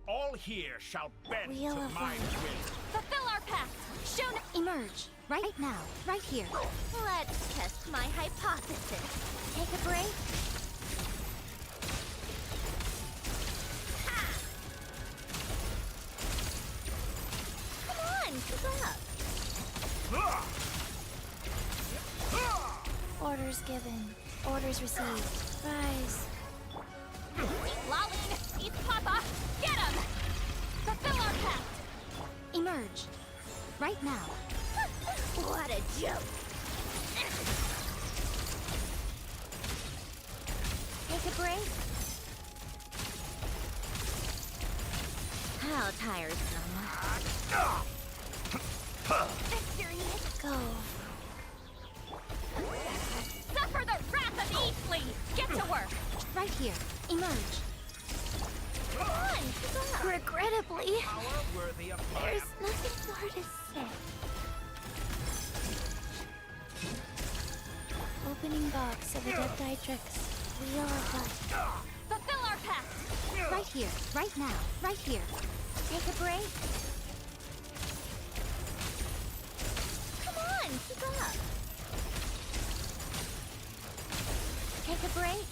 All here shall bend Wheel to of my Life. will. Fulfill our pact! Show emerge! Right now, right here. Let's test my hypothesis. Take a break. Ha! Come on, keep up. Orders given. Orders received. Rise. Lolling! Eat Papa! Get him! Fulfill our pact! Emerge. Right now. What a joke! Take a break. How tiresome. Victory! Go. Suffer the wrath of Eastleigh! Get to work! Right here. Emerge. Come on! Regrettably, Power worthy of my there's nothing more to say. Opening box of Adepti-Trix. Wheel of Life. Fulfill our pact! Right here, right now, right here. Take a break. Come on, keep up. Take a break.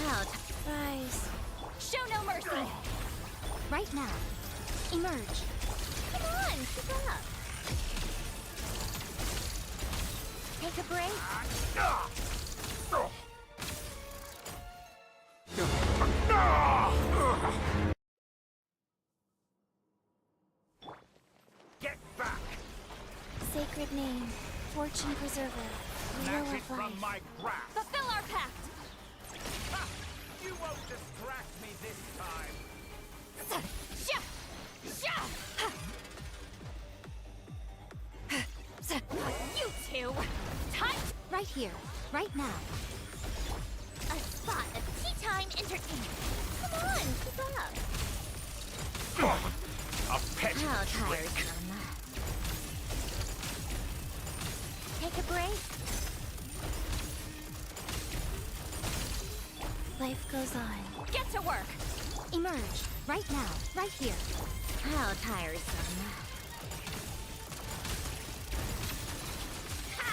Out. Rise. Show no mercy. Right now. Emerge. Come on, keep up. Take a break. Get back! Sacred name. Fortune preserver. Wheel Snatch it of from Life. my grasp! Fulfill our pact! Ha! You won't distract me this time! You two! Time! Right here, right now. A spot of tea time entertainment. Come on, keep up. A petty How trick! tiresome. Take a break. Life goes on. Get to work! Emerge. Right now. Right here. How tiresome. Ha!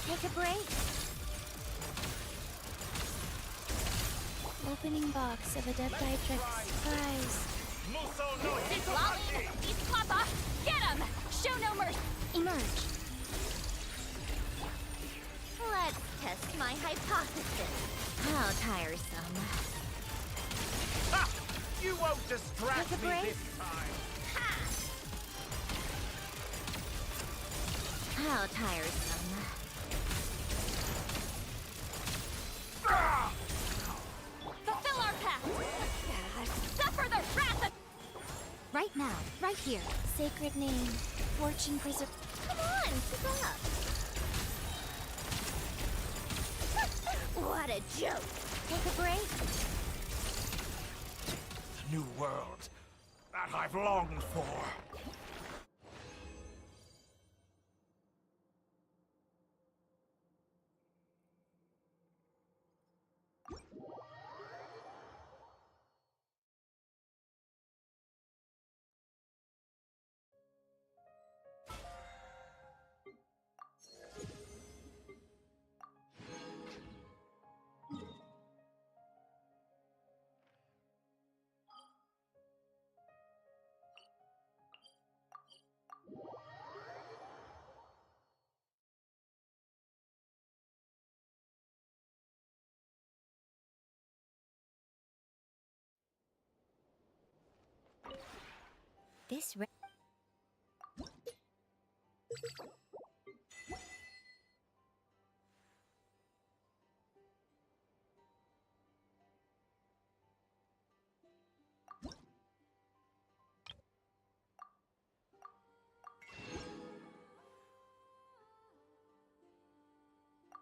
Take a break. Opening box of Adepti-Trix. Rise. Muso no Lolling! Hitohachi! Eat Papa! Get him! Show no mercy! Emerge. Let's test my hypothesis. How tiresome. Ha! You won't distract Take a me break. this time! Ha! How tiresome. Fulfill our pact! Suffer the wrath of... Right now, right here. Sacred name. Fortune preserve... Come on, keep up. What a joke! Take a break. The new world that I've longed for. This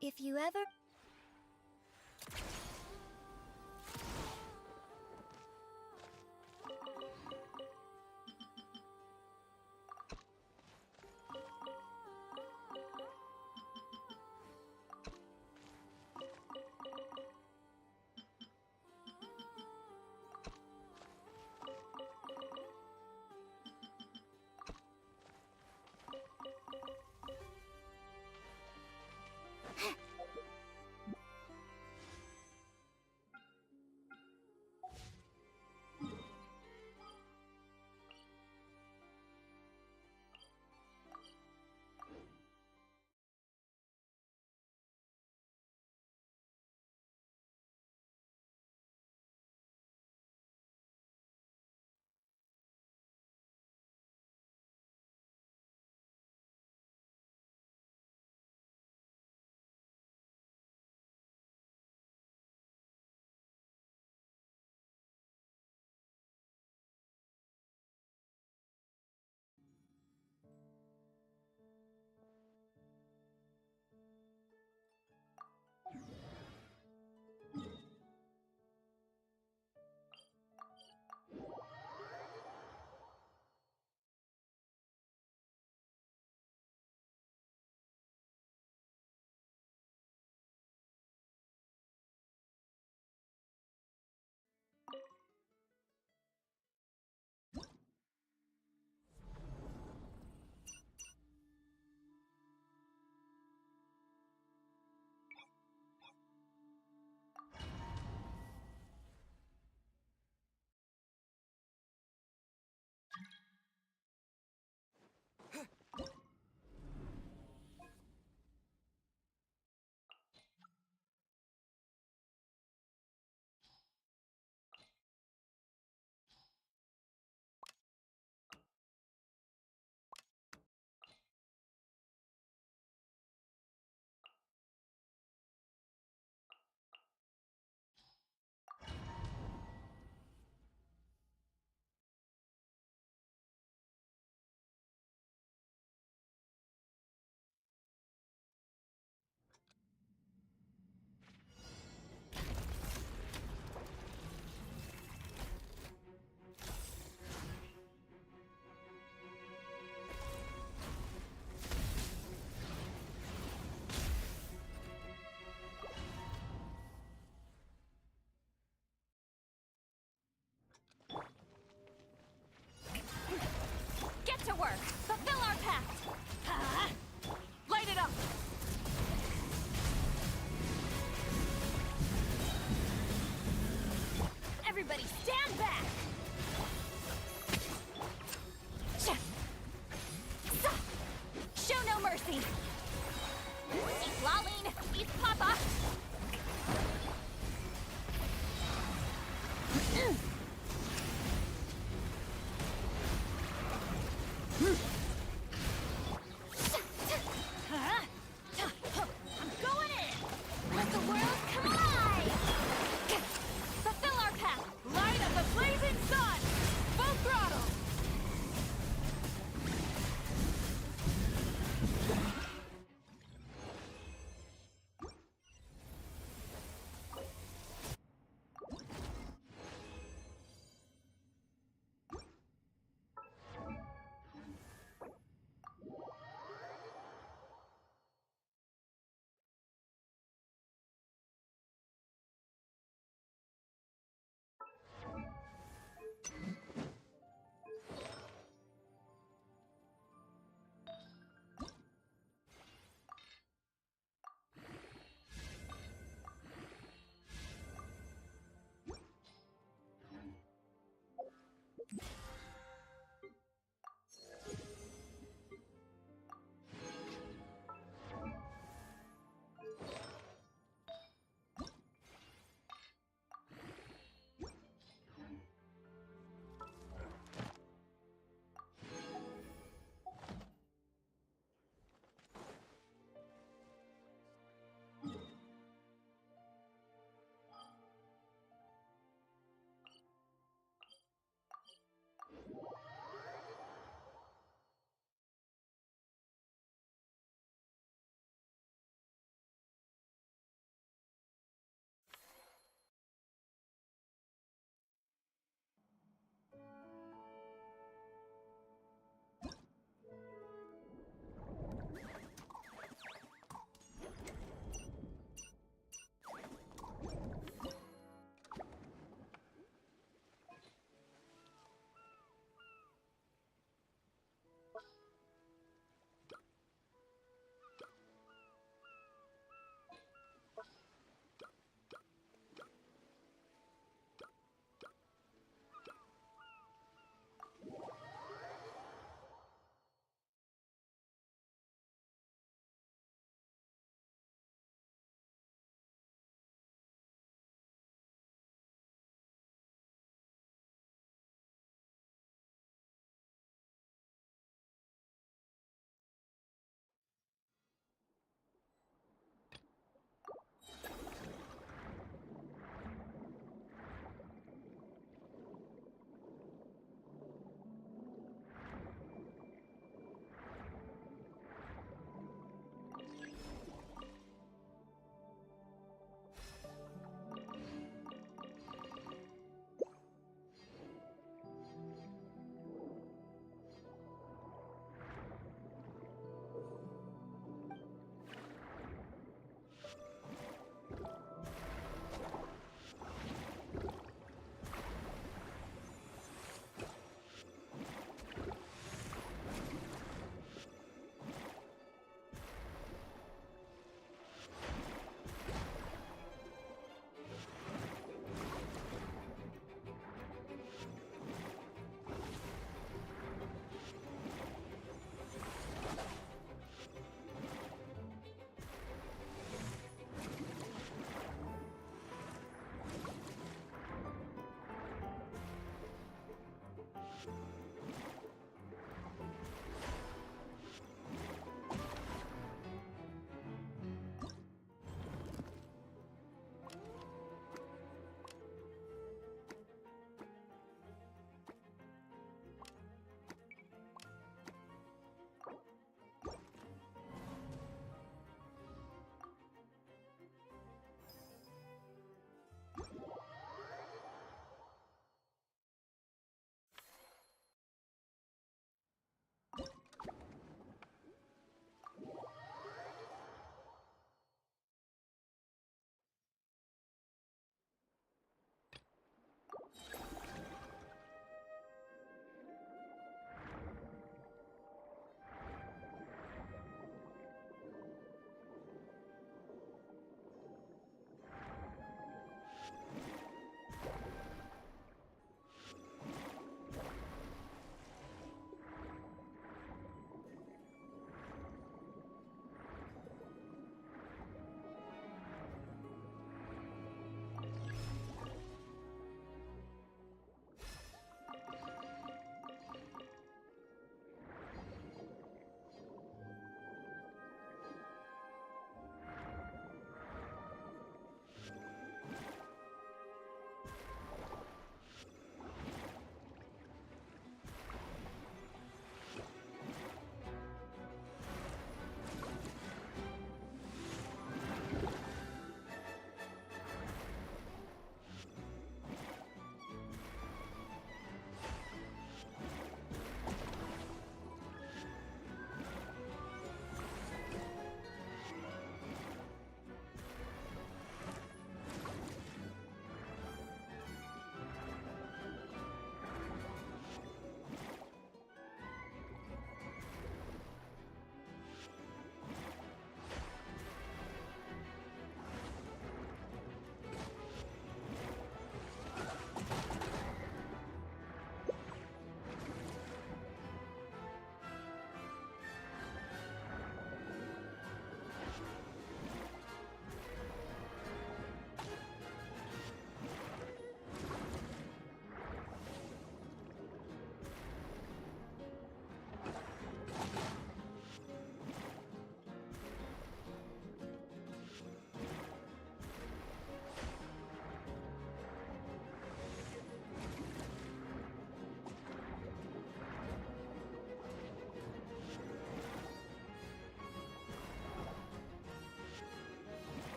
if you ever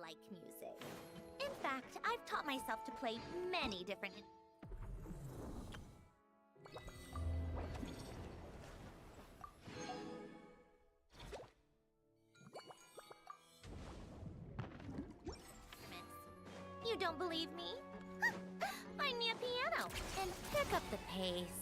like music. In fact, I've taught myself to play many different instruments. You don't believe me? Find me a piano and pick up the pace.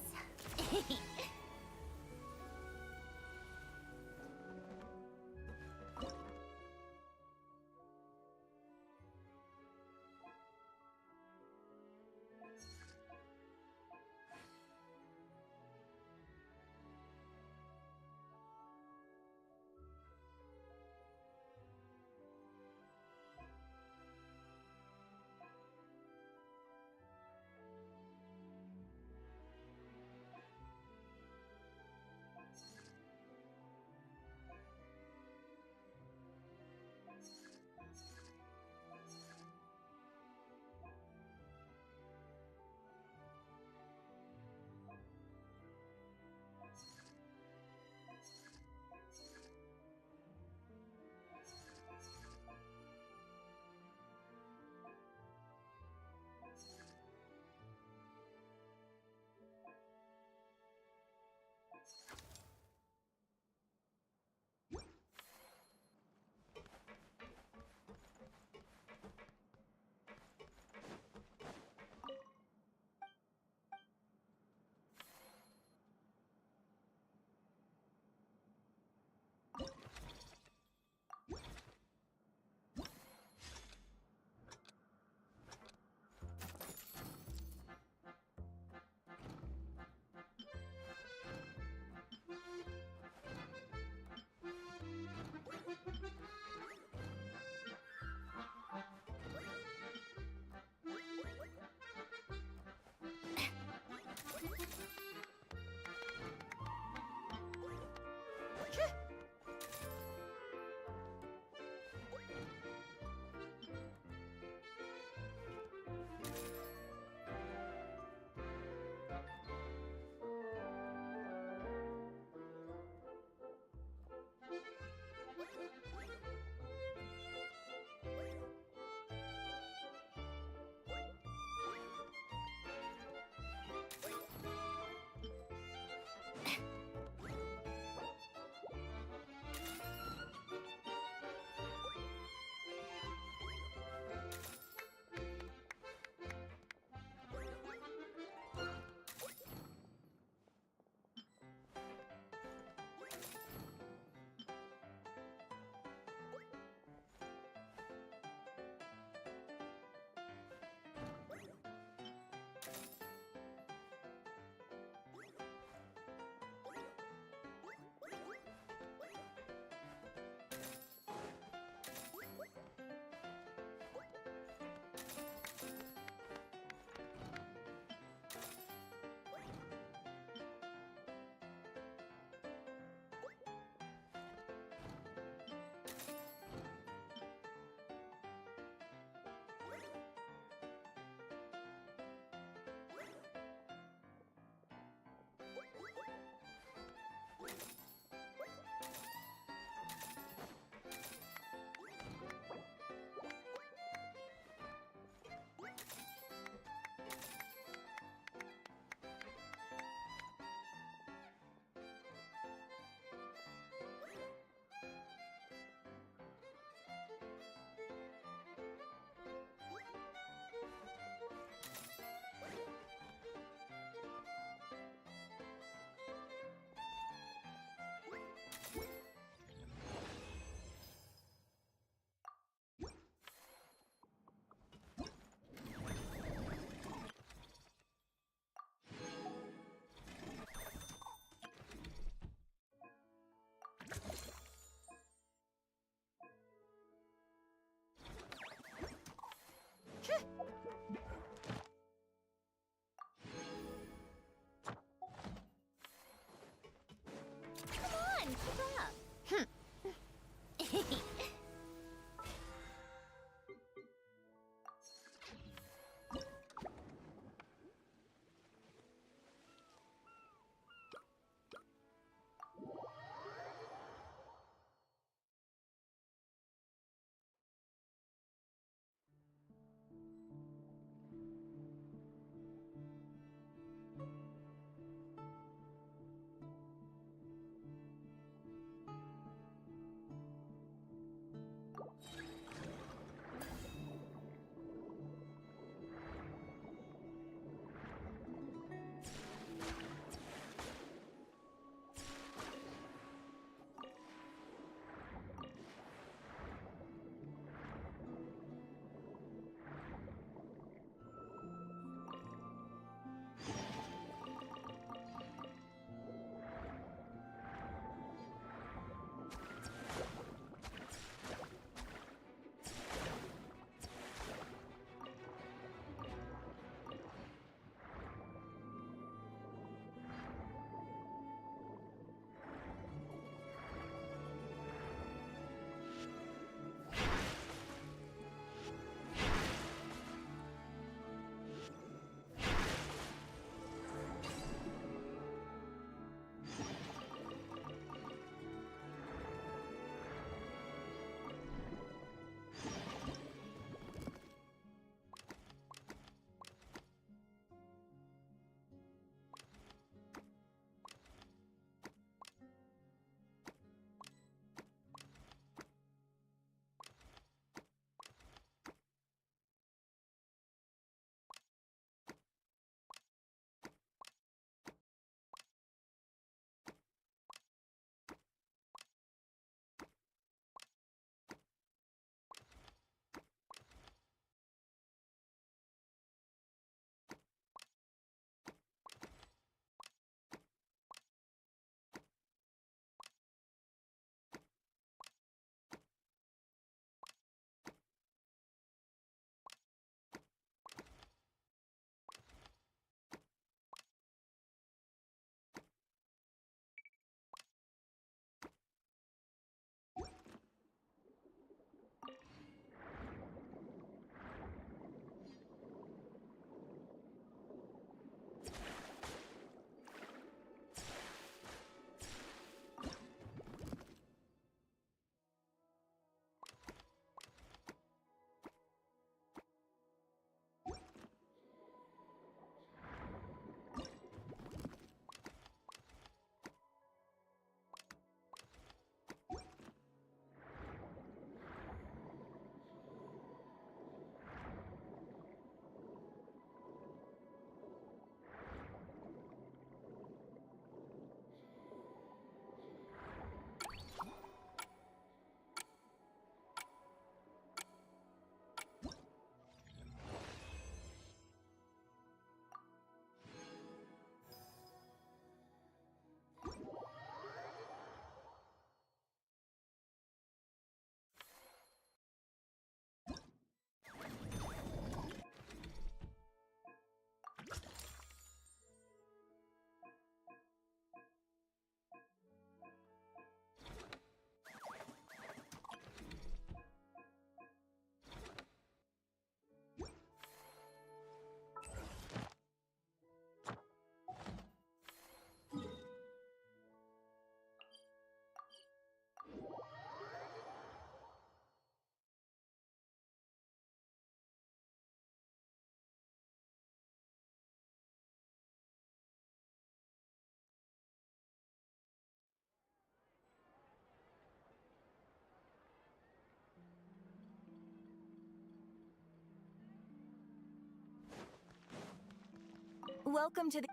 Welcome to the.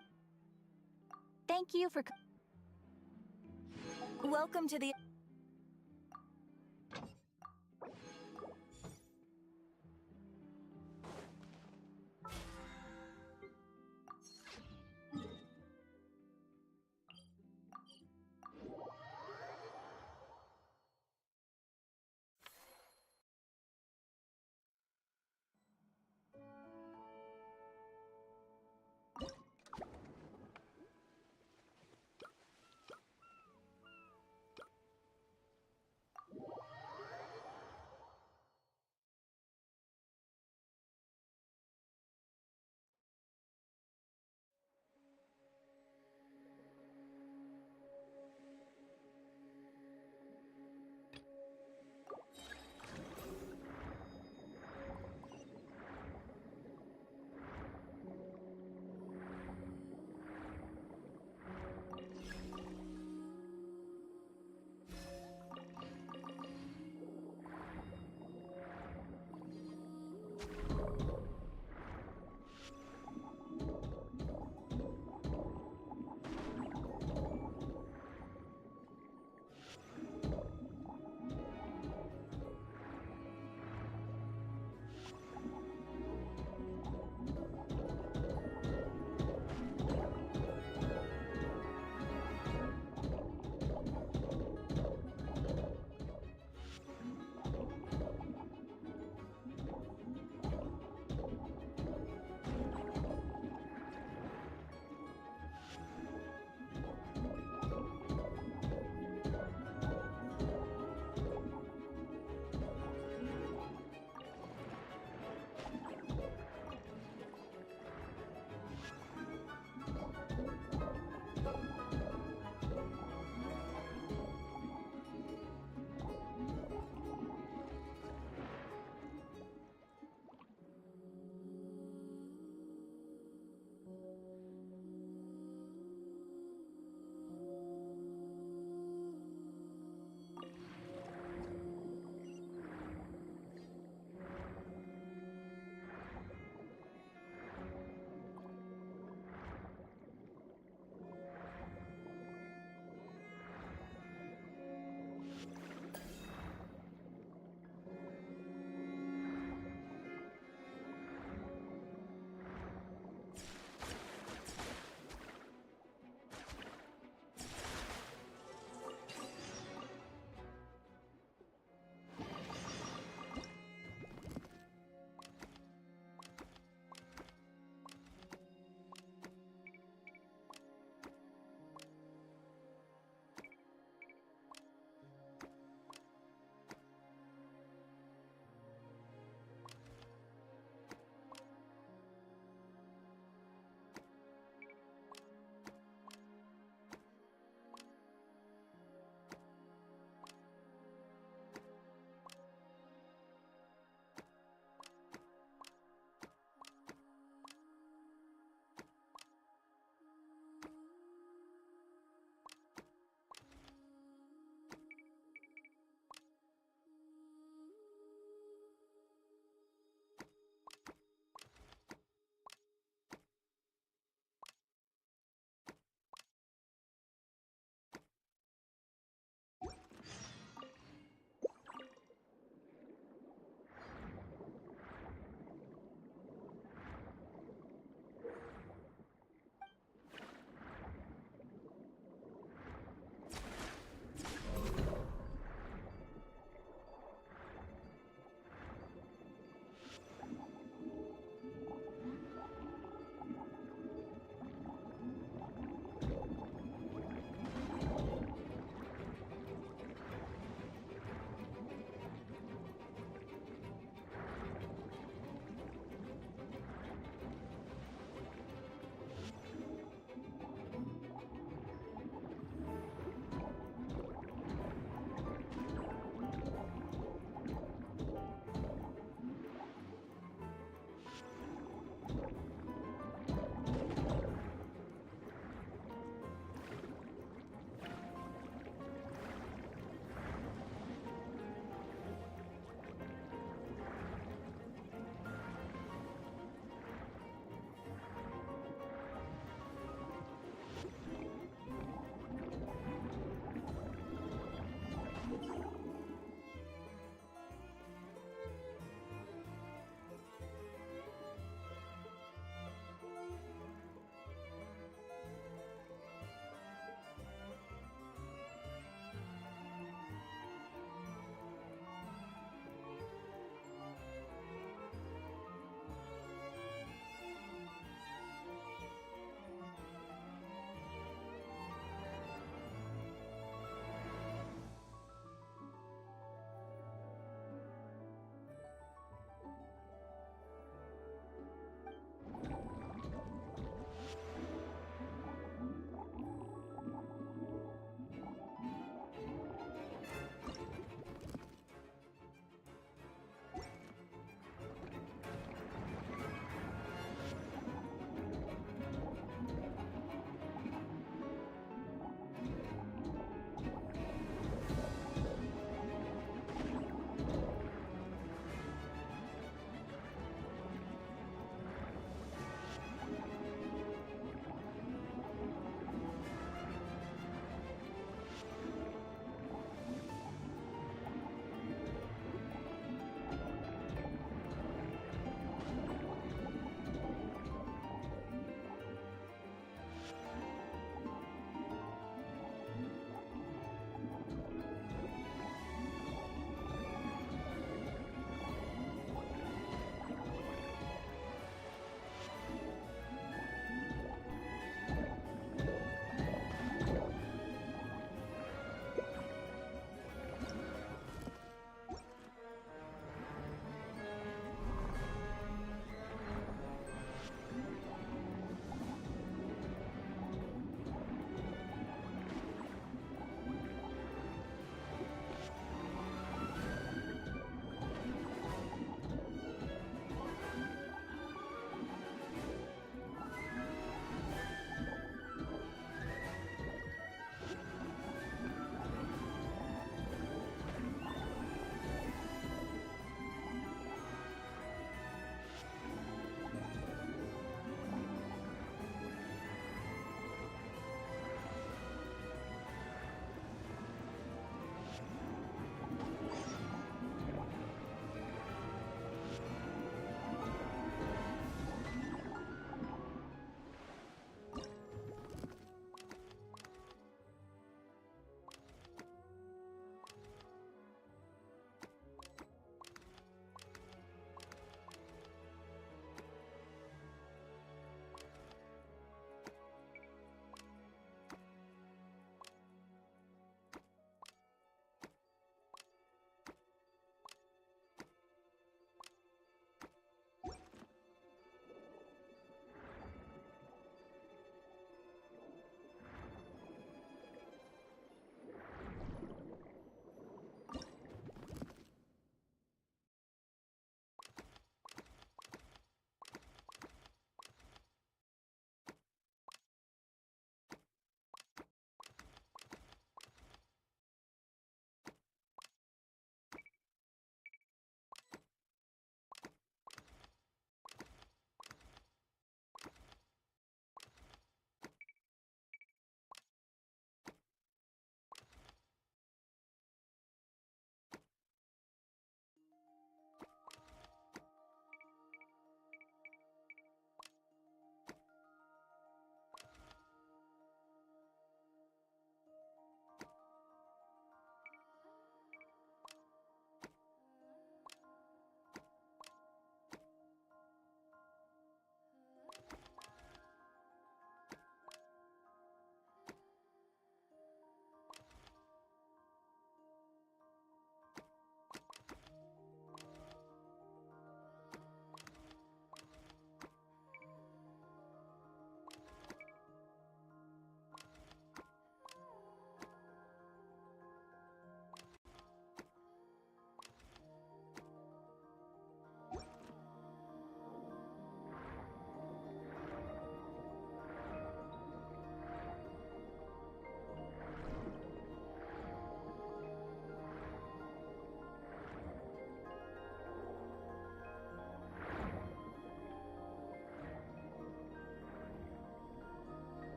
Thank you for. Welcome to the.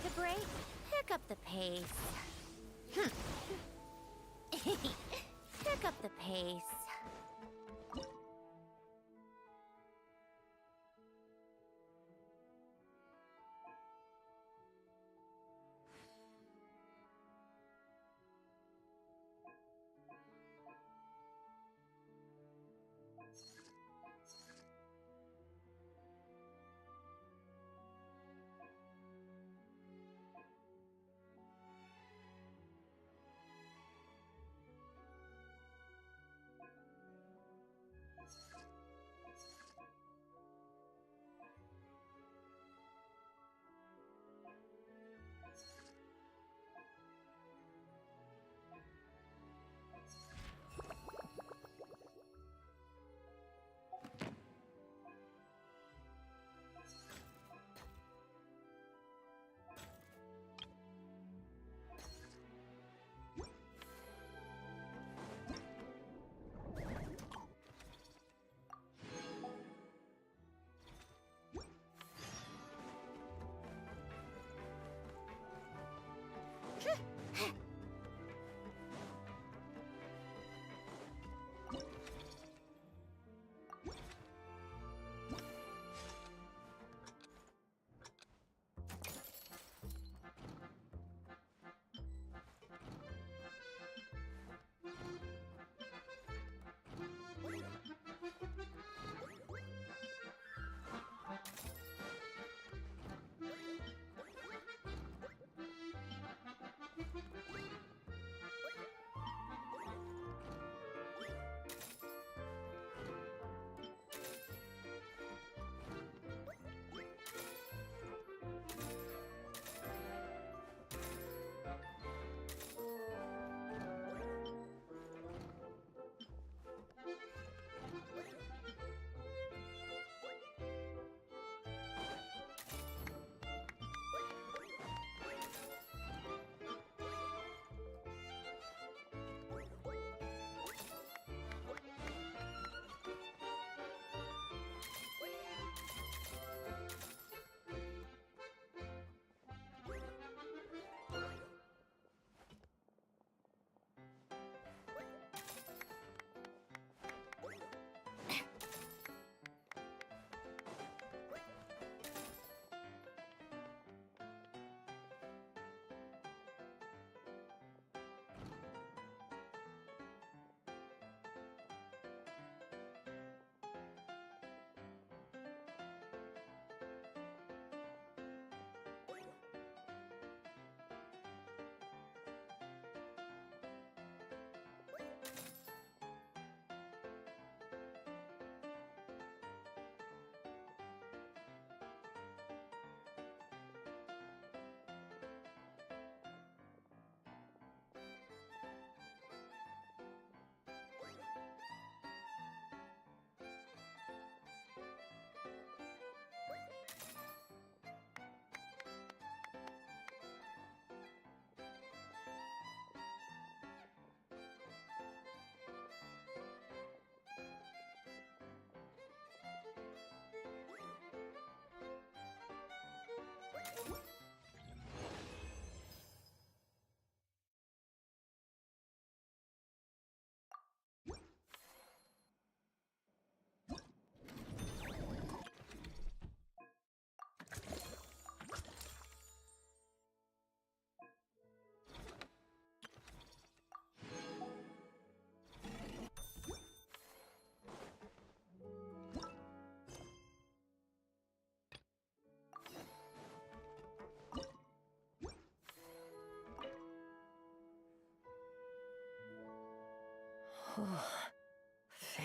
to break, pick up the pace. Pick up the pace.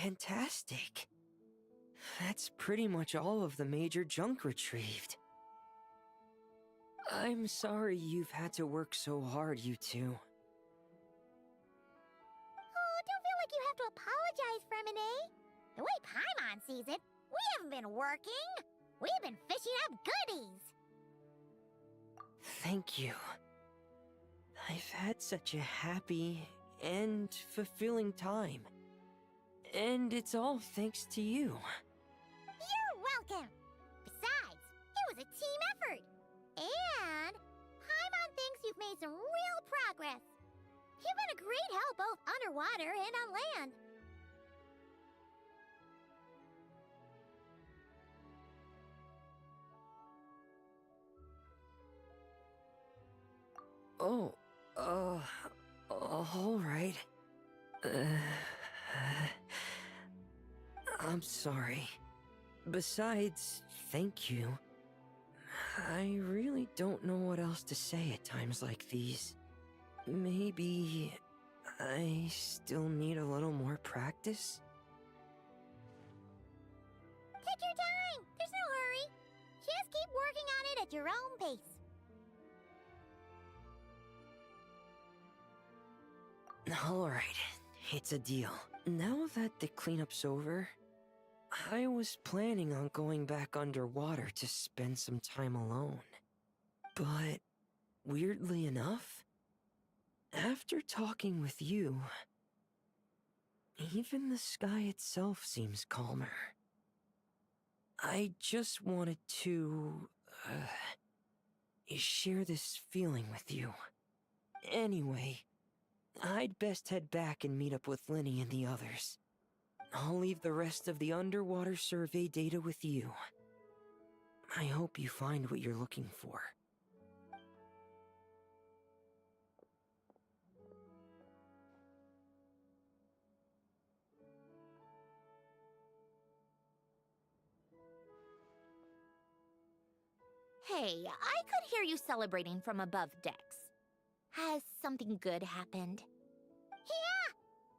Fantastic. That's pretty much all of the major junk retrieved. I'm sorry you've had to work so hard, you two. Oh, don't feel like you have to apologize, Fremine. The way Paimon sees it, we haven't been working. We've been fishing up goodies. Thank you. I've had such a happy and fulfilling time. And it's all thanks to you. You're welcome. Besides, it was a team effort. And both underwater and on land. Oh, all right. I'm sorry. Besides, thank you. I really don't know what else to say at times like these. Maybe I still need a little more practice? Take your time. There's no hurry. Just keep working on it at your own pace. Alright, it's a deal. Now that the cleanup's over, I was planning on going back underwater to spend some time alone. But, weirdly enough, after talking with you, even the sky itself seems calmer. I just wanted to, share this feeling with you. Anyway, I'd best head back and meet up with Lyney and the others. I'll leave the rest of the underwater survey data with you. I hope you find what you're looking for. Hey, I could hear you celebrating from above decks. Has something good happened? Yeah!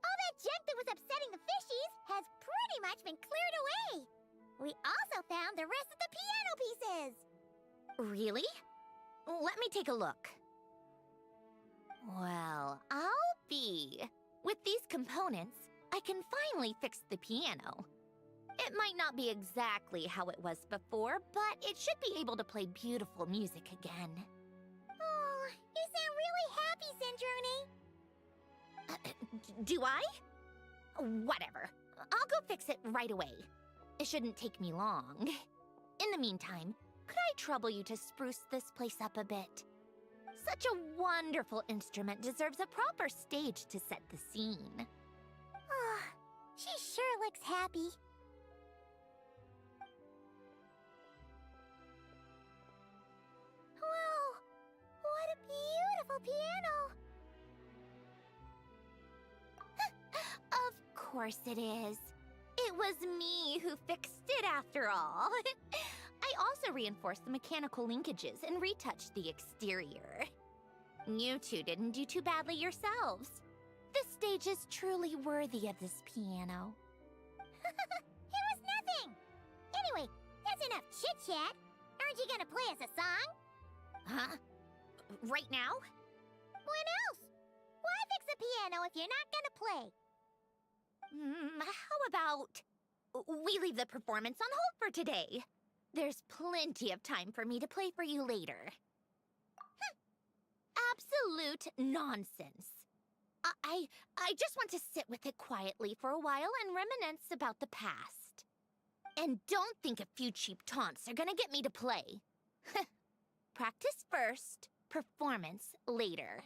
All that junk that was upsetting the fishies has pretty much been cleared away! We also found the rest of the piano pieces! Really? Let me take a look. Well, I'll be. With these components, I can finally fix the piano. It might not be exactly how it was before, but it should be able to play beautiful music again. Oh, you sound really happy, Zandroni. Do I? Whatever. I'll go fix it right away. It shouldn't take me long. In the meantime, could I trouble you to spruce this place up a bit? Such a wonderful instrument deserves a proper stage to set the scene. Ah, she sure looks happy. Whoa! What a beautiful piano! Of course it is. It was me who fixed it after all. I also reinforced the mechanical linkages and retouched the exterior. You two didn't do too badly yourselves. This stage is truly worthy of this piano. It was nothing! Anyway, that's enough chit-chat. Aren't you gonna play us a song? Huh? Right now? When else? Why fix a piano if you're not gonna play? How about we leave the performance on hold for today? There's plenty of time for me to play for you later. Absolute nonsense. I just want to sit with it quietly for a while and reminisce about the past. And don't think a few cheap taunts are gonna get me to play. Practice first, performance later.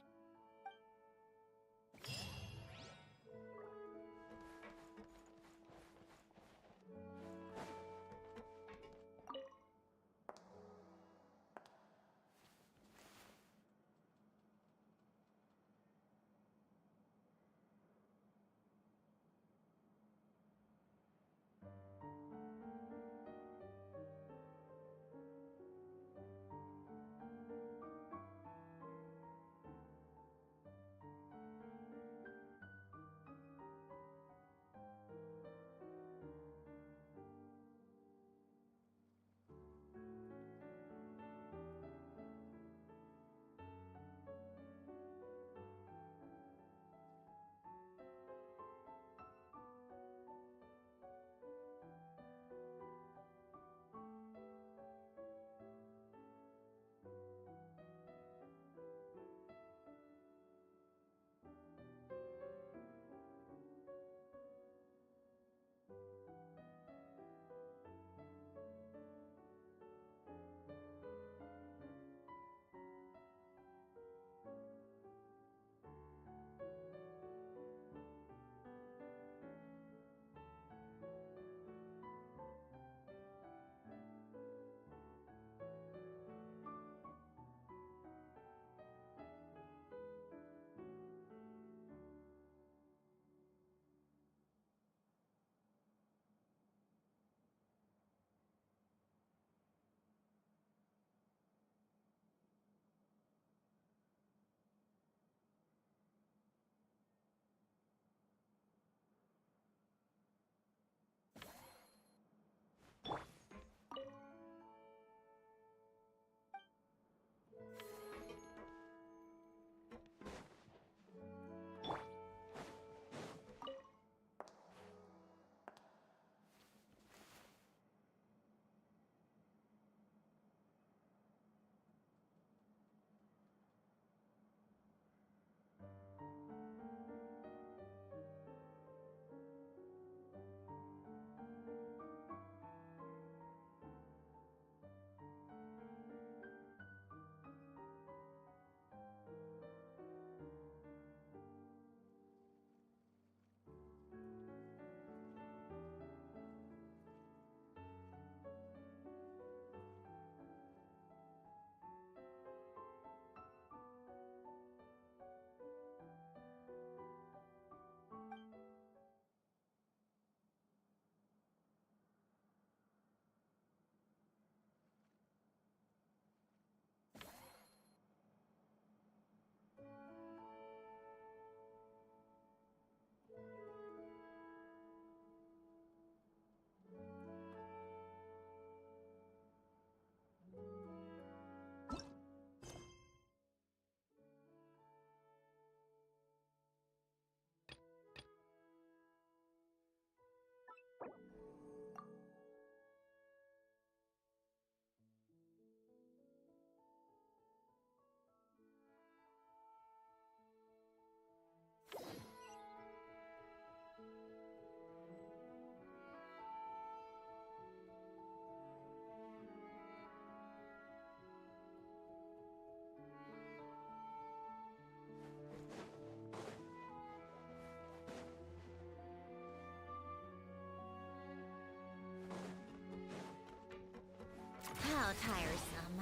tiresome.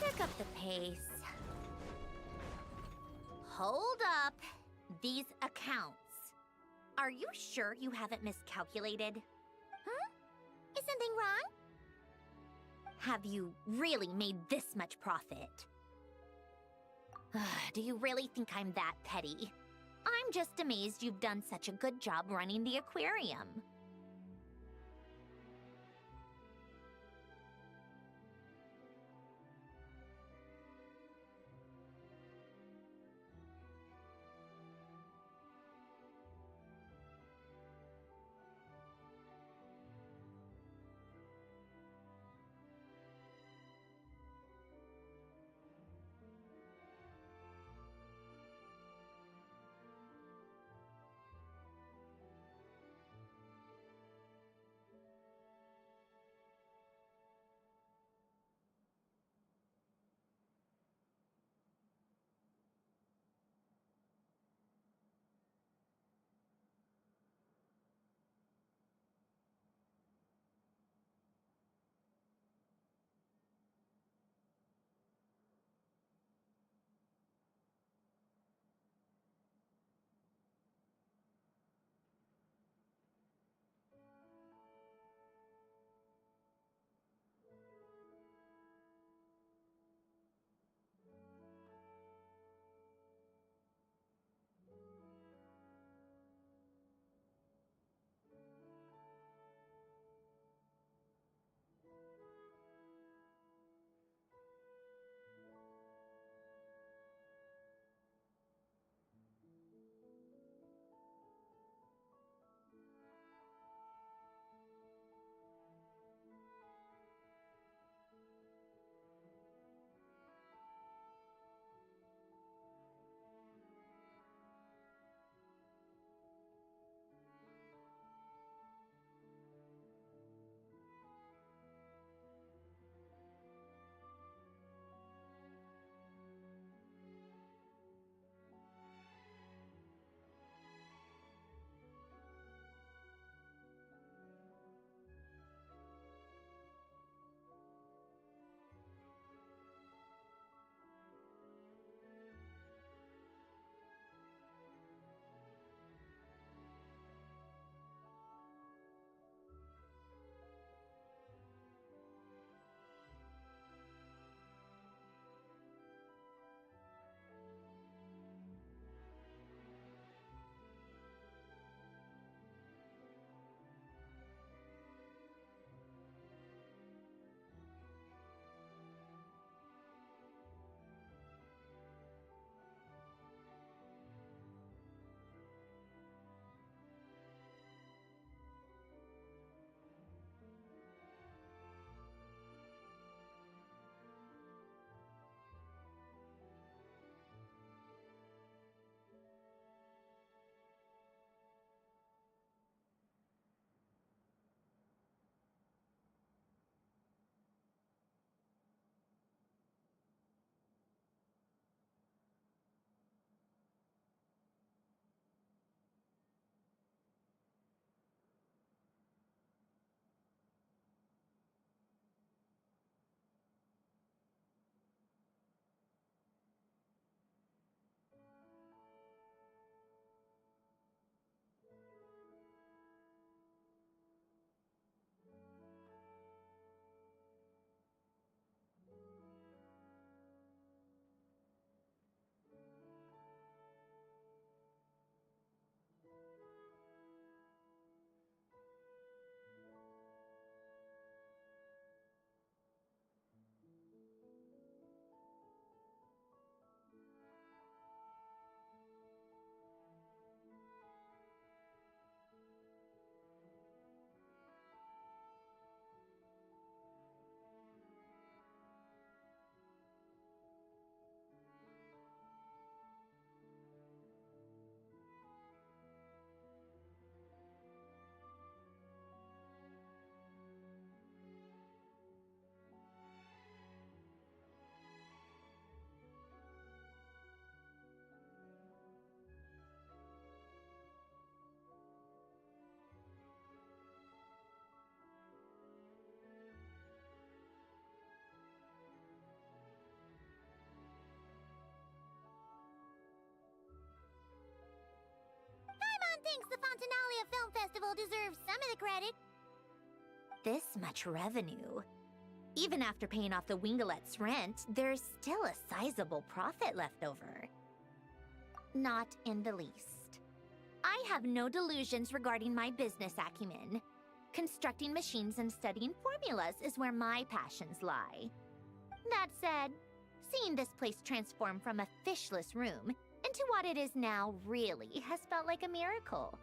Pick up the pace. Hold up. These accounts. Are you sure you haven't miscalculated? Huh? Is something wrong? Have you really made this much profit? Do you really think I'm that petty? I'm just amazed you've done such a good job running the aquarium. Montenalia Film Festival deserves some of the credit. This much revenue. Even after paying off the Wingalet's rent, there's still a sizable profit left over. Not in the least. I have no delusions regarding my business acumen. Constructing machines and studying formulas is where my passions lie. That said, seeing this place transform from a fishless room into what it is now really has felt like a miracle.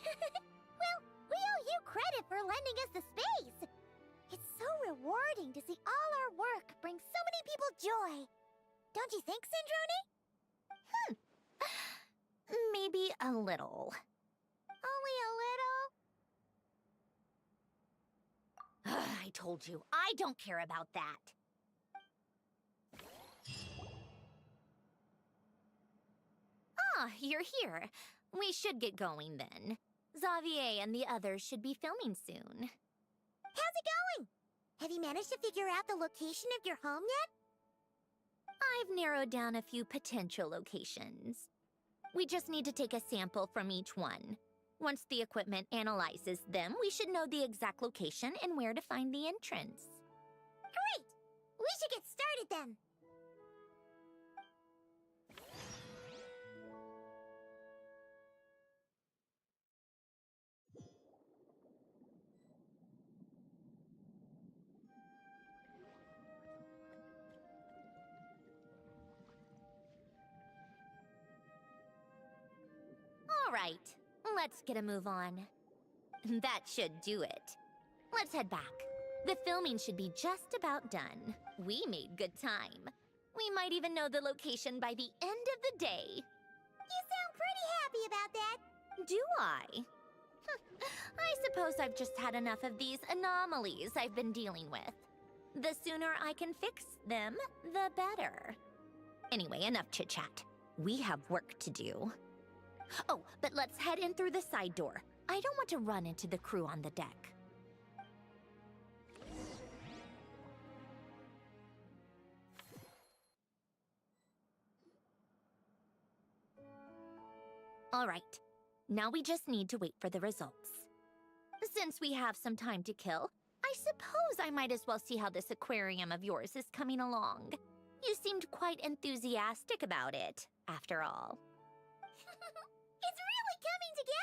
Well, we owe you credit for lending us the space. It's so rewarding to see all our work bring so many people joy. Don't you think, Sandrone? Maybe a little. Only a little? I told you, I don't care about that. Ah, you're here. We should get going then. Xavier and the others should be filming soon. How's it going? Have you managed to figure out the location of your home yet? I've narrowed down a few potential locations. We just need to take a sample from each one. Once the equipment analyzes them, we should know the exact location and where to find the entrance. Great! We should get started then. All right, let's get a move on. That should do it. Let's head back. The filming should be just about done. We made good time. We might even know the location by the end of the day. You sound pretty happy about that. Do I? I suppose I've just had enough of these anomalies I've been dealing with. The sooner I can fix them, the better. Anyway, enough chit-chat. We have work to do. Oh, but let's head in through the side door. I don't want to run into the crew on the deck. All right, now we just need to wait for the results. Since we have some time to kill, I suppose I might as well see how this aquarium of yours is coming along. You seemed quite enthusiastic about it, after all. It's really coming together!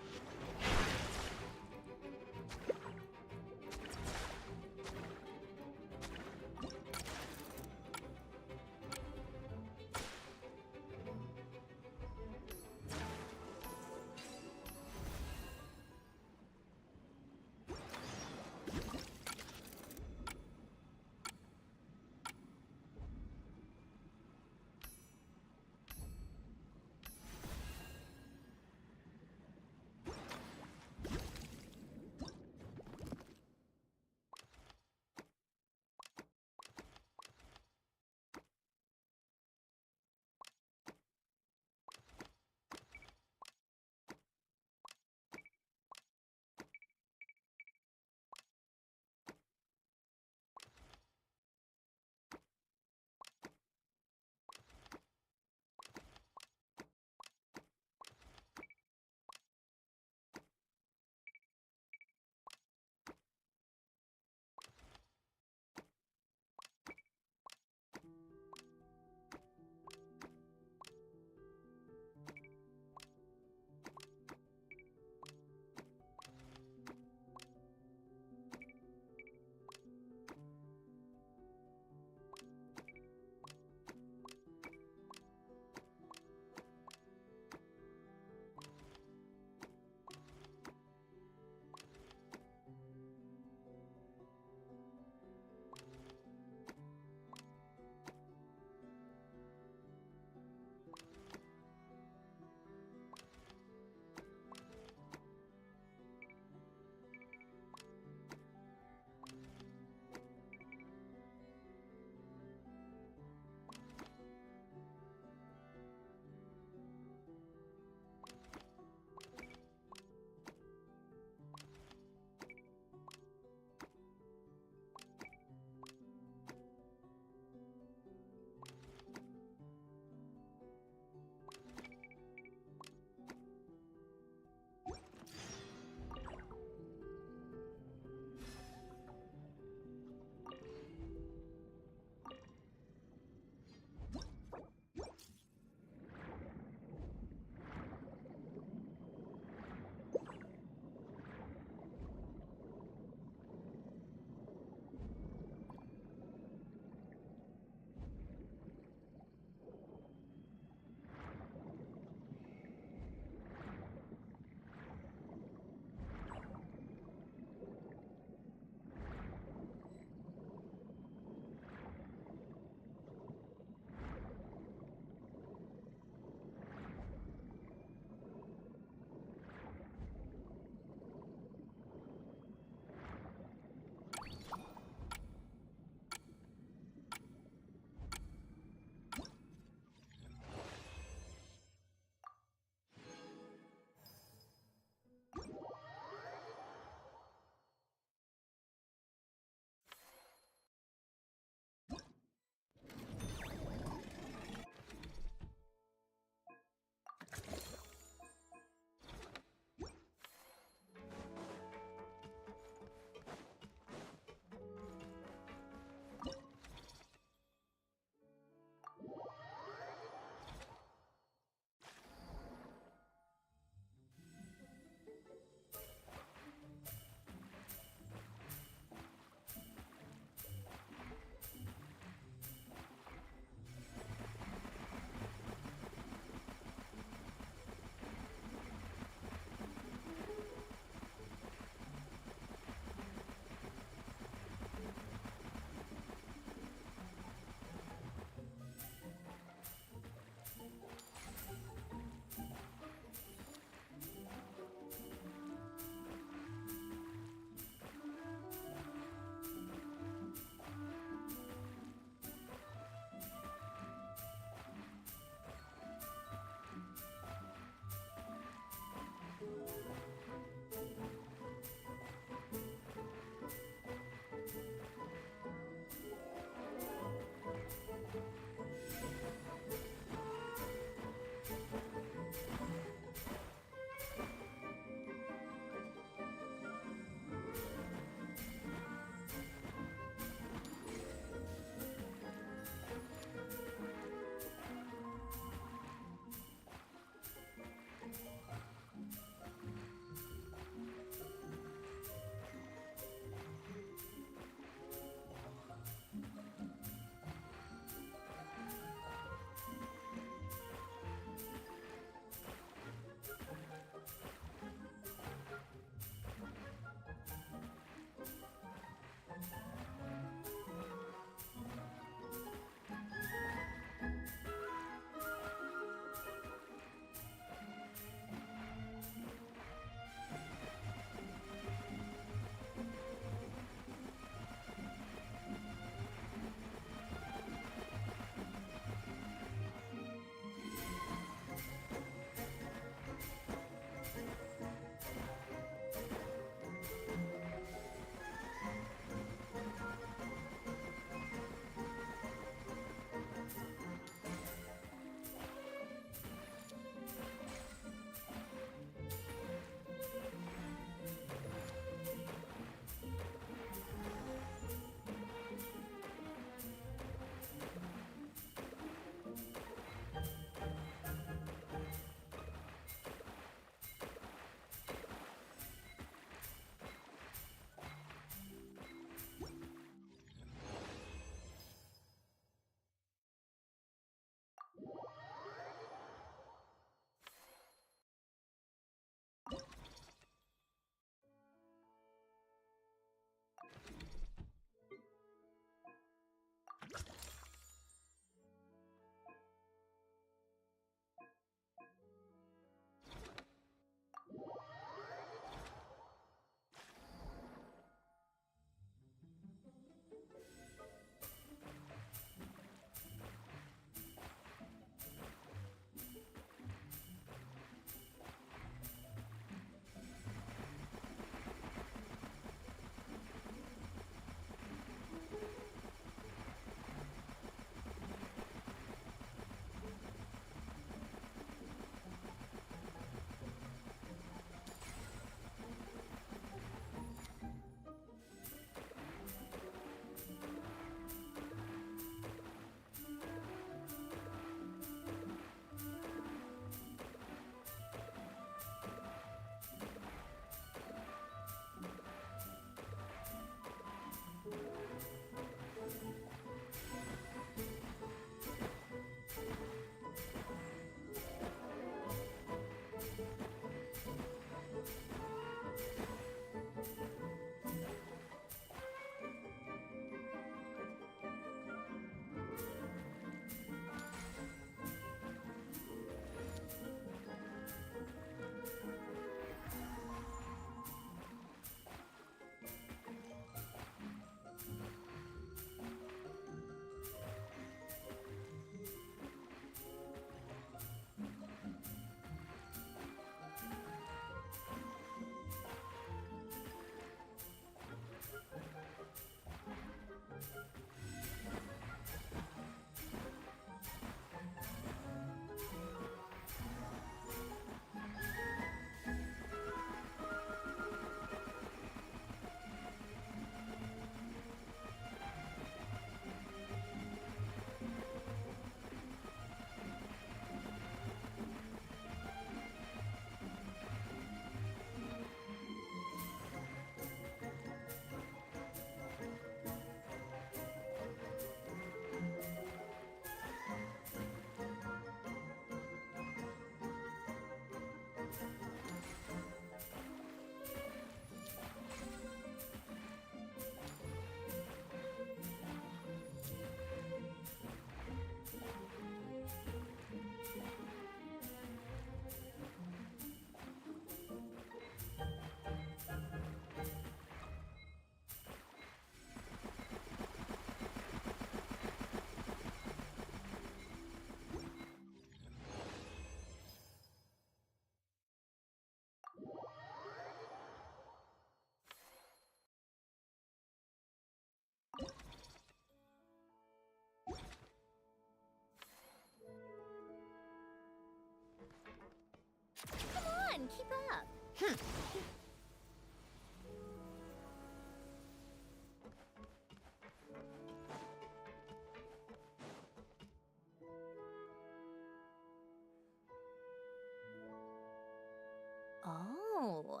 Oh,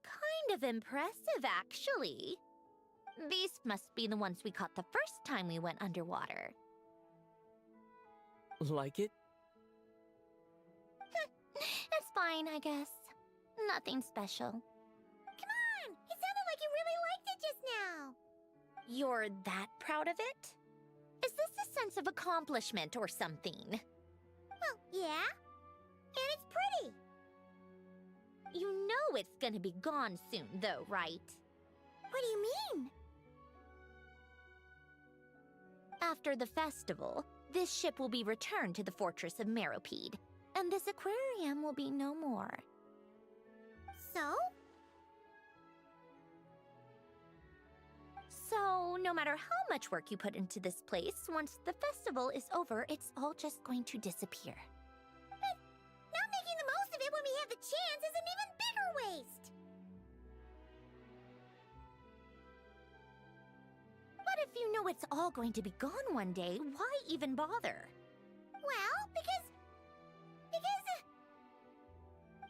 kind of impressive, actually. These must be the ones we caught the first time we went underwater. Like it? It's fine, I guess. Nothing special. Come on! It sounded like you really liked it just now! You're that proud of it? Is this a sense of accomplishment or something? Well, yeah. And it's pretty. You know it's gonna be gone soon, though, right? What do you mean? After the festival, this ship will be returned to the fortress of Meropide, and this aquarium will be no more. So? So, no matter how much work you put into this place, once the festival is over, it's all just going to disappear. But not making the most of it when we have the chance is an even bigger waste! But if you know it's all going to be gone one day, why even bother? Well, because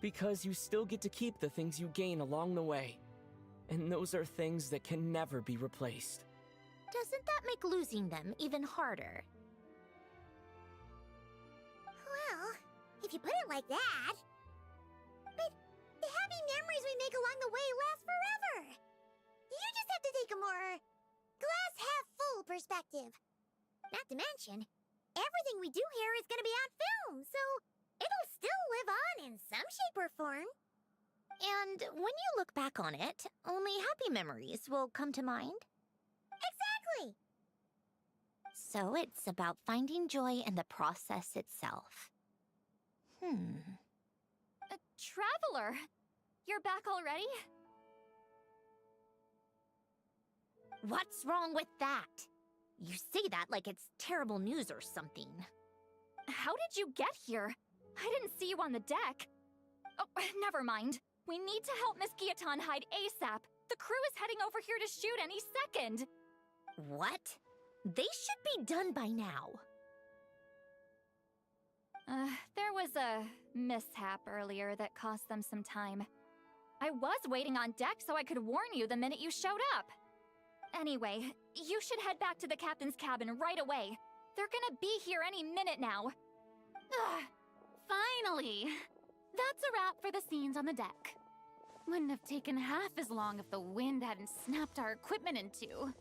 Because you still get to keep the things you gain along the way. And those are things that can never be replaced. doesn't that make losing them even harder? Well, if you put it like that. But the happy memories we make along the way last forever. You just have to take a more glass half full perspective. Not to mention, everything we do here is going to be on film, so it'll still live on in some shape or form. And when you look back on it, only happy memories will come to mind. Exactly! So it's about finding joy in the process itself. Traveler! You're back already? What's wrong with that? You say that like it's terrible news or something. How did you get here? I didn't see you on the deck. Oh, never mind. We need to help Miss Guillotin hide ASAP. The crew is heading over here to shoot any second. What? They should be done by now. There was a mishap earlier that cost them some time. I was waiting on deck so I could warn you the minute you showed up. Anyway, you should head back to the captain's cabin right away. They're gonna be here any minute now. Ugh, finally! That's a wrap for the scenes on the deck. Wouldn't have taken half as long if the wind hadn't snapped our equipment in two.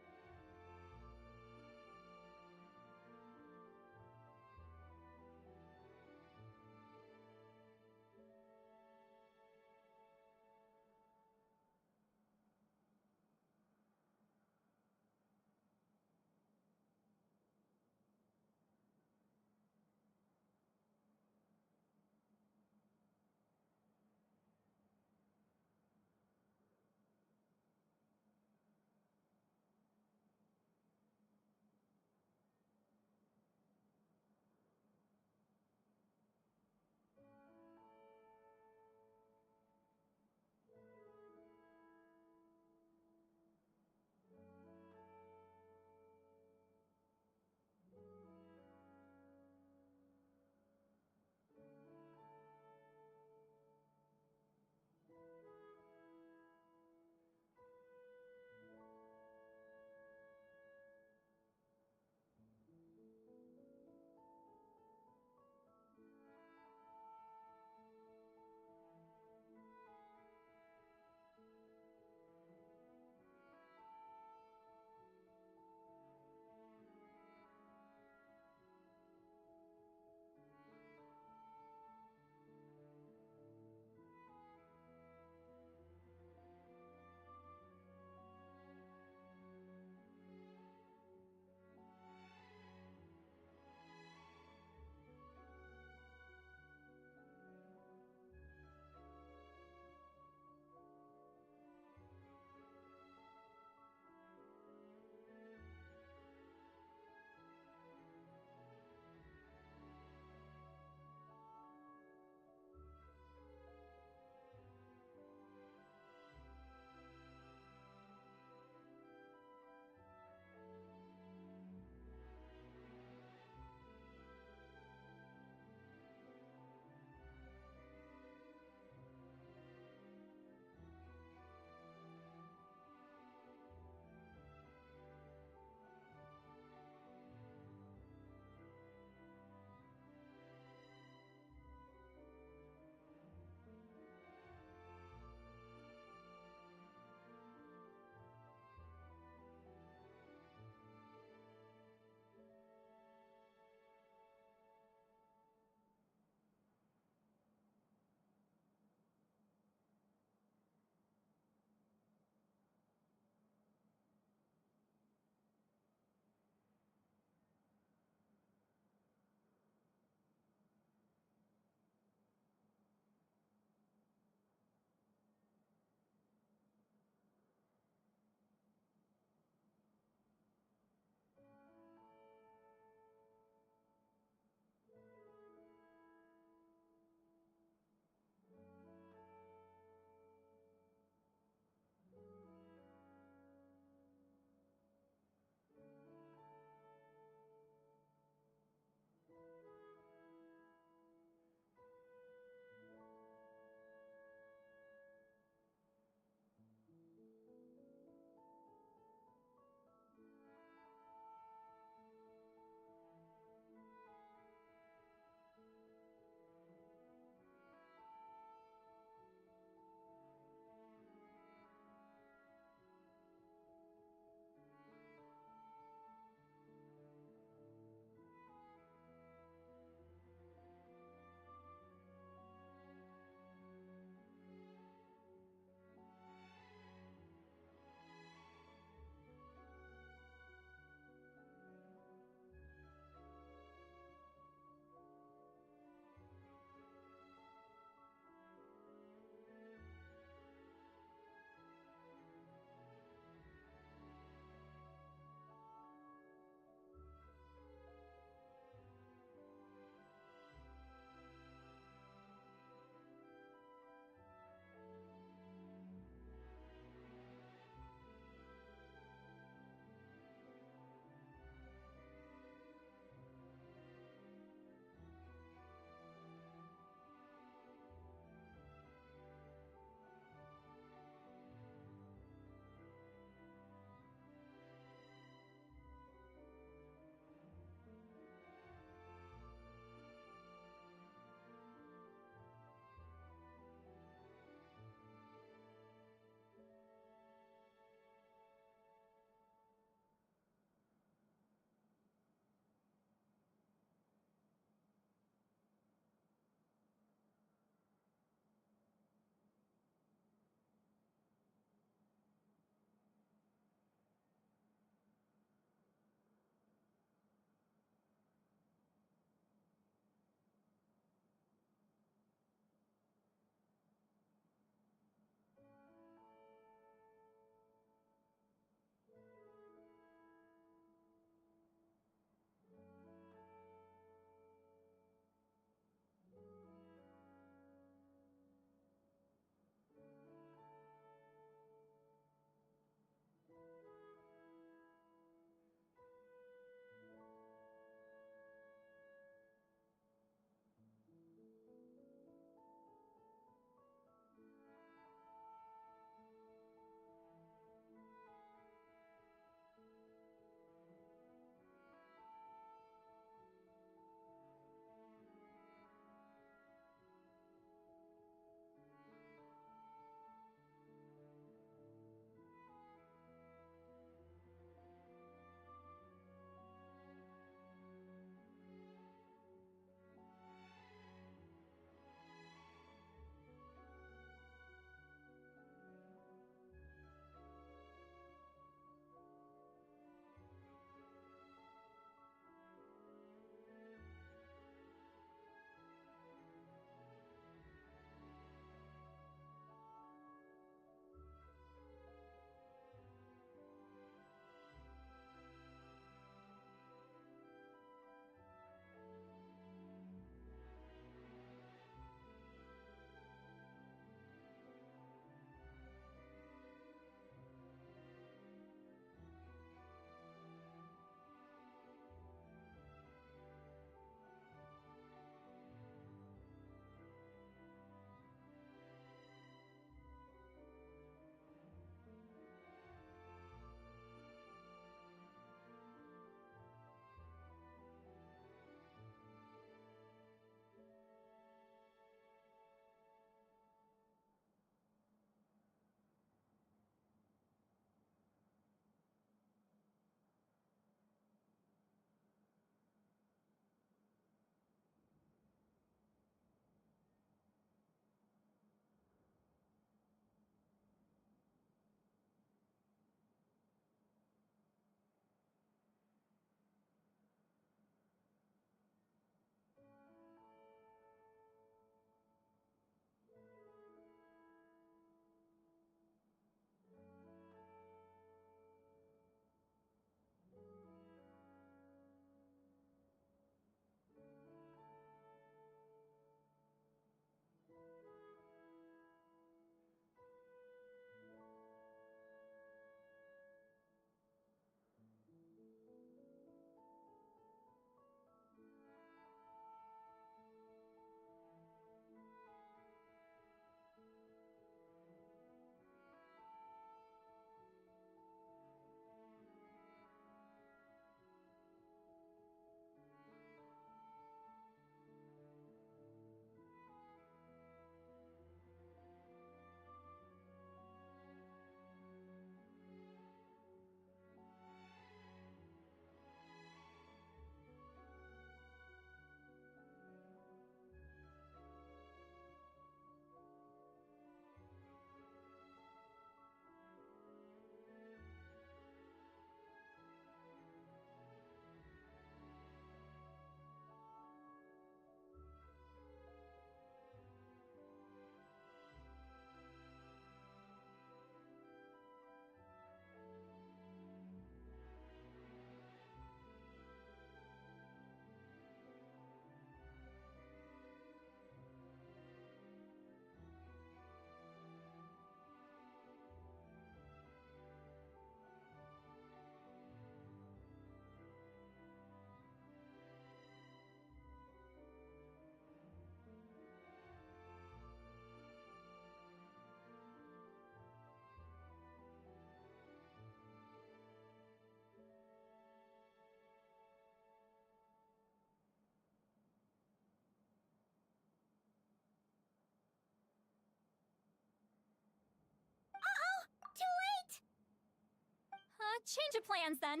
change of plans then.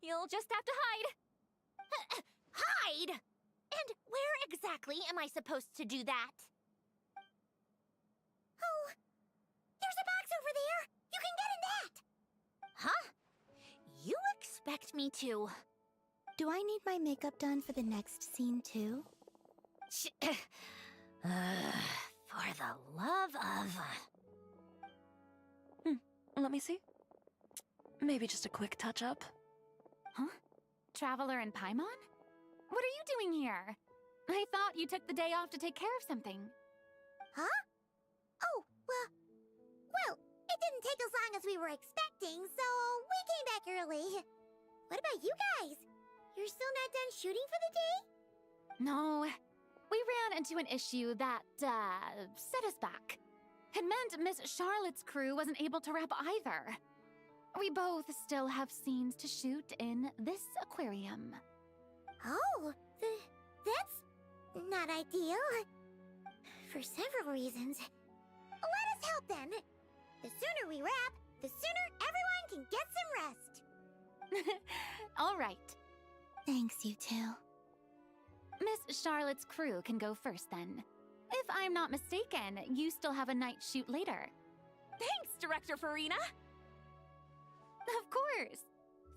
You'll just have to hide. Hide? And where exactly am I supposed to do that? Oh, there's a box over there! You can get in that! Huh? You expect me to... Do I need my makeup done for the next scene too? For the love of... Let me see. Maybe just a quick touch-up. Traveler and Paimon? What are you doing here? I thought you took the day off to take care of something. Huh? Oh, well, it didn't take as long as we were expecting, so we came back early. What about you guys? You're still not done shooting for the day? No, we ran into an issue that, set us back. It meant Miss Charlotte's crew wasn't able to wrap either. We both still have scenes to shoot in this aquarium. Oh, that's not ideal. For several reasons. Let us help then. The sooner we wrap, the sooner everyone can get some rest. All right. Thanks, you two. Miss Charlotte's crew can go first then. If I'm not mistaken, you still have a night shoot later. Thanks, Director Farina! Of course!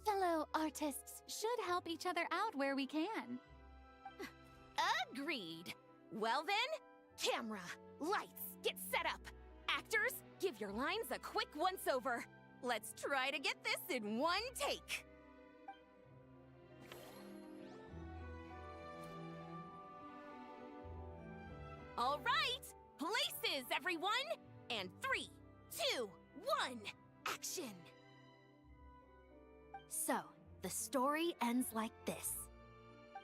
Fellow artists should help each other out where we can. Agreed. Well then, camera, lights, get set up. Actors, give your lines a quick once-over. Let's try to get this in one take. All right, places, everyone! And 3, 2, 1, action! So, the story ends like this.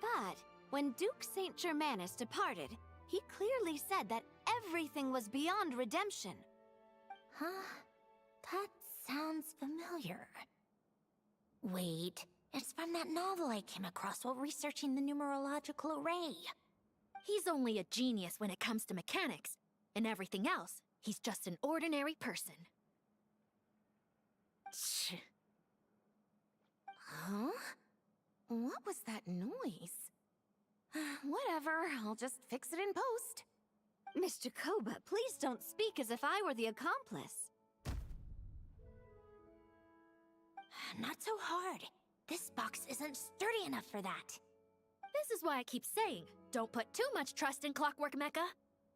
But when Duke St. Germanus departed, he clearly said that everything was beyond redemption. Huh? That sounds familiar. Wait, it's from that novel I came across while researching the numerological array. He's only a genius when it comes to mechanics. In everything else, he's just an ordinary person. Huh? What was that noise? Whatever, I'll just fix it in post. Mr. Koba, please don't speak as if I were the accomplice. Not so hard. This box isn't sturdy enough for that. This is why I keep saying, don't put too much trust in Clockwork Mecha.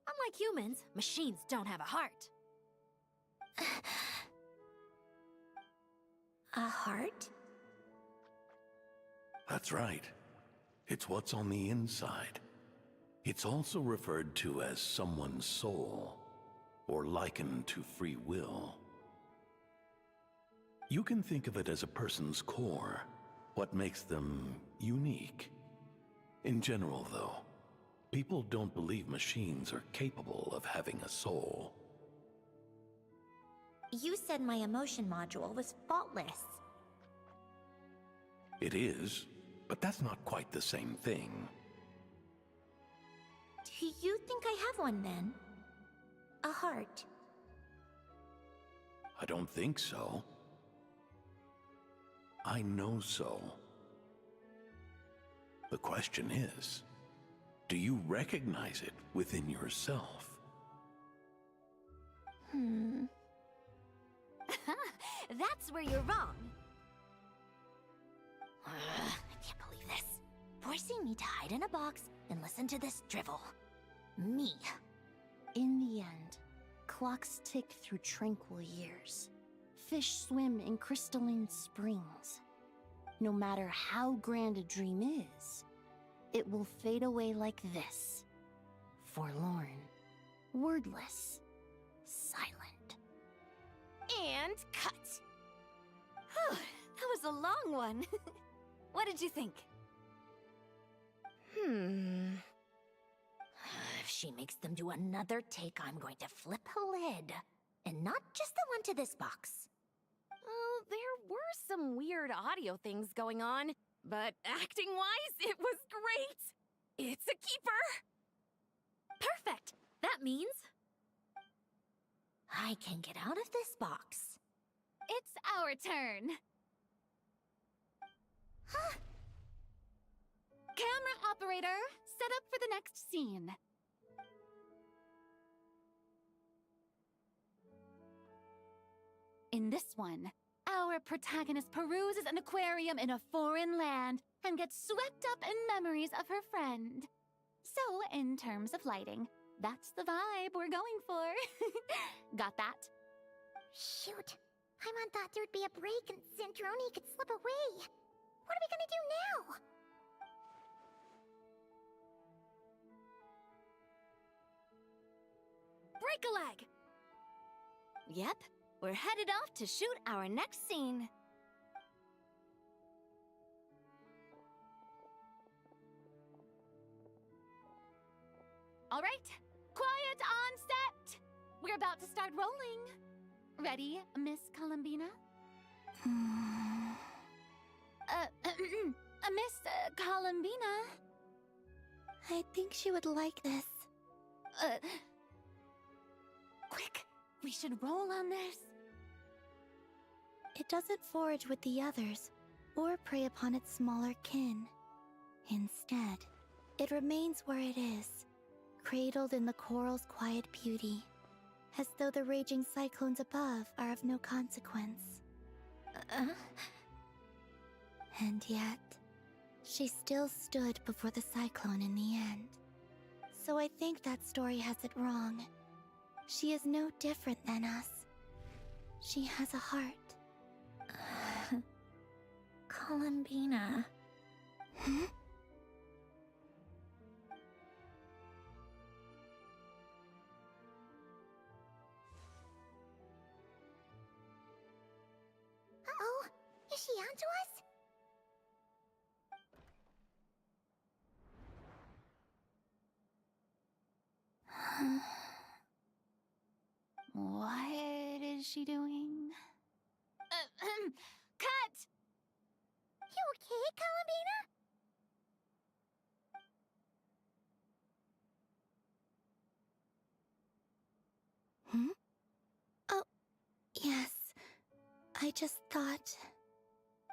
Unlike humans, machines don't have a heart. A heart? That's right. It's what's on the inside. It's also referred to as someone's soul, or likened to free will. You can think of it as a person's core, what makes them unique. In general, though, people don't believe machines are capable of having a soul. You said my emotion module was faultless. It is, but that's not quite the same thing. Do you think I have one then? A heart? I don't think so. I know so. The question is, do you recognize it within yourself? That's where you're wrong. I can't believe this. Forcing me to hide in a box and listen to this drivel. Me. In the end, clocks tick through tranquil years. Fish swim in crystalline springs. No matter how grand a dream is, it will fade away like this. Forlorn, wordless, silent. And cut. That was a long one. What did you think? If she makes them do another take, I'm going to flip a lid. And not just the one to this box. Oh, there were some weird audio things going on, but acting-wise, it was great. It's a keeper. Perfect! That means I can get out of this box. It's our turn. Camera operator, set up for the next scene. In this one, our protagonist peruses an aquarium in a foreign land and gets swept up in memories of her friend. So, in terms of lighting, that's the vibe we're going for. Got that? Shoot. Paimon thought there'd be a break and Sandrone could slip away. What are we gonna do now? Break a leg! Yep, we're headed off to shoot our next scene. All right, quiet on set! We're about to start rolling. Ready, Miss Columbina? Miss Columbina? I think she would like this. Quick, we should roll on this. It doesn't forage with the others, or prey upon its smaller kin. Instead, it remains where it is, cradled in the coral's quiet beauty, as though the raging cyclones above are of no consequence. And yet, she still stood before the cyclone in the end. So I think that story has it wrong. She is no different than us. She has a heart. Columbina. Hmm? Uh-oh, is she onto us? What is she doing? Cut! You okay, Columbina? Hmm? Oh, yes. I just thought...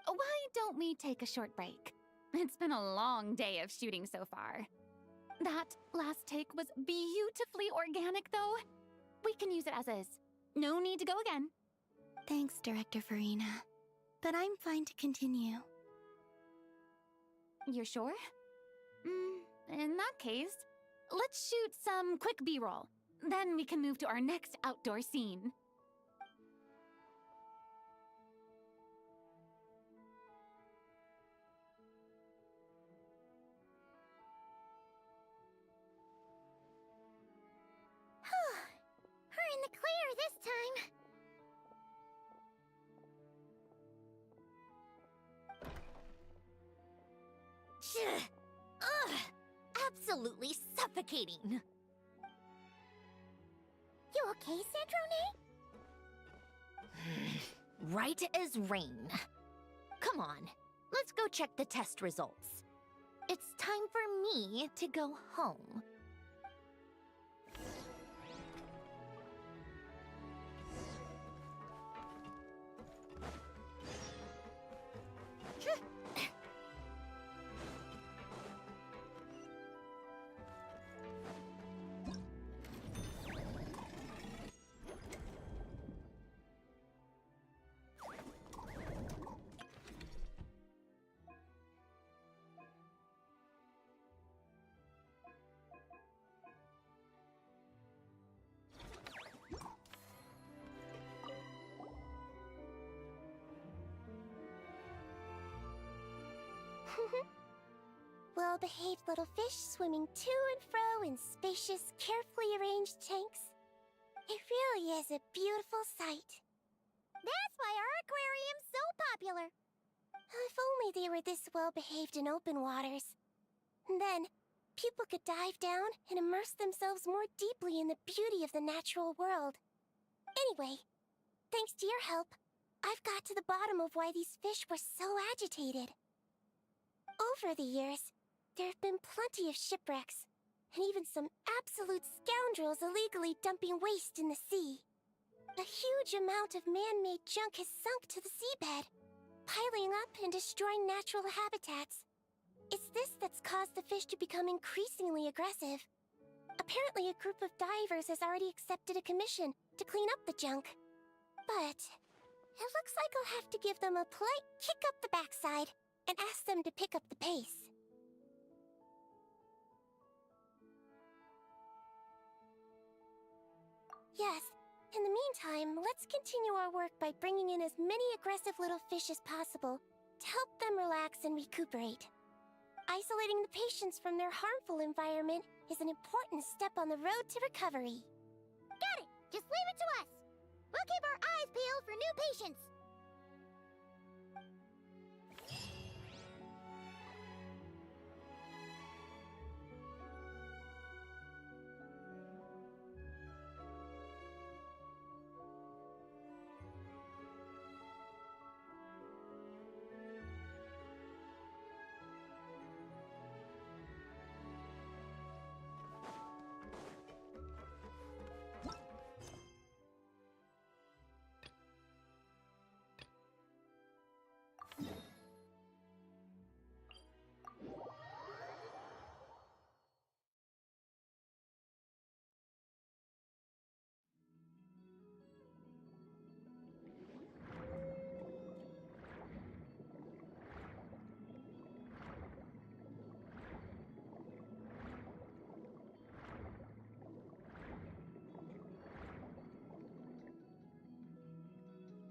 Why don't we take a short break? It's been a long day of shooting so far. That last take was beautifully organic, though. We can use it as is. No need to go again. Thanks, Director Farina. But I'm fine to continue. You're sure? In that case, let's shoot some quick B-roll. Then we can move to our next outdoor scene. We're in the clear this time. Ugh! Absolutely suffocating. You okay, Sandrone? Right as rain. Come on, let's go check the test results. It's time for me to go home. Well-behaved little fish swimming to and fro in spacious, carefully arranged tanks. It really is a beautiful sight. That's why our aquarium's so popular. If only they were this well-behaved in open waters. And then, people could dive down and immerse themselves more deeply in the beauty of the natural world. Anyway, thanks to your help, I've got to the bottom of why these fish were so agitated. Over the years, there have been plenty of shipwrecks, and even some absolute scoundrels illegally dumping waste in the sea. A huge amount of man-made junk has sunk to the seabed, piling up and destroying natural habitats. It's this that's caused the fish to become increasingly aggressive. Apparently, a group of divers has already accepted a commission to clean up the junk. But it looks like I'll have to give them a polite kick up the backside and ask them to pick up the pace. Yes, in the meantime, let's continue our work by bringing in as many aggressive little fish as possible to help them relax and recuperate. Isolating the patients from their harmful environment is an important step on the road to recovery. Got it! Just leave it to us! We'll keep our eyes peeled for new patients!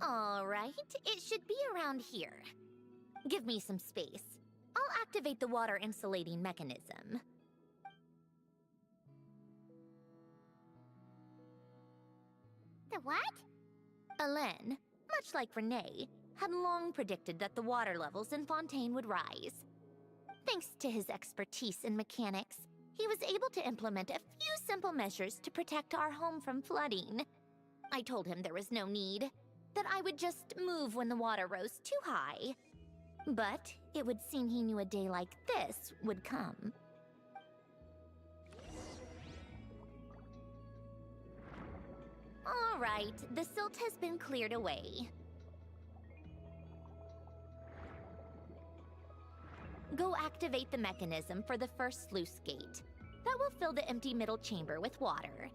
All right, it should be around here. Give me some space. I'll activate the water insulating mechanism. The what? Alain, much like Renee, had long predicted that the water levels in Fontaine would rise. Thanks to his expertise in mechanics, he was able to implement a few simple measures to protect our home from flooding. I told him there was no need, that I would just move when the water rose too high. But it would seem he knew a day like this would come. All right, the silt has been cleared away. Go activate the mechanism for the first sluice gate. That will fill the empty middle chamber with water.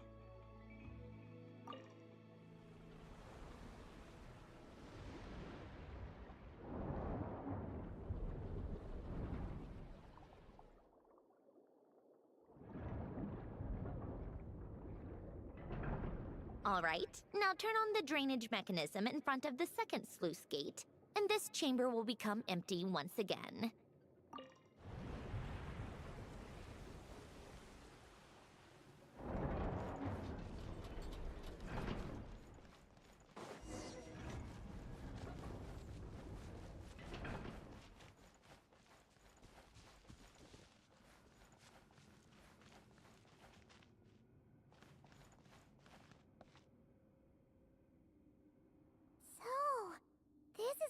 All right, now turn on the drainage mechanism in front of the second sluice gate, and this chamber will become empty once again.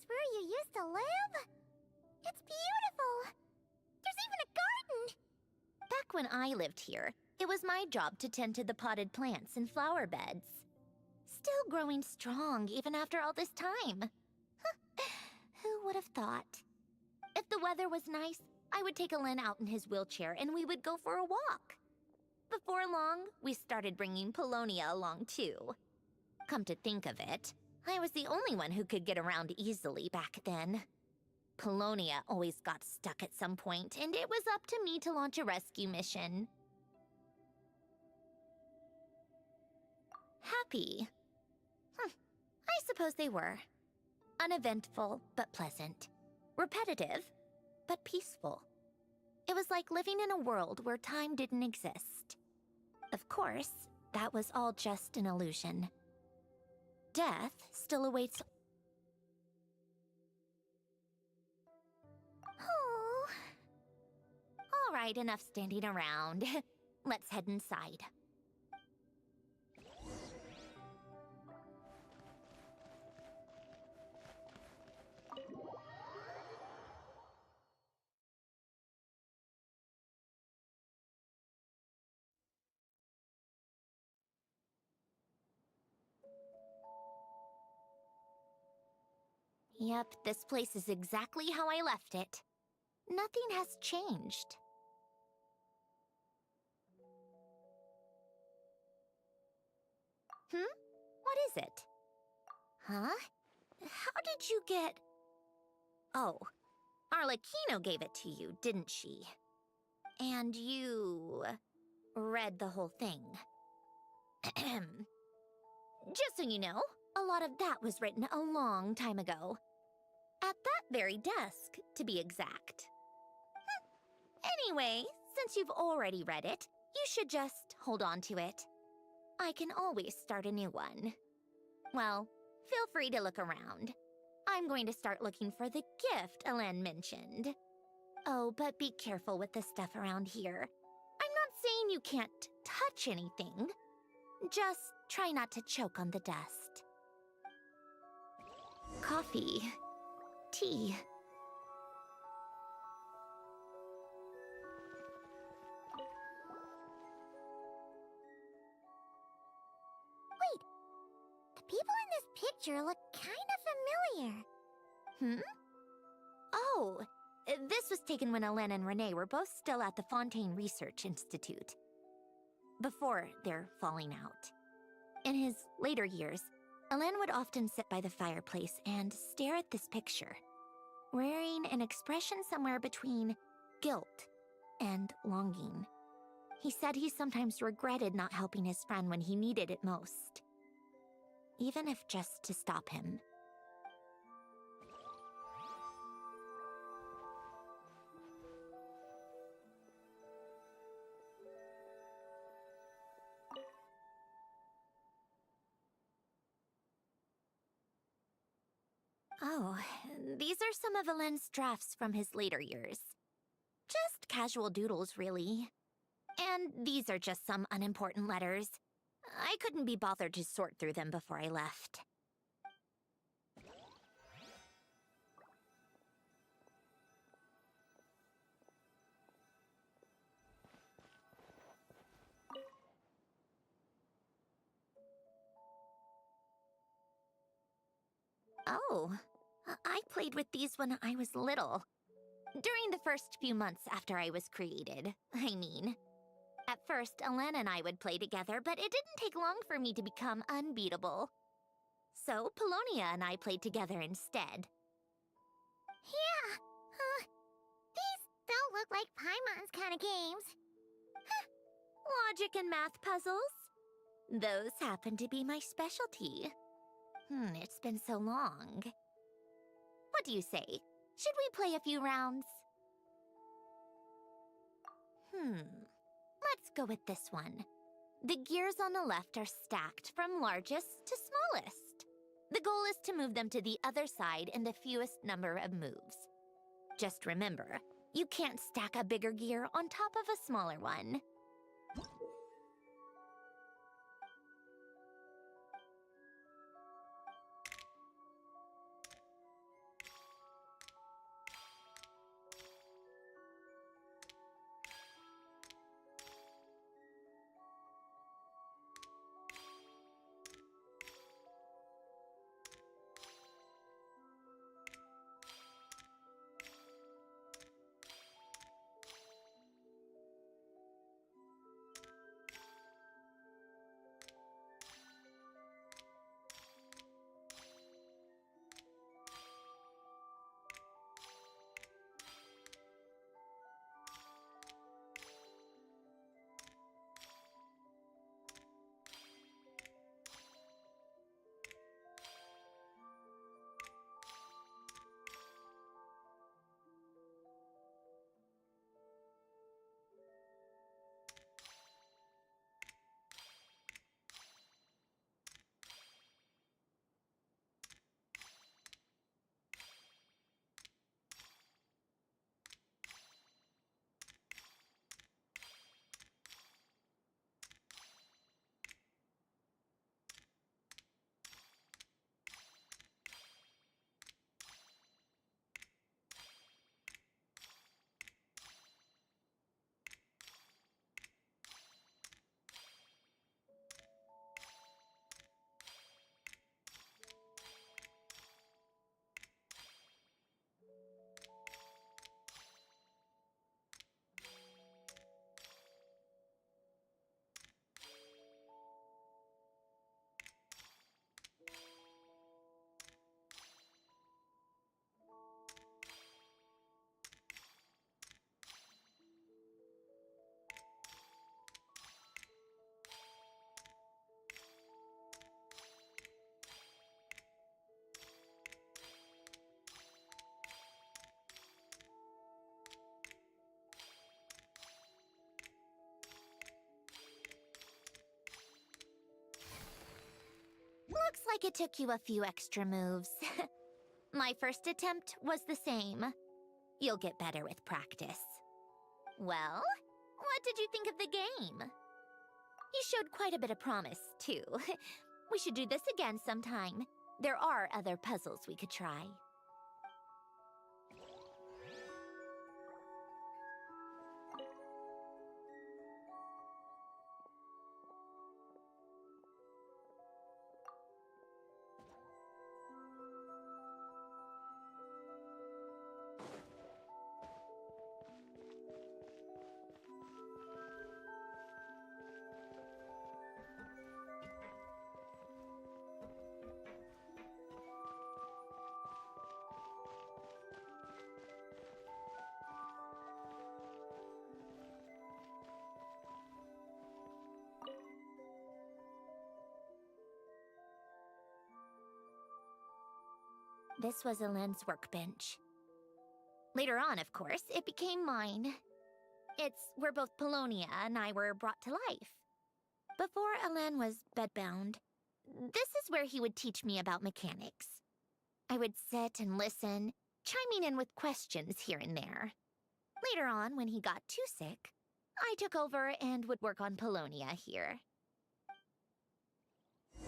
Where you used to live? It's beautiful! There's even a garden! Back when I lived here, it was my job to tend to the potted plants and flower beds. Still growing strong even after all this time. Who would have thought? If the weather was nice, I would take Alain out in his wheelchair and we would go for a walk. Before long, we started bringing Polonia along too. Come to think of it, I was the only one who could get around easily back then. Polonia always got stuck at some point, and it was up to me to launch a rescue mission. Happy? I suppose they were. Uneventful, but pleasant. Repetitive, but peaceful. It was like living in a world where time didn't exist. Of course, that was all just an illusion. Death still awaits. Oh. All right, enough standing around. Let's head inside. Yep, this place is exactly how I left it. Nothing has changed. What is it? Huh? How did you get... Oh, Arlecchino gave it to you, didn't she? And you... read the whole thing. Just so you know, a lot of that was written a long time ago. At that very desk, to be exact. Anyway, since you've already read it, you should just hold on to it. I can always start a new one. Well, feel free to look around. I'm going to start looking for the gift Alen mentioned. Oh, but be careful with the stuff around here. I'm not saying you can't touch anything. Just try not to choke on the dust. Coffee. Tea. The people in this picture look kind of familiar. Oh, this was taken when Alen and Renee were both still at the Fontaine Research Institute. Before their falling out. In his later years, Alen would often sit by the fireplace and stare at this picture, wearing an expression somewhere between guilt and longing. He said he sometimes regretted not helping his friend when he needed it most, even if just to stop him. Oh, these are some of Alen's drafts from his later years. Just casual doodles, really. And these are just some unimportant letters. I couldn't be bothered to sort through them before I left. Oh, I played with these when I was little. During the first few months after I was created, I mean. At first, Alen and I would play together, but it didn't take long for me to become unbeatable. So, Polonia and I played together instead. Yeah, these don't look like Paimon's kind of games. Logic and math puzzles? Those happen to be my specialty. It's been so long. What do you say? Should we play a few rounds? Let's go with this one. The gears on the left are stacked from largest to smallest. The goal is to move them to the other side in the fewest number of moves. Just remember, you can't stack a bigger gear on top of a smaller one. like it took you a few extra moves. My first attempt was the same. You'll get better with practice. Well, what did you think of the game? You showed quite a bit of promise, too. We should do this again sometime. There are other puzzles we could try. This was Elend's workbench. Later on, of course, it became mine. It's where both Polonia and I were brought to life. Before Elend was bedbound, this is where he would teach me about mechanics. I would sit and listen, chiming in with questions here and there. Later on, when he got too sick, I took over and would work on Polonia here. Wow!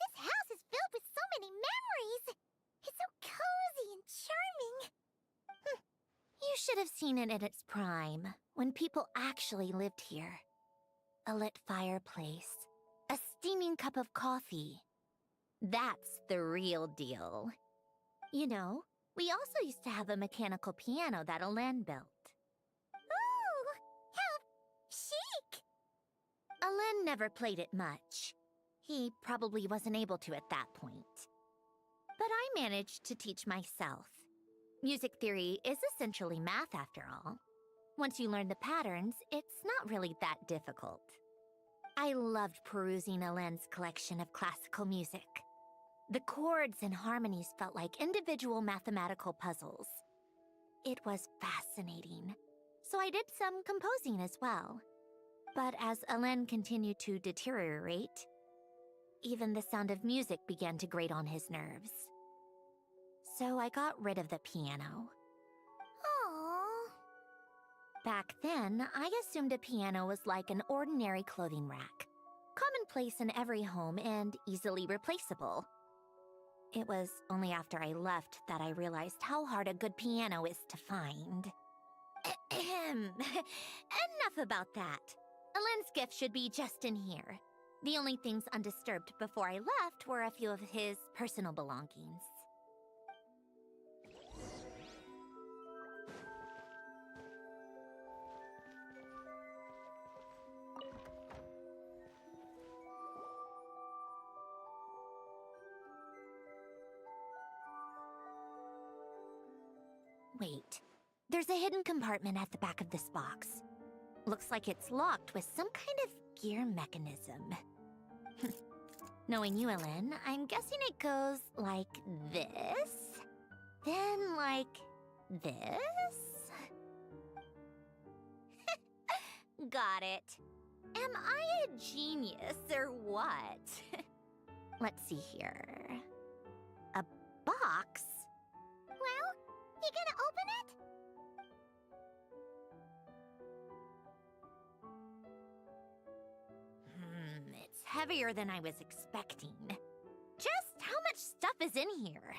This house is filled with so many memories! It's so cozy and charming! You should have seen it in its prime, when people actually lived here. A lit fireplace, a steaming cup of coffee. That's the real deal. You know, we also used to have a mechanical piano that Elend built. Ooh! How chic! Elend never played it much. He probably wasn't able to at that point. But I managed to teach myself. Music theory is essentially math after all. Once you learn the patterns, it's not really that difficult. I loved perusing Elend's collection of classical music. The chords and harmonies felt like individual mathematical puzzles. It was fascinating, so I did some composing as well. But as Elend continued to deteriorate, even the sound of music began to grate on his nerves. So I got rid of the piano. Aww. Back then, I assumed a piano was like an ordinary clothing rack, commonplace in every home and easily replaceable. It was only after I left that I realized how hard a good piano is to find. Enough about that. Elend's gift should be just in here. The only things undisturbed before I left were a few of his personal belongings. Wait, there's a hidden compartment at the back of this box. Looks like it's locked with some kind of gear mechanism. Knowing you, Elend, I'm guessing it goes like this, then like this. Got it. Am I a genius or what? Let's see here. A box? Well, you gonna open it? It's heavier than I was expecting. Just how much stuff is in here?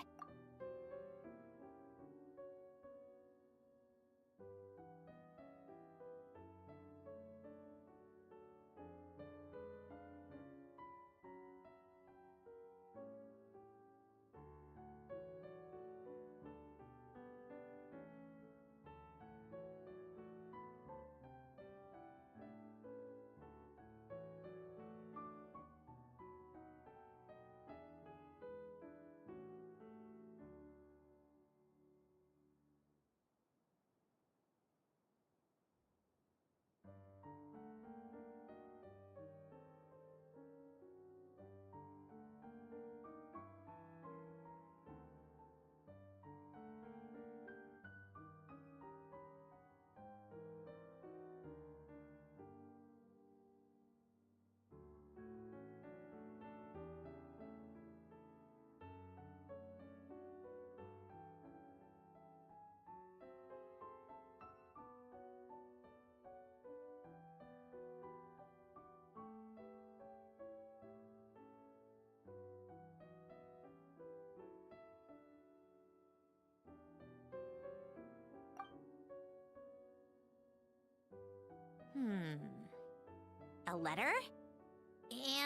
A letter?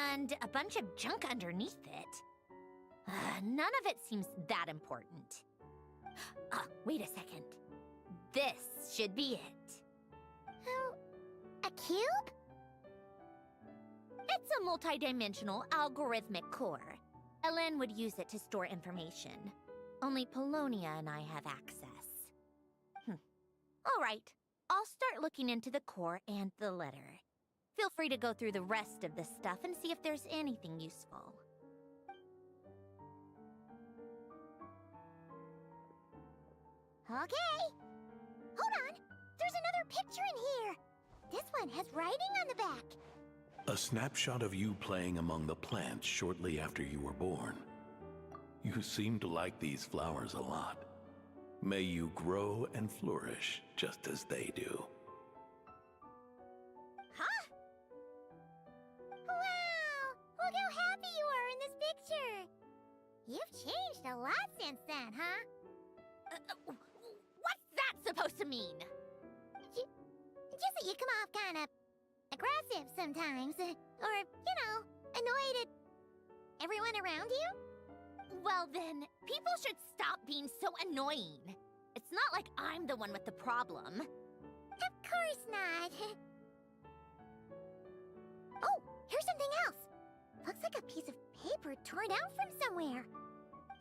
And a bunch of junk underneath it. None of it seems that important. Wait a second. This should be it. Oh, a cube? It's a multidimensional algorithmic core. Elen would use it to store information. Only Polonia and I have access. All right. I'll start looking into the core and the letter. Feel free to go through the rest of the stuff and see if there's anything useful. Okay. Hold on. There's another picture in here. This one has writing on the back. A snapshot of you playing among the plants shortly after you were born. You seem to like these flowers a lot. May you grow and flourish just as they do. Huh? Wow! Look how happy you are in this picture. You've changed a lot since then, huh? What's that supposed to mean? Just that you come off kind of aggressive sometimes. Or, annoyed at everyone around you? Well then, people should stop being so annoying. It's not like I'm the one with the problem. Of course not. Oh, here's something else. Looks like a piece of paper torn out from somewhere.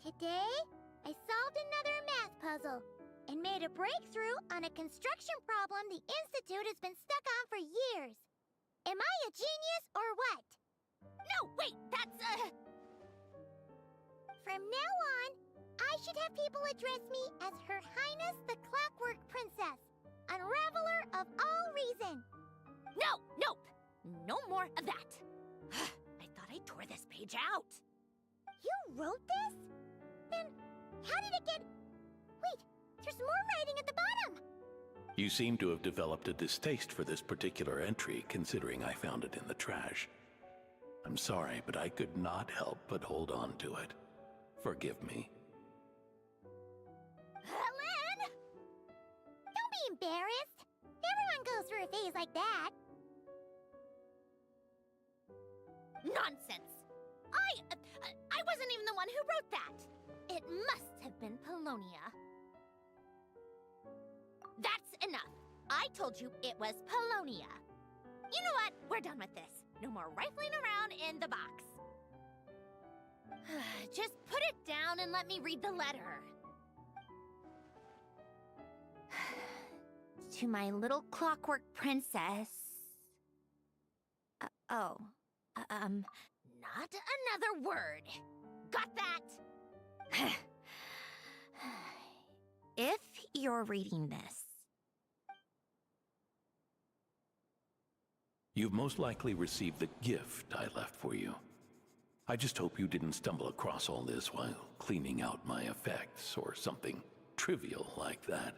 Today, I solved another math puzzle and made a breakthrough on a construction problem the Institute has been stuck on for years. Am I a genius or what? No, wait, that's From now on, I should have people address me as Her Highness the Clockwork Princess, Unraveler of all reason. No, nope. No more of that. I thought I tore this page out. You wrote this? Then how did it get... Wait, there's more writing at the bottom. You seem to have developed a distaste for this particular entry, considering I found it in the trash. I'm sorry, but I could not help but hold on to it. Forgive me. Elen! Don't be embarrassed. Everyone goes through a phase like that. Nonsense. I wasn't even the one who wrote that. It must have been Polonia. That's enough. I told you it was Polonia. You know what? We're done with this. No more rifling around in the box. Just put it down and let me read the letter. To my little clockwork princess. Not another word. Got that? If you're reading this, You've most likely received the gift I left for you. I just hope you didn't stumble across all this while cleaning out my effects or something trivial like that.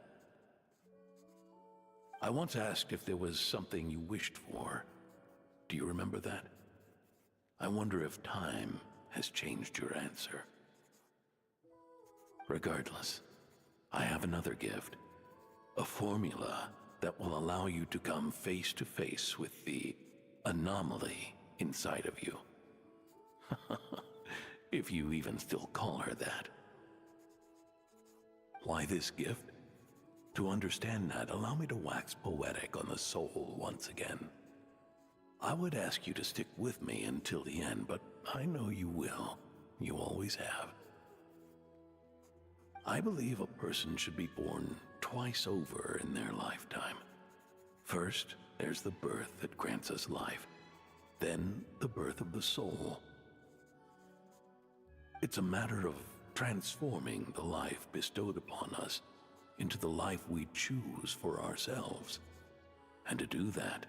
I once asked if there was something you wished for. Do you remember that? I wonder if time has changed your answer. Regardless, I have another gift. A formula that will allow you to come face to face with the anomaly inside of you. If you even still call her that. Why this gift? To understand that, allow me to wax poetic on the soul once again. I would ask you to stick with me until the end, but I know you will. You always have. I believe a person should be born twice over in their lifetime. First, there's the birth that grants us life. Then, the birth of the soul. It's a matter of transforming the life bestowed upon us into the life we choose for ourselves. And to do that,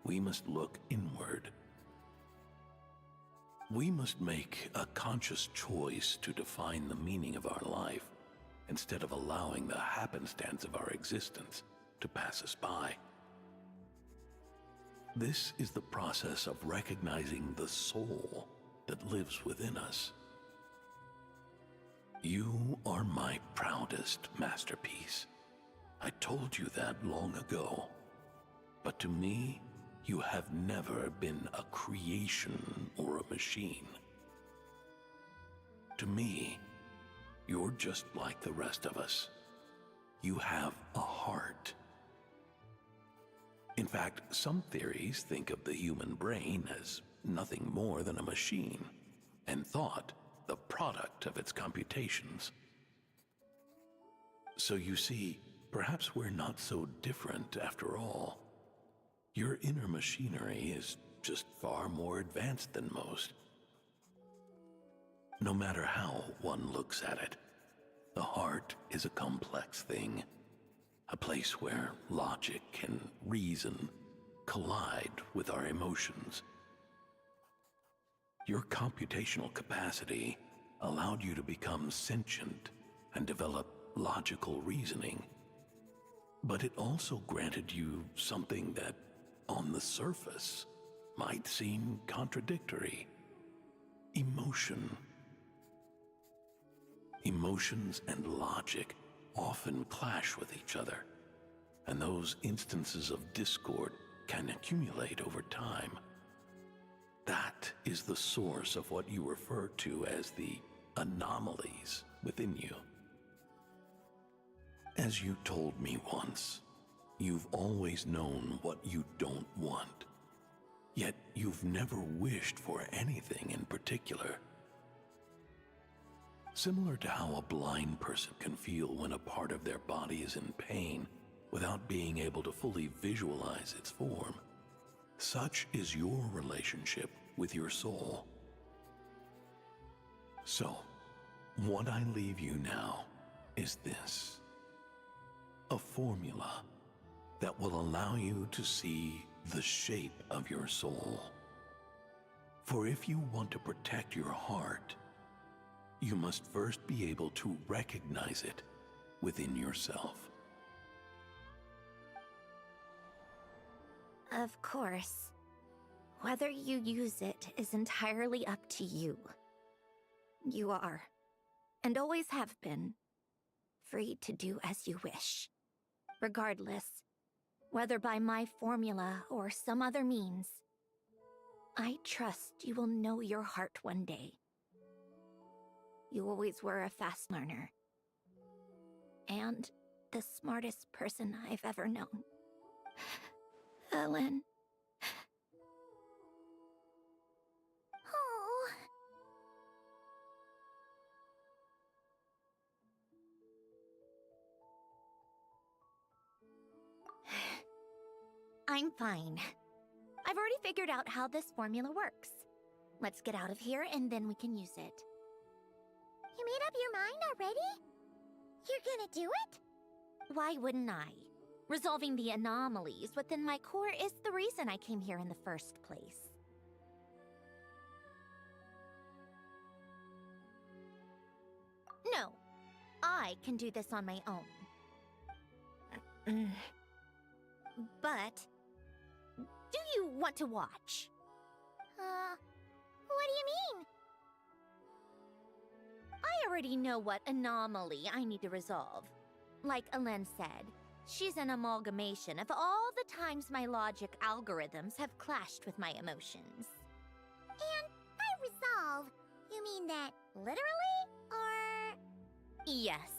we must look inward. We must make a conscious choice to define the meaning of our life, instead of allowing the happenstance of our existence to pass us by. This is the process of recognizing the soul that lives within us. You are my proudest masterpiece. I told you that long ago. But to me, you have never been a creation or a machine. To me, you're just like the rest of us. You have a heart. In fact, some theories think of the human brain as nothing more than a machine, and thought the product of its computations. So you see, perhaps we're not so different after all. Your inner machinery is just far more advanced than most. No matter how one looks at it, the heart is a complex thing, a place where logic and reason collide with our emotions. Your computational capacity allowed you to become sentient and develop logical reasoning, but it also granted you something that, on the surface, might seem contradictory: emotion. Emotions and logic often clash with each other, and those instances of discord can accumulate over time. That is the source of what you refer to as the anomalies within you. As you told me once, you've always known what you don't want, yet you've never wished for anything in particular. Similar to how a blind person can feel when a part of their body is in pain without being able to fully visualize its form, such is your relationship with your soul. So, what I leave you now is this: a formula that will allow you to see the shape of your soul. For if you want to protect your heart, you must first be able to recognize it within yourself. Of course. Whether you use it is entirely up to you. You are, and always have been, free to do as you wish. Regardless, whether by my formula or some other means, I trust you will know your heart one day. You always were a fast learner, and the smartest person I've ever known. Ellen. Oh. I'm fine. I've already figured out how this formula works. Let's get out of here and then we can use it. You made up your mind already? You're gonna do it? Why wouldn't I? Resolving the anomalies within my core is the reason I came here in the first place. No, I can do this on my own. But, do you want to watch? What do you mean? I already know what anomaly I need to resolve. Like Alen said, she's an amalgamation of all the times my logic algorithms have clashed with my emotions. And by resolve, you mean that literally, or...? Yes.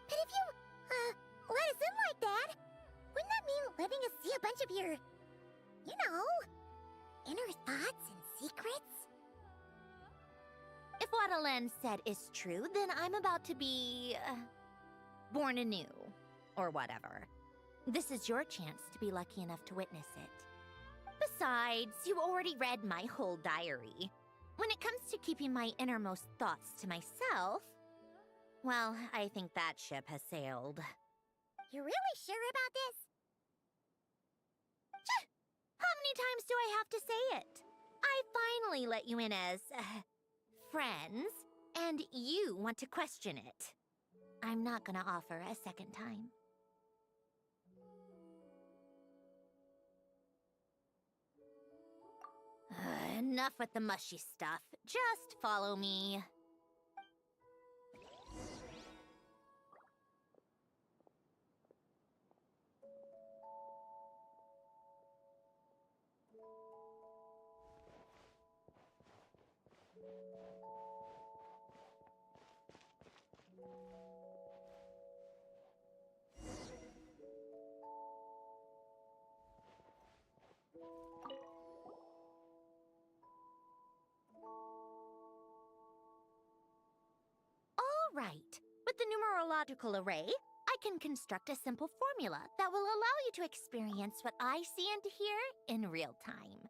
But if you, let us in like that, wouldn't that mean letting us see a bunch of your, you know, inner thoughts and secrets? If what Alen said is true, then I'm about to be... born anew. Or whatever. This is your chance to be lucky enough to witness it. Besides, you already read my whole diary. When it comes to keeping my innermost thoughts to myself, well, I think that ship has sailed. You're really sure about this? How many times do I have to say it? I finally let you in as, friends, and you want to question it. I'm not gonna offer a second time. Enough with the mushy stuff. Just follow me. right. With the numerological array, I can construct a simple formula that will allow you to experience what I see and hear in real time.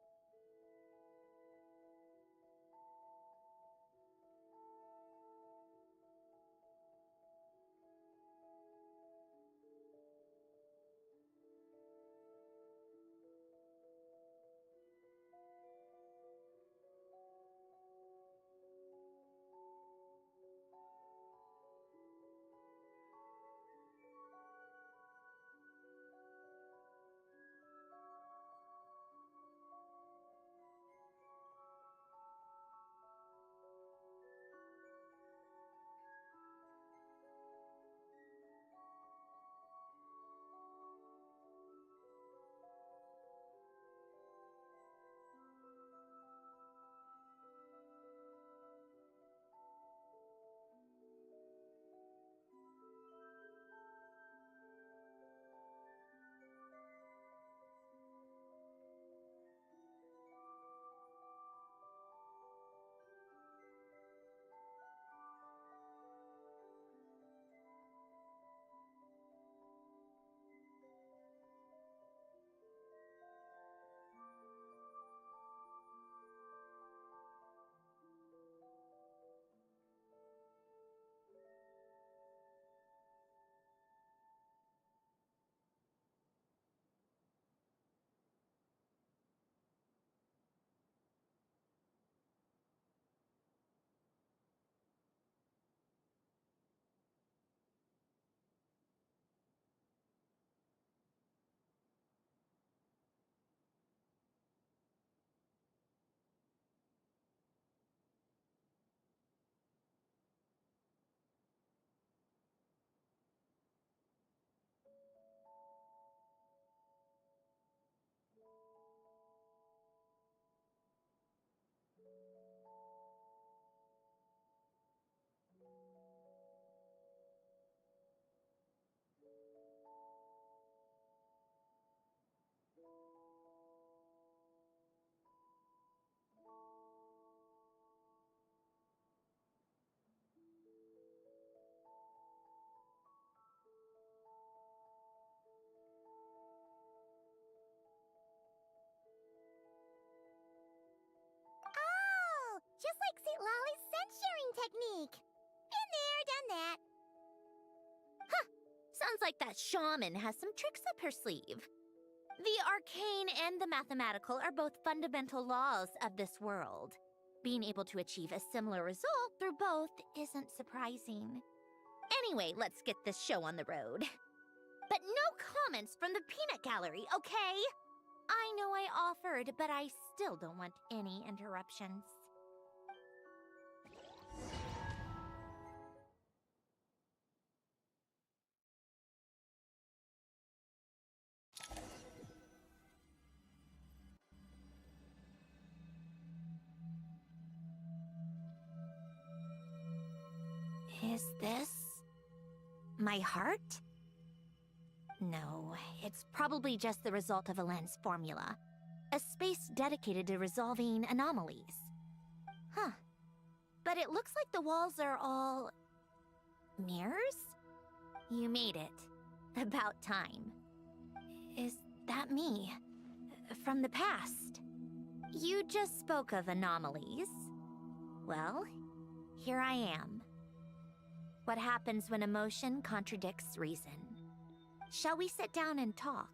Oh, just like St. Lolly's scent-sharing technique. Been there, done that. Sounds like that shaman has some tricks up her sleeve. The arcane and the mathematical are both fundamental laws of this world. Being able to achieve a similar result through both isn't surprising. Anyway, let's get this show on the road. But no comments from the peanut gallery, okay? I know I offered, but I still don't want any interruptions. Is this my heart? No, it's probably just the result of a lens formula. A space dedicated to resolving anomalies. Huh. But it looks like the walls are all... mirrors? You made it. About time. Is that me? From the past? You just spoke of anomalies. Well, here I am. What happens when emotion contradicts reason? Shall we sit down and talk?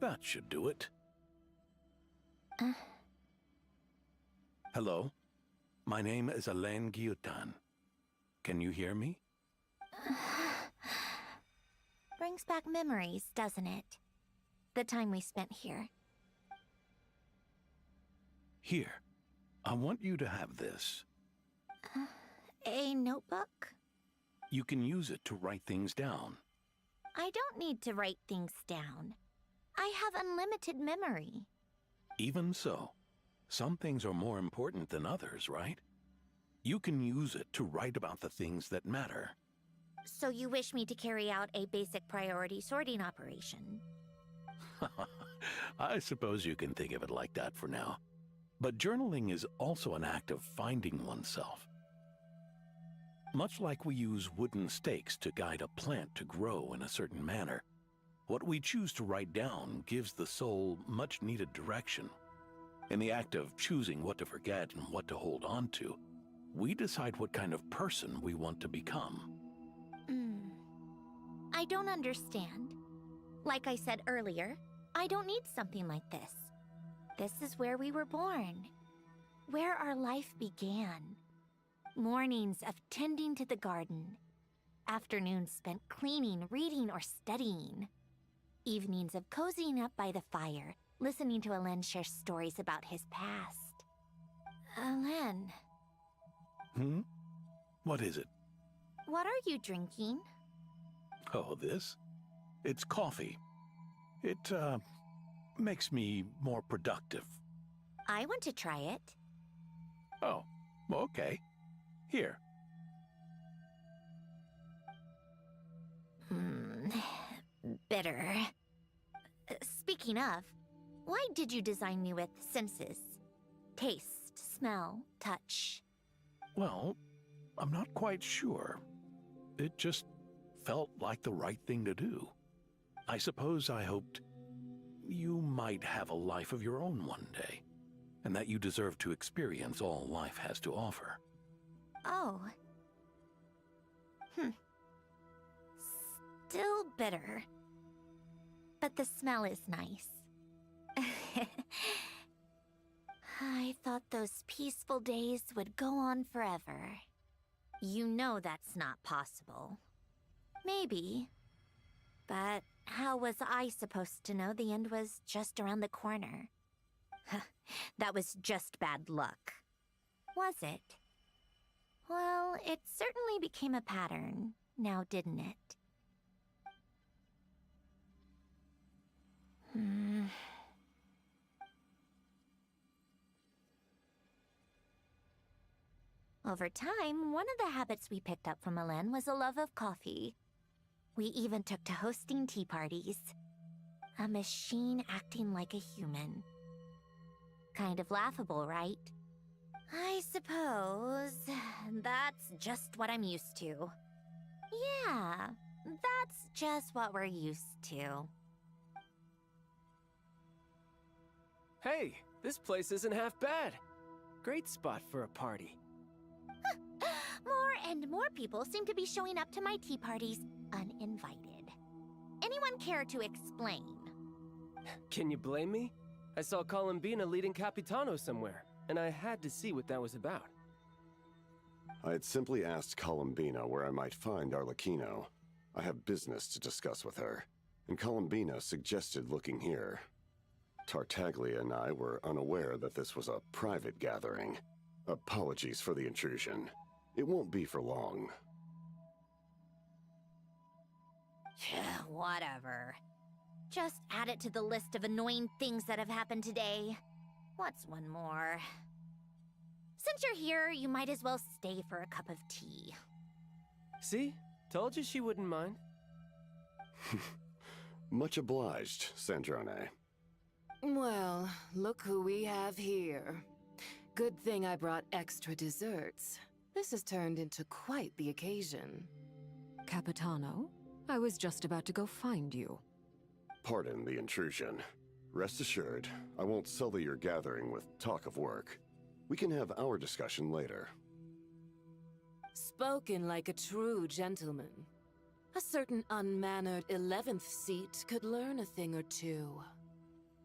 That should do it. Uh. Hello? My name is Alain Guillotin. Can you hear me? Brings back memories, doesn't it? The time we spent here. Here. I want you to have this. A notebook? You can use it to write things down. I don't need to write things down. I have unlimited memory. Even so, some things are more important than others, right? You can use it to write about the things that matter. So you wish me to carry out a basic priority sorting operation? I suppose you can think of it like that for now. But journaling is also an act of finding oneself. Much like we use wooden stakes to guide a plant to grow in a certain manner, what we choose to write down gives the soul much-needed direction. In the act of choosing what to forget and what to hold on to, we decide what kind of person we want to become. I don't understand. Like I said earlier, I don't need something like this. This is where we were born. Where our life began. Mornings of tending to the garden. Afternoons spent cleaning, reading, or studying. Evenings of cozying up by the fire, listening to Alain share stories about his past. Alain. What is it? What are you drinking? Oh, this? It's coffee. It, makes me more productive. I want to try it. Oh, okay. Here. Bitter. Speaking of, why did you design me with senses? Taste, smell, touch. Well, I'm not quite sure. It just felt like the right thing to do. I suppose I hoped you might have a life of your own one day, and that you deserve to experience all life has to offer. Oh. Still bitter. But the smell is nice. I thought those peaceful days would go on forever. You know that's not possible. Maybe. But how was I supposed to know the end was just around the corner? That was just bad luck. Was it? Well, it certainly became a pattern, now didn't it? Over time, one of the habits we picked up from Alain was a love of coffee. We even took to hosting tea parties. A machine acting like a human. Kind of laughable, right? I suppose that's just what I'm used to. Yeah, that's just what we're used to. Hey, this place isn't half bad. Great spot for a party. More and more people seem to be showing up to my tea parties uninvited. Anyone care to explain? Can you blame me? I saw Columbina leading Capitano somewhere, and I had to see what that was about. I had simply asked Columbina where I might find Arlecchino. I have business to discuss with her, and Columbina suggested looking here. Tartaglia and I were unaware that this was a private gathering. Apologies for the intrusion. It won't be for long. Whatever. Just add it to the list of annoying things that have happened today. What's one more? Since you're here, you might as well stay for a cup of tea. See? Told you she wouldn't mind. Much obliged, Sandrone. Well, look who we have here. Good thing I brought extra desserts. This has turned into quite the occasion. Capitano, I was just about to go find you. Pardon the intrusion. Rest assured, I won't sully your gathering with talk of work. We can have our discussion later. Spoken like a true gentleman. A certain unmannered 11th seat could learn a thing or two.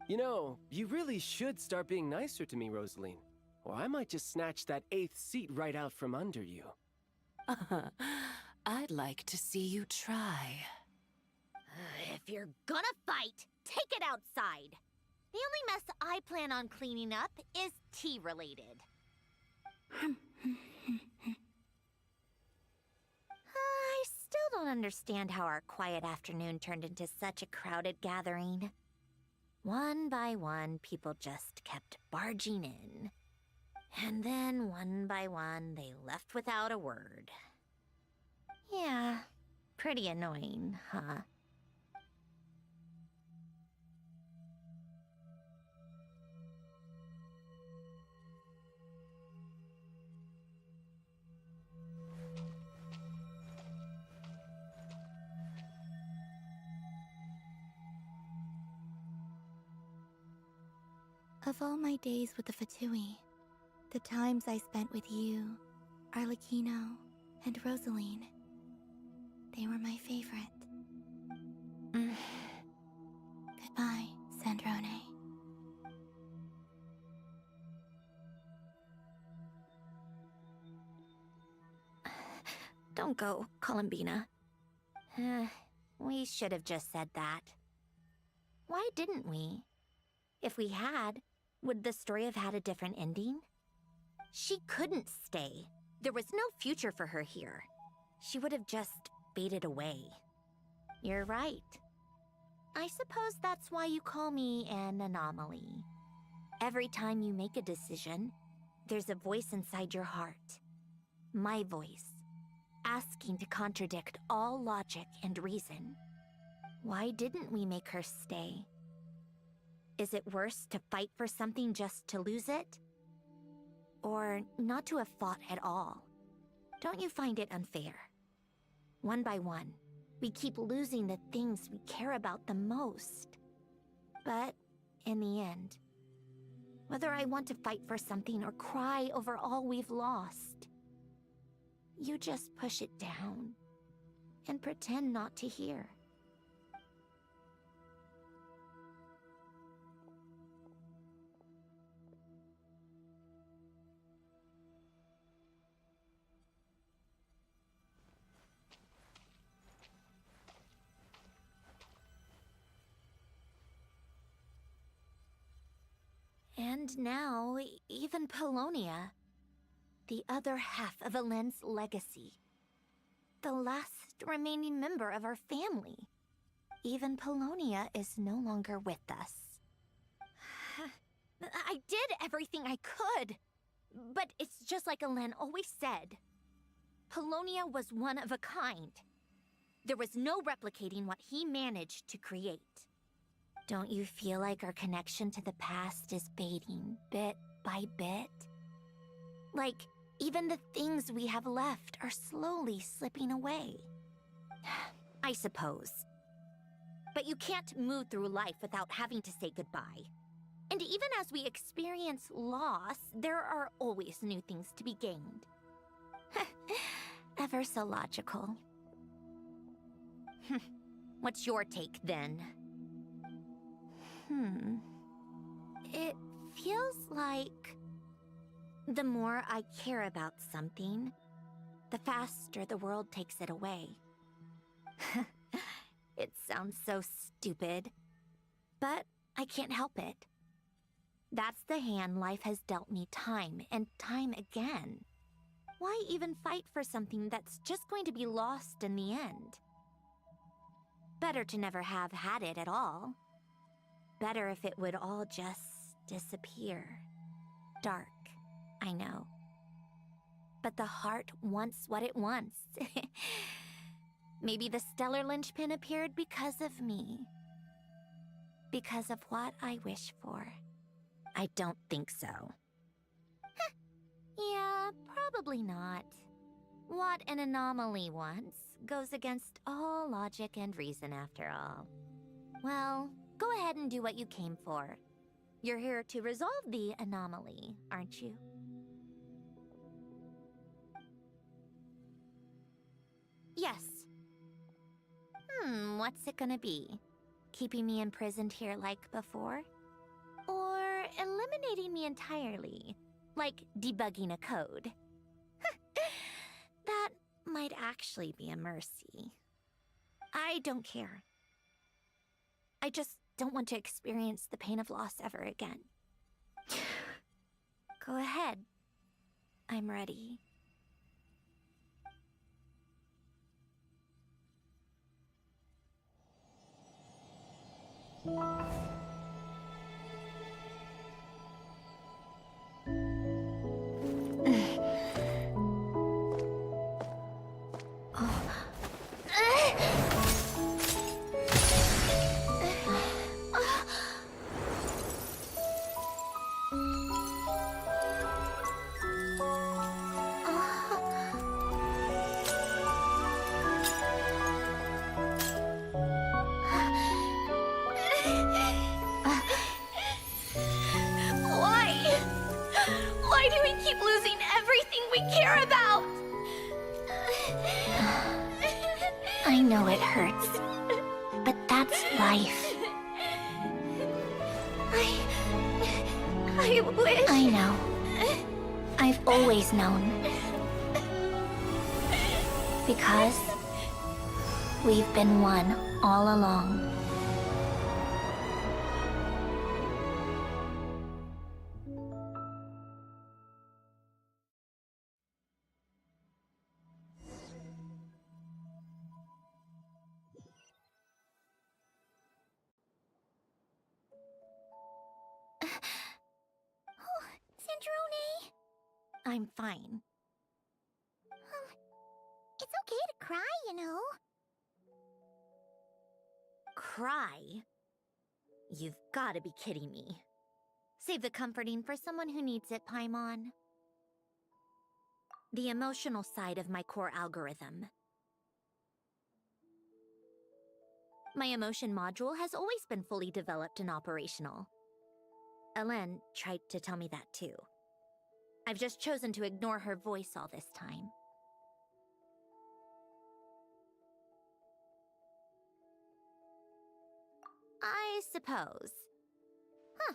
You know, you really should start being nicer to me, Rosaline. Or I might just snatch that 8th seat right out from under you. I'd like to see you try. If you're gonna fight, take it outside. The only mess I plan on cleaning up is tea-related. I still don't understand how our quiet afternoon turned into such a crowded gathering. One by one, people just kept barging in. And then, one by one, they left without a word. Yeah, pretty annoying, huh? Of all my days with the Fatui, the times I spent with you, Arlecchino, and Rosaline, they were my favorite. Goodbye, Sandrone. Don't go, Columbina. We should have just said that. Why didn't we? If we had, would the story have had a different ending? She couldn't stay. There was no future for her here. She would have just faded away. You're right. I suppose that's why you call me an anomaly. Every time you make a decision, there's a voice inside your heart. My voice, asking to contradict all logic and reason. Why didn't we make her stay? Is it worse to fight for something just to lose it? Or not to have fought at all? Don't you find it unfair? One by one, we keep losing the things we care about the most. But in the end, whether I want to fight for something or cry over all we've lost, you just push it down and pretend not to hear. And now, even Paulownia, the other half of Elend's legacy, the last remaining member of our family. Even Paulownia is no longer with us. I did everything I could, but it's just like Elend always said. Paulownia was one of a kind. There was no replicating what he managed to create. Don't you feel like our connection to the past is fading bit by bit? Like, even the things we have left are slowly slipping away. I suppose. But you can't move through life without having to say goodbye. And even as we experience loss, there are always new things to be gained. Ever so logical. What's your take, then? It feels like the more I care about something, the faster the world takes it away. It sounds so stupid, but I can't help it. That's the hand life has dealt me time and time again. Why even fight for something that's just going to be lost in the end? Better to never have had it at all. Better if it would all just disappear. Dark, I know. But the heart wants what it wants. Maybe the stellar linchpin appeared because of me. Because of what I wish for. I don't think so. Yeah, probably not. What an anomaly wants goes against all logic and reason after all. Well, go ahead and do what you came for. You're here to resolve the anomaly, aren't you? Yes. What's it gonna be? Keeping me imprisoned here like before? eliminating me entirely, like debugging a code. That might actually be a mercy. I don't care. I just don't want to experience the pain of loss ever again. Go ahead. I'm ready. Why do we keep losing everything we care about? I know it hurts, but that's life. I wish... I know. I've always known. Because we've been one all along. Cendrone? I'm fine. It's okay to cry, you know. Cry? You've got to be kidding me. Save the comforting for someone who needs it, Paimon. The emotional side of my core algorithm. My emotion module has always been fully developed and operational. Elen tried to tell me that too. I've just chosen to ignore her voice all this time. I suppose. Huh.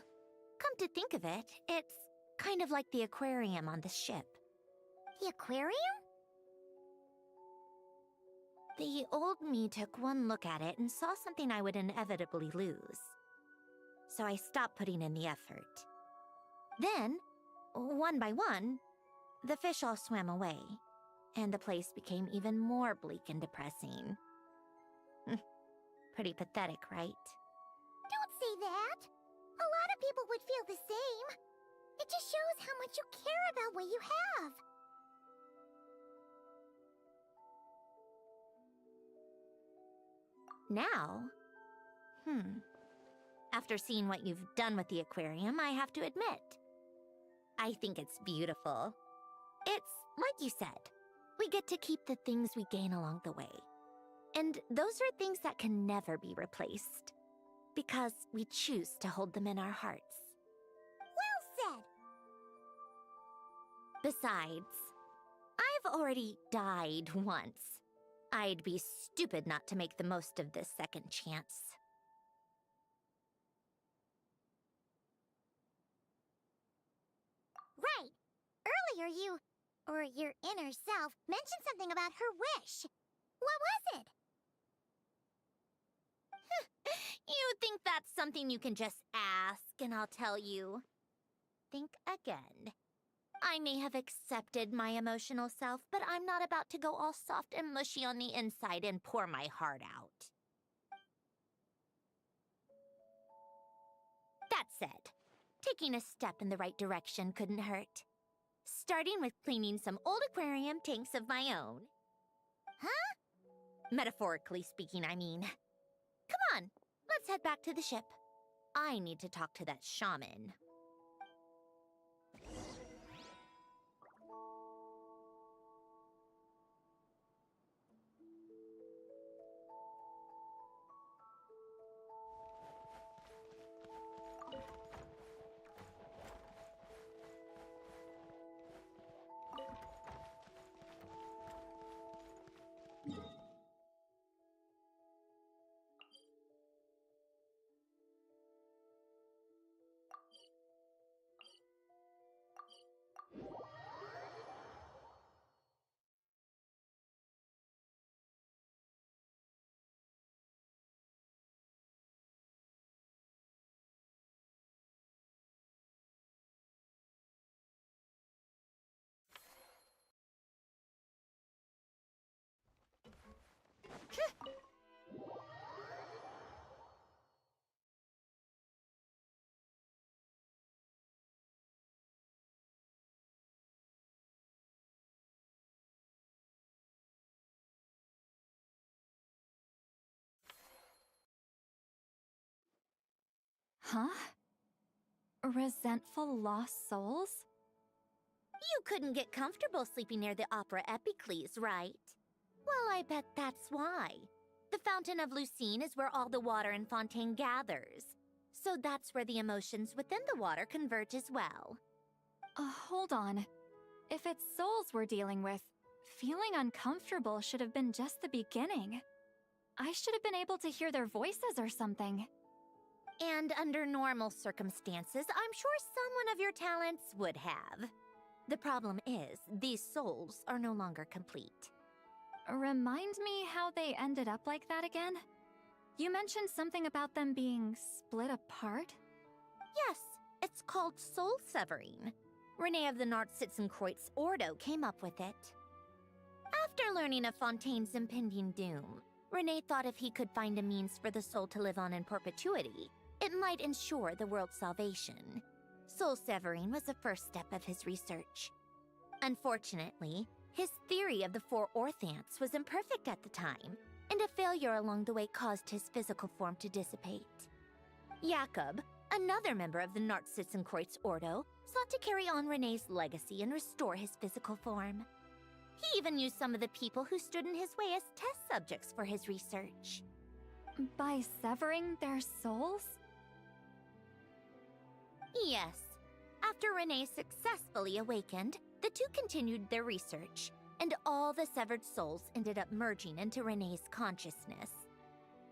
Come to think of it, it's kind of like the aquarium on the ship. The aquarium? The old me took one look at it and saw something I would inevitably lose. So I stopped putting in the effort. Then, one by one, the fish all swam away, and the place became even more bleak and depressing. Pretty pathetic, right? Don't say that. A lot of people would feel the same. It just shows how much you care about what you have. Now? After seeing what you've done with the aquarium, I have to admit, I think it's beautiful. It's like you said, we get to keep the things we gain along the way. And those are things that can never be replaced, because we choose to hold them in our hearts. Well said. Besides, I've already died once. I'd be stupid not to make the most of this second chance. Right. Earlier your inner self mentioned something about her wish. What was it? You think that's something you can just ask and I'll tell you? Think again. I may have accepted my emotional self, but I'm not about to go all soft and mushy on the inside and pour my heart out. That said, taking a step in the right direction couldn't hurt. Starting with cleaning some old aquarium tanks of my own. Huh? Metaphorically speaking, I mean. Come on, let's head back to the ship. I need to talk to that shaman. Huh? Resentful lost souls? You couldn't get comfortable sleeping near the Opera Epicles, right? Well, I bet that's why. The Fountain of Lucine is where all the water in Fontaine gathers. So that's where the emotions within the water converge as well. Hold on. If it's souls we're dealing with, feeling uncomfortable should have been just the beginning. I should have been able to hear their voices or something. And under normal circumstances, I'm sure someone of your talents would have. The problem is, these souls are no longer complete. Remind me how they ended up like that again? You mentioned something about them being split apart? Yes, it's called soul severing. Renee of the Nartsitzenkreuz Ordo came up with it. After learning of Fontaine's impending doom, Renee thought if he could find a means for the soul to live on in perpetuity, it might ensure the world's salvation. Soul severing was the first step of his research. Unfortunately, his theory of the four orthants was imperfect at the time, and a failure along the way caused his physical form to dissipate. Jakob, another member of the Nartsitzenkreuz Ordo, sought to carry on Renee's legacy and restore his physical form. He even used some of the people who stood in his way as test subjects for his research. By severing their souls? Yes. After Renee successfully awakened, the two continued their research, and all the severed souls ended up merging into Renee's consciousness.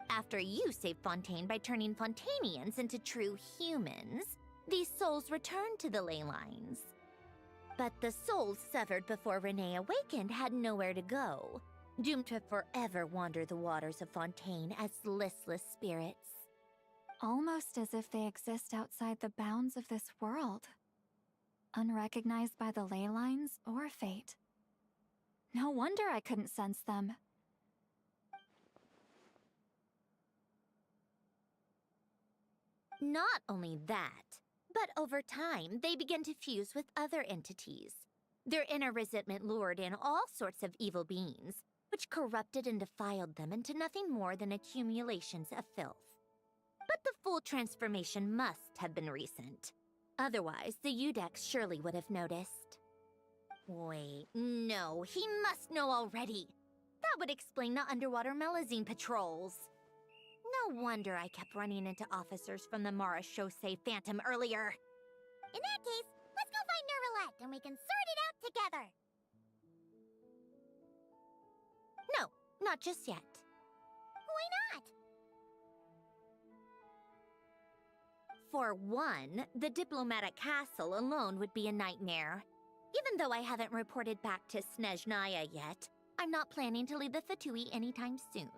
After you saved Fontaine by turning Fontainians into true humans, these souls returned to the ley lines. But the souls severed before Renee awakened had nowhere to go, doomed to forever wander the waters of Fontaine as listless spirits. Almost as if they exist outside the bounds of this world. Unrecognized by the ley lines or fate. No wonder I couldn't sense them. Not only that, but over time, they began to fuse with other entities. Their inner resentment lured in all sorts of evil beings, which corrupted and defiled them into nothing more than accumulations of filth. But the full transformation must have been recent. Otherwise, the Udex surely would have noticed. Wait, no, he must know already. That would explain the underwater Melazine patrols. No wonder I kept running into officers from the Mara Chaussee Phantom earlier. In that case, let's go find Nervalette and we can sort it out together. No, not just yet. Why not? For one, the diplomatic castle alone would be a nightmare. Even though I haven't reported back to Snezhnaya yet, I'm not planning to leave the Fatui anytime soon.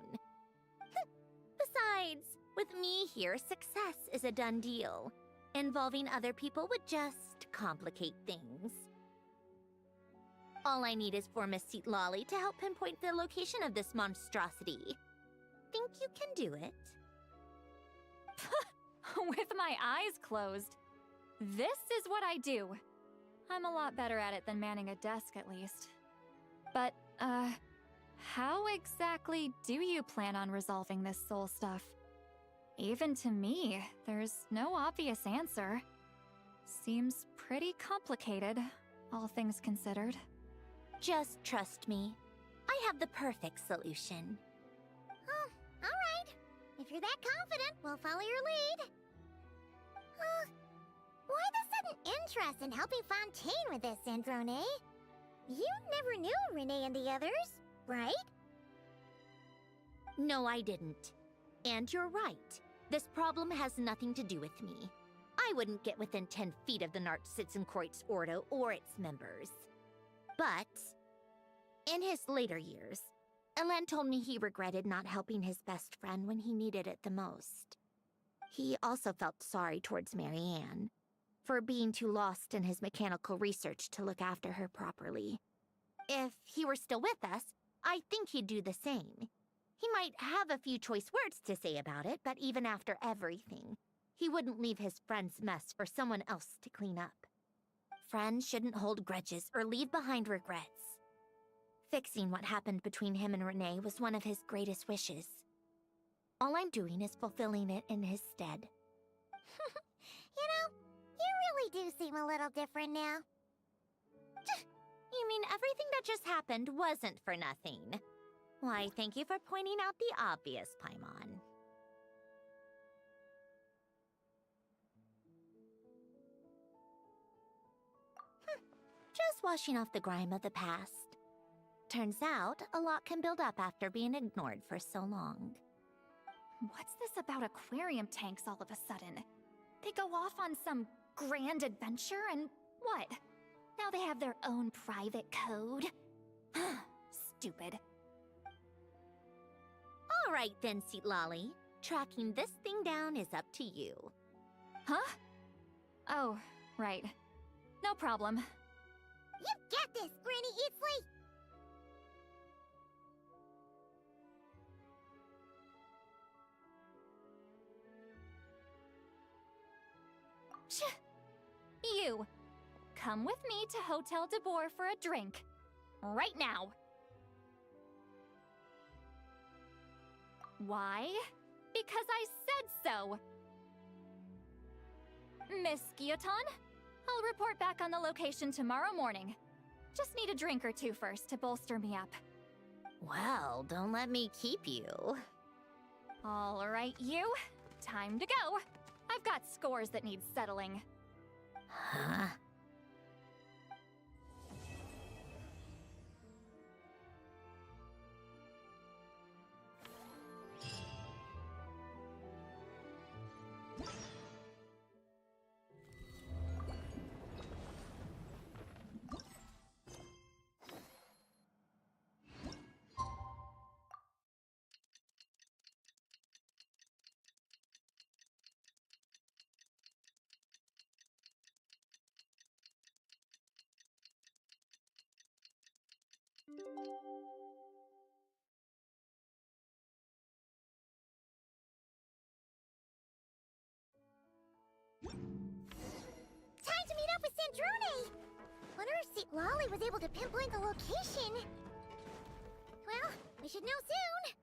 Besides, with me here, success is a done deal. Involving other people would just complicate things. All I need is for Miss Lolly to help pinpoint the location of this monstrosity. Think you can do it? With my eyes closed. This is what I do. I'm a lot better at it than manning a desk, at least. But, how exactly do you plan on resolving this soul stuff? Even to me, there's no obvious answer. Seems pretty complicated, all things considered. Just trust me. I have the perfect solution. Oh, alright. If you're that confident, we'll follow your lead. Why the sudden interest in helping Fontaine with this, Androne? You never knew Renee and the others, right? No, I didn't. And you're right. This problem has nothing to do with me. I wouldn't get within 10 feet of the Nartsitzenkreuz Ordo or its members. But, in his later years, Elen told me he regretted not helping his best friend when he needed it the most. He also felt sorry towards Marianne, for being too lost in his mechanical research to look after her properly. If he were still with us, I think he'd do the same. He might have a few choice words to say about it, but even after everything, he wouldn't leave his friend's mess for someone else to clean up. Friends shouldn't hold grudges or leave behind regrets. Fixing what happened between him and Renee was one of his greatest wishes. All I'm doing is fulfilling it in his stead. You know, you really do seem a little different now. You mean everything that just happened wasn't for nothing? Why, thank you for pointing out the obvious, Paimon. Just washing off the grime of the past. Turns out, a lot can build up after being ignored for so long. What's this about aquarium tanks all of a sudden? They go off on some grand adventure and what? Now they have their own private code? Stupid. All right then, Lolly. Tracking this thing down is up to you. Huh? Oh, right. No problem. You get this, Granny Eatsley! You, come with me to Hotel de Boer for a drink. Right now. Why? Because I said so. Miss Guillotin, I'll report back on the location tomorrow morning. Just need a drink or two first to bolster me up. Well, don't let me keep you. All right, you. Time to go. I've got scores that need settling. Huh? Time to meet up with Sandrone! Wonder if St. Lolly was able to pinpoint the location. Well, we should know soon.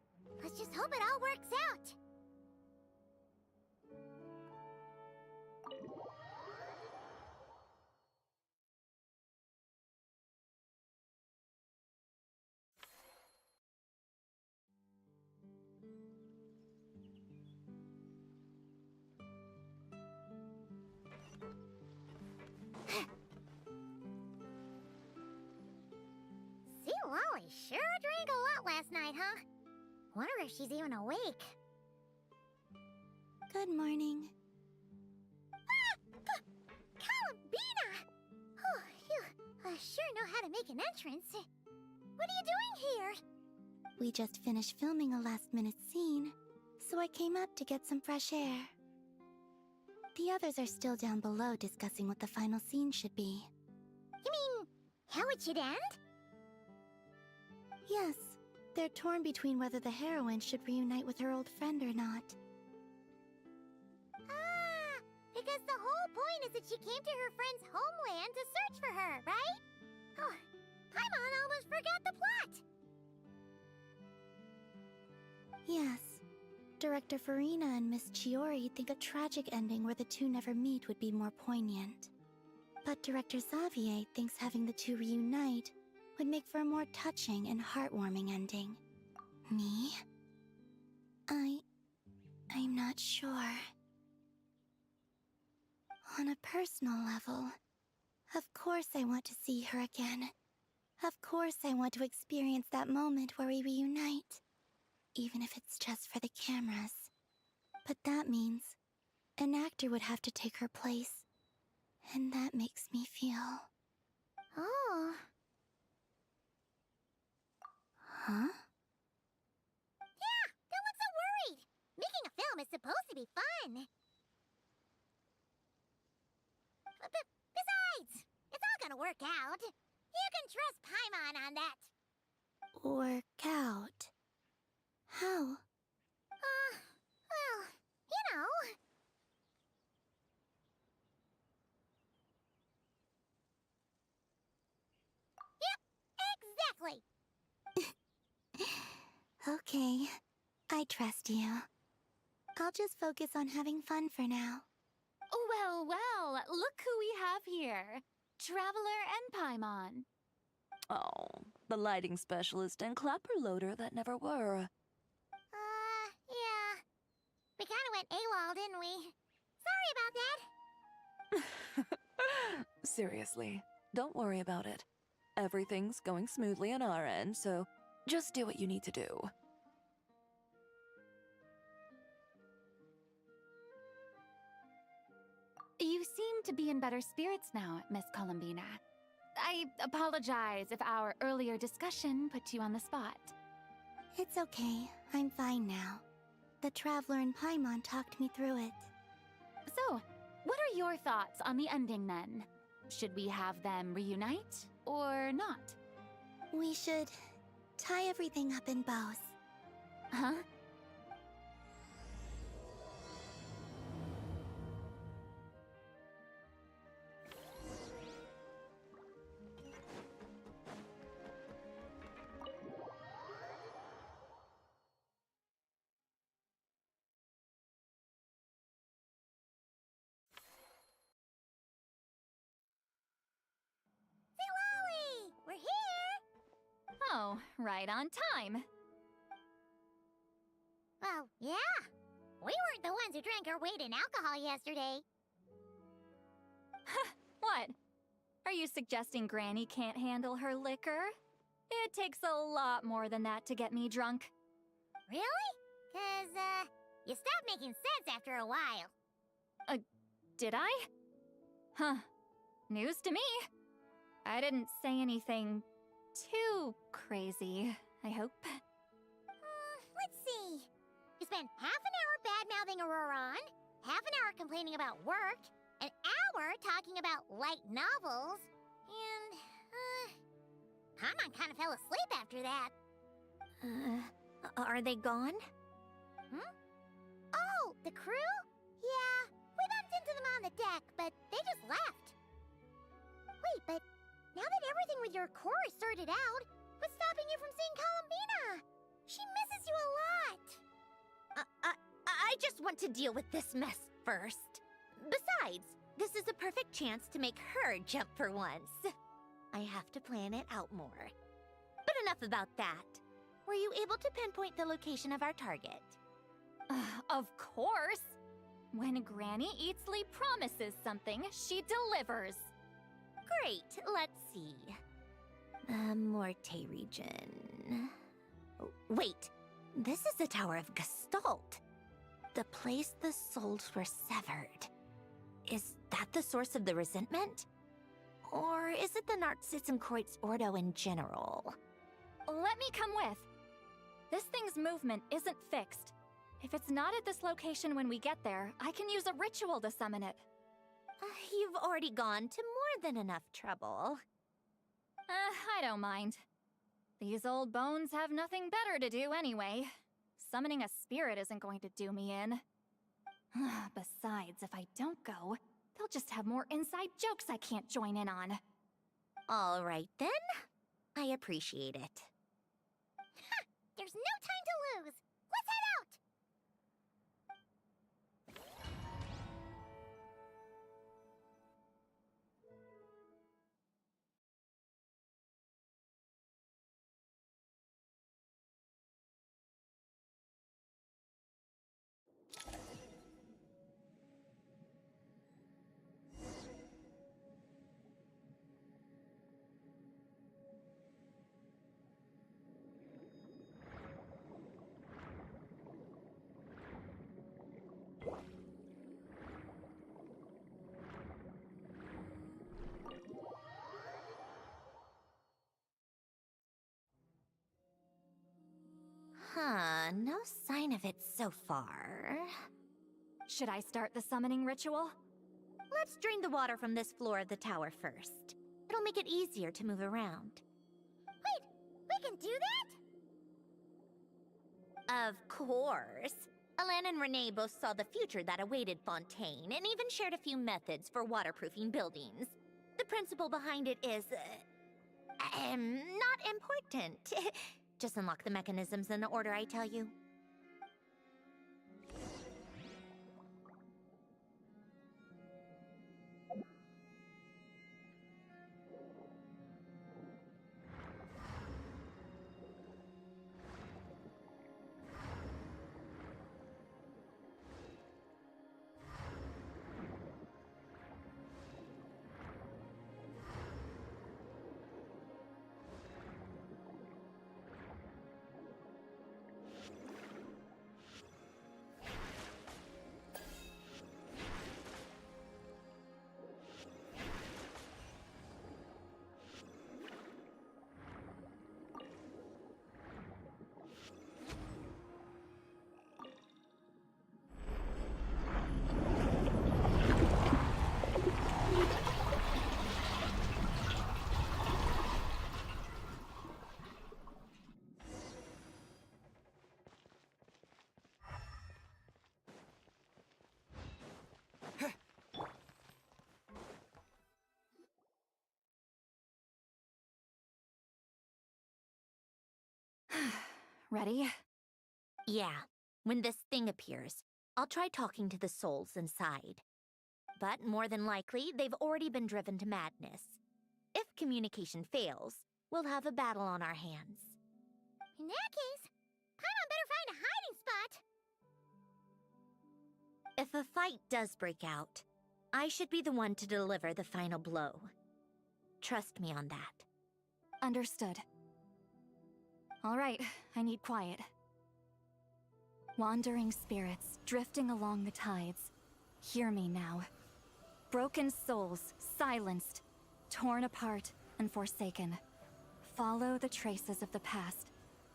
Let's just hope it all works out. St. Lolly sure drank a lot last night, huh? Wonder if she's even awake. Good morning. Columbina! Oh, you sure know how to make an entrance. What are you doing here? We just finished filming a last-minute scene, so I came up to get some fresh air. The others are still down below discussing what the final scene should be. You mean, how it should end? Yes, they're torn between whether the heroine should reunite with her old friend or not. Ah, because the whole point is that she came to her friend's homeland to search for her, right? Oh, Paimon almost forgot the plot! Yes. Director Farina and Miss Chiori think a tragic ending where the two never meet would be more poignant. But Director Xavier thinks having the two reunite would make for a more touching and heartwarming ending. Me? I'm not sure. On a personal level, of course I want to see her again. Of course I want to experience that moment where we reunite. Even if it's just for the cameras. But that means an actor would have to take her place. And that makes me feel... Oh. Huh? Yeah, don't look so worried. Making a film is supposed to be fun. Besides, it's all gonna work out. You can trust Paimon on that. Work out. How? Well, you know. Yep, exactly. Okay, I trust you. I'll just focus on having fun for now. Well, well, look who we have here. Traveler and Paimon. Oh, the lighting specialist and clapper loader that never were. Yeah. We kinda went AWOL, didn't we? Sorry about that. Seriously, don't worry about it. Everything's going smoothly on our end, so just do what you need to do. You seem to be in better spirits now, Miss Columbina. I apologize if our earlier discussion put you on the spot. It's okay. I'm fine now. The Traveler and Paimon talked me through it. So, what are your thoughts on the ending then? Should we have them reunite, or not? We should tie everything up in bows. Huh? Zilali! We're here! Oh, right on time. Well, yeah. We weren't the ones who drank our weight in alcohol yesterday. What? Are you suggesting Granny can't handle her liquor? It takes a lot more than that to get me drunk. Really? 'Cause, you stopped making sense after a while. Did I? Huh. News to me. I didn't say anything too crazy, I hope. Let's see. You spent half an hour bad-mouthing Auroron, half an hour complaining about work, an hour talking about light novels, and, Paimon kind of fell asleep after that. Are they gone? Oh, the crew? Yeah, we bumped into them on the deck, but they just left. Wait, but now that everything with your core is sorted out, what's stopping you from seeing Columbina? She misses you a lot. I just want to deal with this mess first. Besides, this is a perfect chance to make her jump for once. I have to plan it out more. But enough about that. Were you able to pinpoint the location of our target? Of course! When Granny Eatsley promises something, she delivers. Great, let's see. Morte region. Oh, wait, this is the Tower of Gestalt. The place the souls were severed. Is that the source of the resentment? Or is it the Narzizenkreuz Ordo in general? Let me come with. This thing's movement isn't fixed. If it's not at this location when we get there, I can use a ritual to summon it. You've already gone to more than enough trouble. I don't mind. These old bones have nothing better to do anyway. Summoning a spirit isn't going to do me in. Besides, if I don't go, they'll just have more inside jokes I can't join in on. All right then. I appreciate it. There's no time to lose. Let's head out! No sign of it so far. Should I start the summoning ritual? Let's drain the water from this floor of the tower first. It'll make it easier to move around. Wait, we can do that? Of course. Alan and Renee both saw the future that awaited Fontaine, and even shared a few methods for waterproofing buildings. The principle behind it is, not important. Just unlock the mechanisms in the order I tell you. Ready? Yeah. When this thing appears, I'll try talking to the souls inside. But more than likely, they've already been driven to madness. If communication fails, we'll have a battle on our hands. In that case, Paimon better find a hiding spot. If a fight does break out, I should be the one to deliver the final blow. Trust me on that. Understood. All right, I need quiet. Wandering spirits, drifting along the tides. Hear me now. Broken souls, silenced, torn apart, and forsaken. Follow the traces of the past,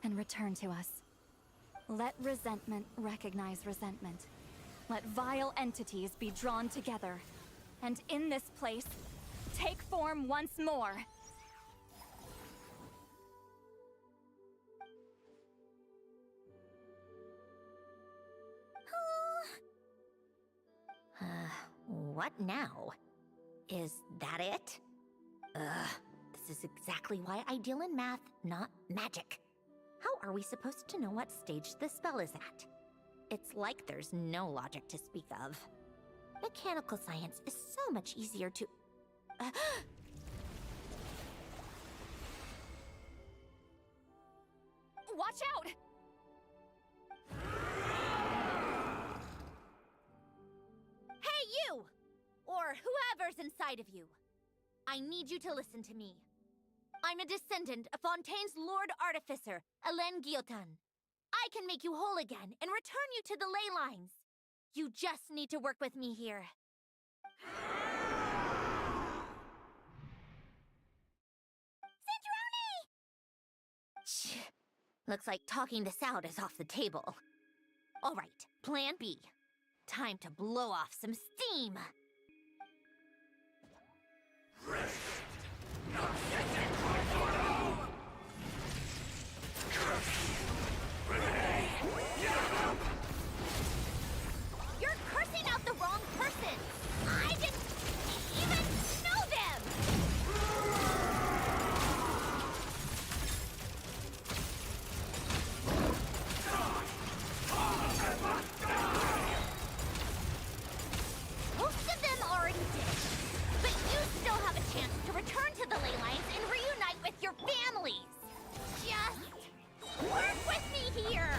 and return to us. Let resentment recognize resentment. Let vile entities be drawn together. And in this place, take form once more. What now? Is that it? This is exactly why I deal in math, not magic. How are we supposed to know what stage the spell is at? It's like there's no logic to speak of. Mechanical science is so much easier to... Watch out! Hey, you! Or whoever's inside of you. I need you to listen to me. I'm a descendant of Fontaine's Lord Artificer, Hélène Guillotin. I can make you whole again and return you to the ley lines. You just need to work with me here. Shh. Looks like talking this out is off the table. All right, plan B. Time to blow off some steam. You're cursing out the wrong person! I didn't even know them! Most of them already did. But you still have a chance to return to the ley lines and reunite with your families. Just work with me here!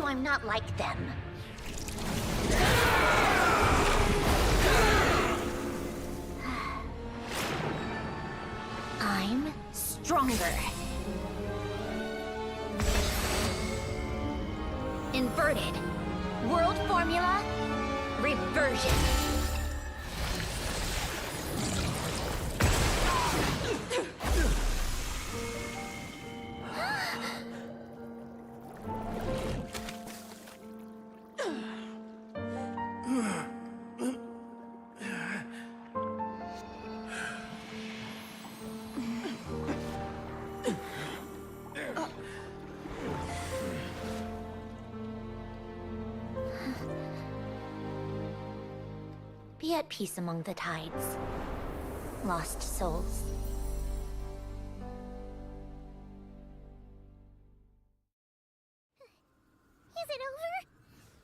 I'm not like them. I'm stronger. Inverted. World formula. Reversion. Be at peace among the tides. Lost souls. Is it over?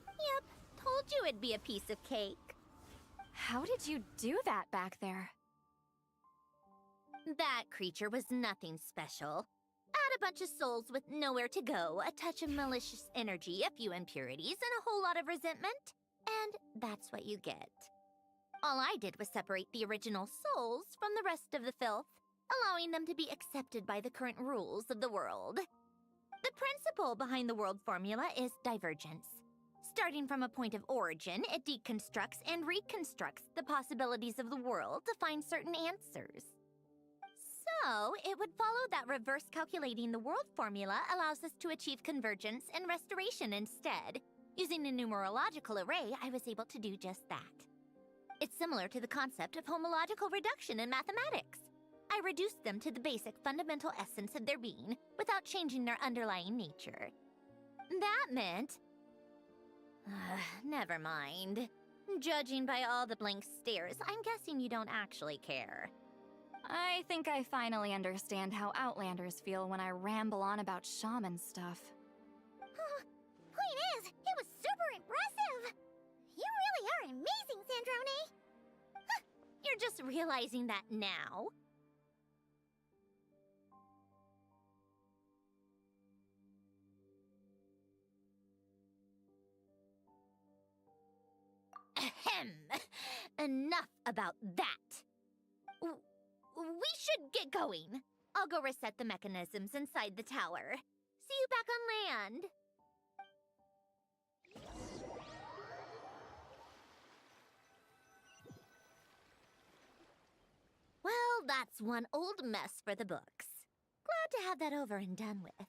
Yep, told you it'd be a piece of cake. How did you do that back there? That creature was nothing special. Add a bunch of souls with nowhere to go, a touch of malicious energy, a few impurities, and a whole lot of resentment, and that's what you get. All I did was separate the original souls from the rest of the filth, allowing them to be accepted by the current rules of the world. The principle behind the world formula is divergence. Starting from a point of origin, it deconstructs and reconstructs the possibilities of the world to find certain answers. So, it would follow that reverse calculating the world formula allows us to achieve convergence and restoration instead. Using a numerological array, I was able to do just that. It's similar to the concept of homological reduction in mathematics. I reduced them to the basic fundamental essence of their being without changing their underlying nature. That meant... never mind. Judging by all the blank stares, I'm guessing you don't actually care. I think I finally understand how Outlanders feel when I ramble on about shaman stuff. Point is, it was super impressive! You really are amazing, Sandrone! You're just realizing that now? Ahem! Enough about that! We should get going. I'll go reset the mechanisms inside the tower. See you back on land. Well, that's one old mess for the books. Glad to have that over and done with.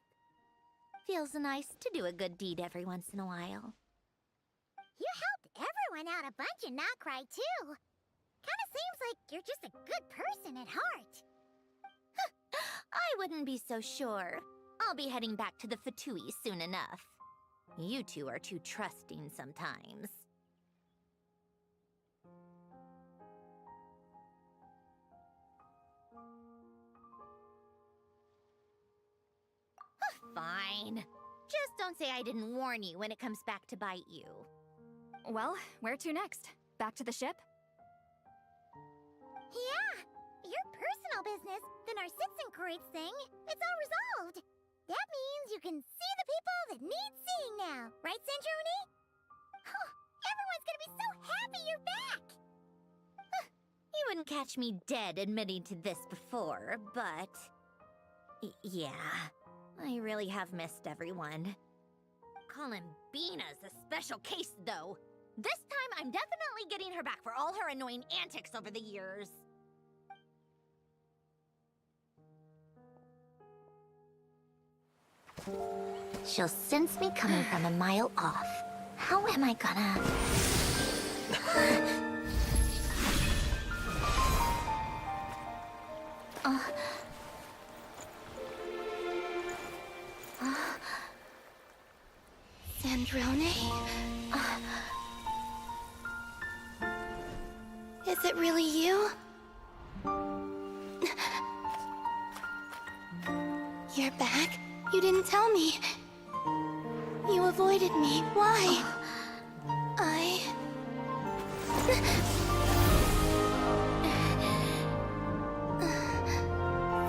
Feels nice to do a good deed every once in a while. You helped everyone out a bunch and not cry too. Kinda seems like you're just a good person at heart. I wouldn't be so sure. I'll be heading back to the Fatui soon enough. You two are too trusting sometimes. Fine. Just don't say I didn't warn you when it comes back to bite you. Well, where to next? Back to the ship? Yeah! Your personal business, the Narcitsan thing, it's all resolved. That means you can see the people that need seeing now, right, Sandrone? Everyone's gonna be so happy you're back! You wouldn't catch me dead admitting to this before, but... yeah, I really have missed everyone. Columbina's a special case, though. This time, I'm definitely getting her back for all her annoying antics over the years. She'll sense me coming from a mile off. How am I gonna... Sandrone? Is it really you? You're back? You didn't tell me. You avoided me. Why?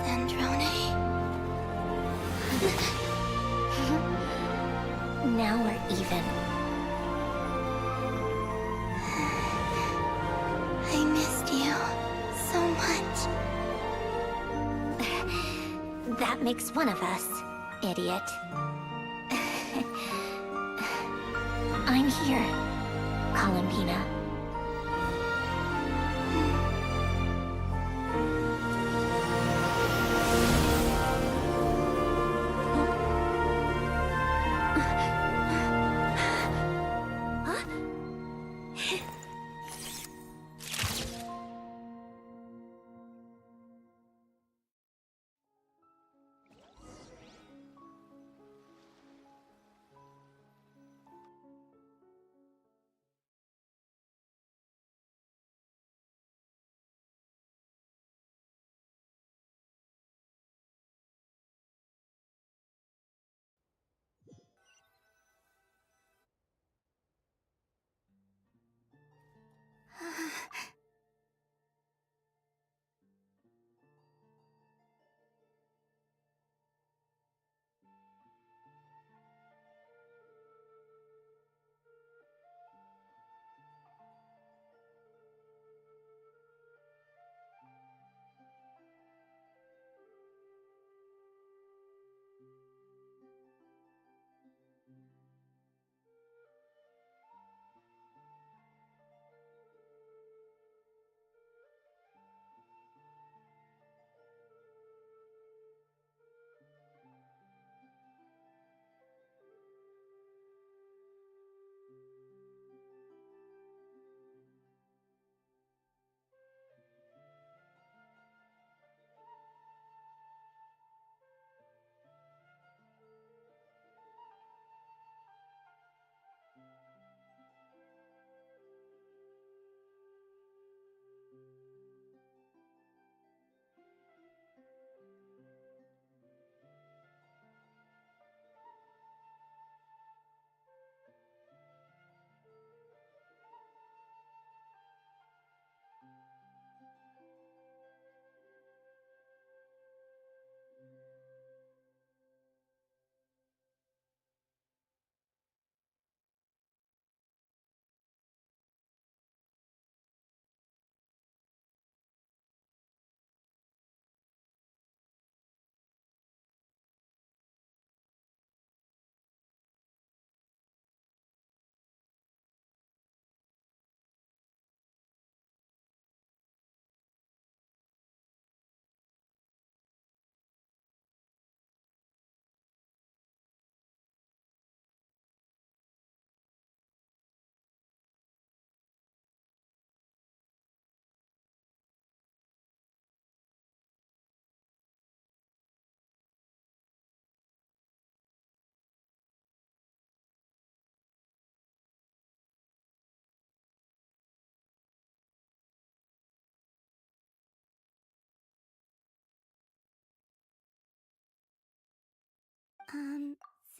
Sandrone? Now we're even. I missed you so much. That makes one of us, idiot. I'm here, Columbina.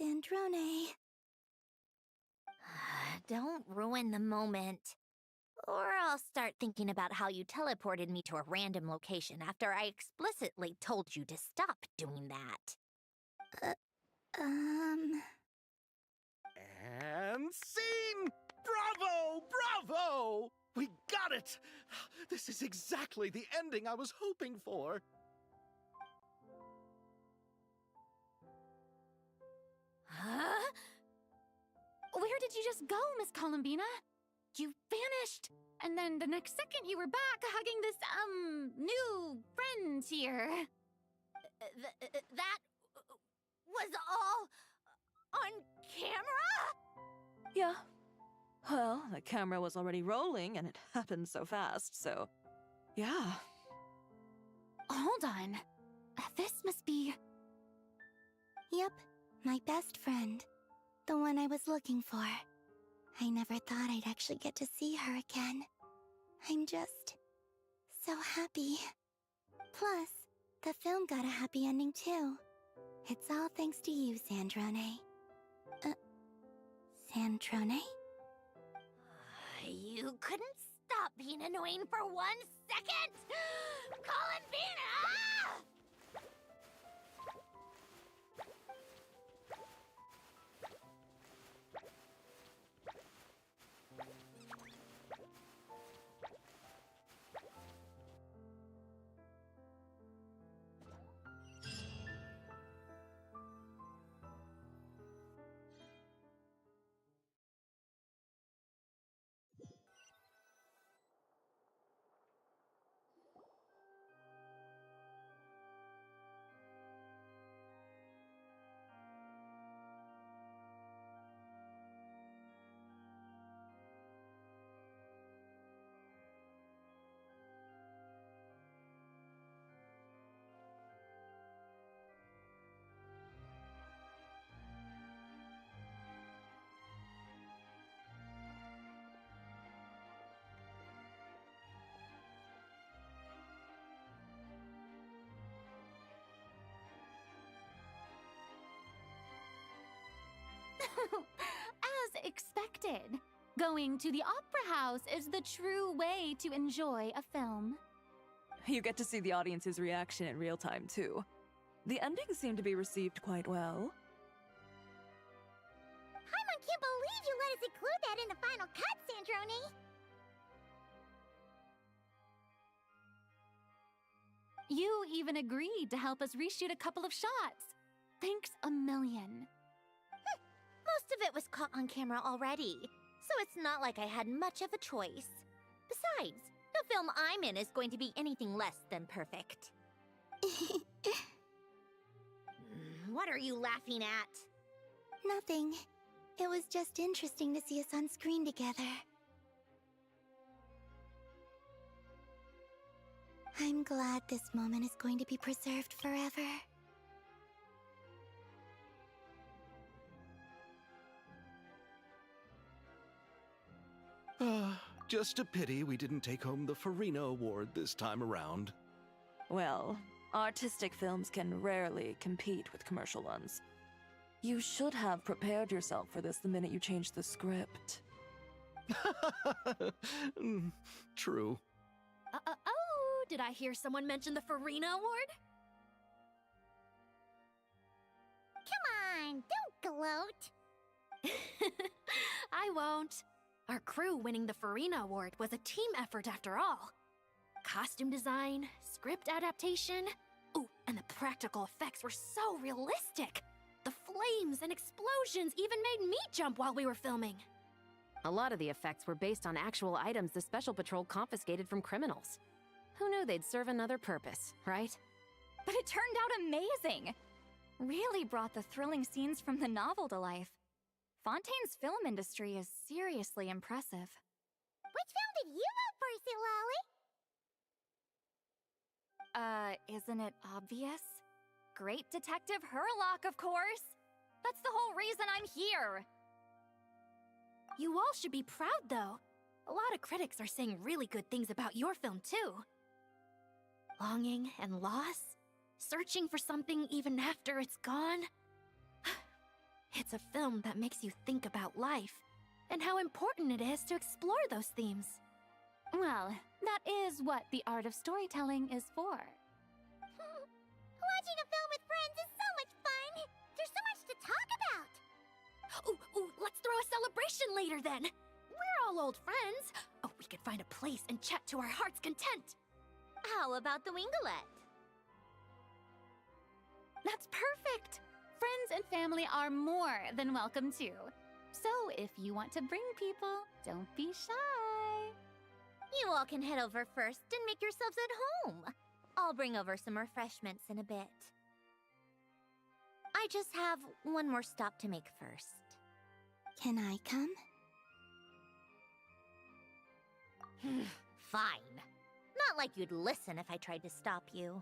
Sandrone. Don't ruin the moment. Or I'll start thinking about how you teleported me to a random location after I explicitly told you to stop doing that. And scene! Bravo! Bravo! We got it! This is exactly the ending I was hoping for. Huh? Where did you just go, Miss Columbina? You vanished, and then the next second you were back hugging this, new friend here. That was all on camera? Yeah. Well, the camera was already rolling and it happened so fast, so. Yeah. Hold on. This must be. Yep, my best friend. The one I was looking for. I never thought I'd actually get to see her again. I'm just so happy. Plus, the film got a happy ending too. It's all thanks to you, Sandrone. Sandrone? You couldn't stop being annoying for 1 second? Columbina! As expected, going to the opera house is the true way to enjoy a film. You get to see the audience's reaction in real time, too. The ending seemed to be received quite well. Paimon can't believe you let us include that in the final cut, Sandrone! You even agreed to help us reshoot a couple of shots. Thanks a million. Most of it was caught on camera already, so it's not like I had much of a choice. Besides, the film I'm in is going to be anything less than perfect. What are you laughing at? Nothing. It was just interesting to see us on screen together. I'm glad this moment is going to be preserved forever. Just a pity we didn't take home the Farina Award this time around. Well, artistic films can rarely compete with commercial ones. You should have prepared yourself for this the minute you changed the script. True. Oh, did I hear someone mention the Farina Award? Come on, don't gloat! I won't. Our crew winning the Farina Award was a team effort after all. Costume design, script adaptation. Ooh, and the practical effects were so realistic. The flames and explosions even made me jump while we were filming. A lot of the effects were based on actual items the Special Patrol confiscated from criminals. Who knew they'd serve another purpose, right? But it turned out amazing! Really brought the thrilling scenes from the novel to life. Fontaine's film industry is seriously impressive. Which film did you vote for, Silali? Isn't it obvious? Great Detective Herlock, of course! That's the whole reason I'm here! You all should be proud, though. A lot of critics are saying really good things about your film, too. Longing and loss? Searching for something even after it's gone? It's a film that makes you think about life and how important it is to explore those themes. Well, that is what the art of storytelling is for. Watching a film with friends is so much fun! There's so much to talk about! Ooh, let's throw a celebration later then! We're all old friends! Oh, we could find a place and chat to our heart's content! How about the Wingalette? That's perfect! Friends and family are more than welcome too. So if you want to bring people, don't be shy. You all can head over first and make yourselves at home. I'll bring over some refreshments in a bit. I just have one more stop to make first. Can I come? Fine. Not like you'd listen if I tried to stop you.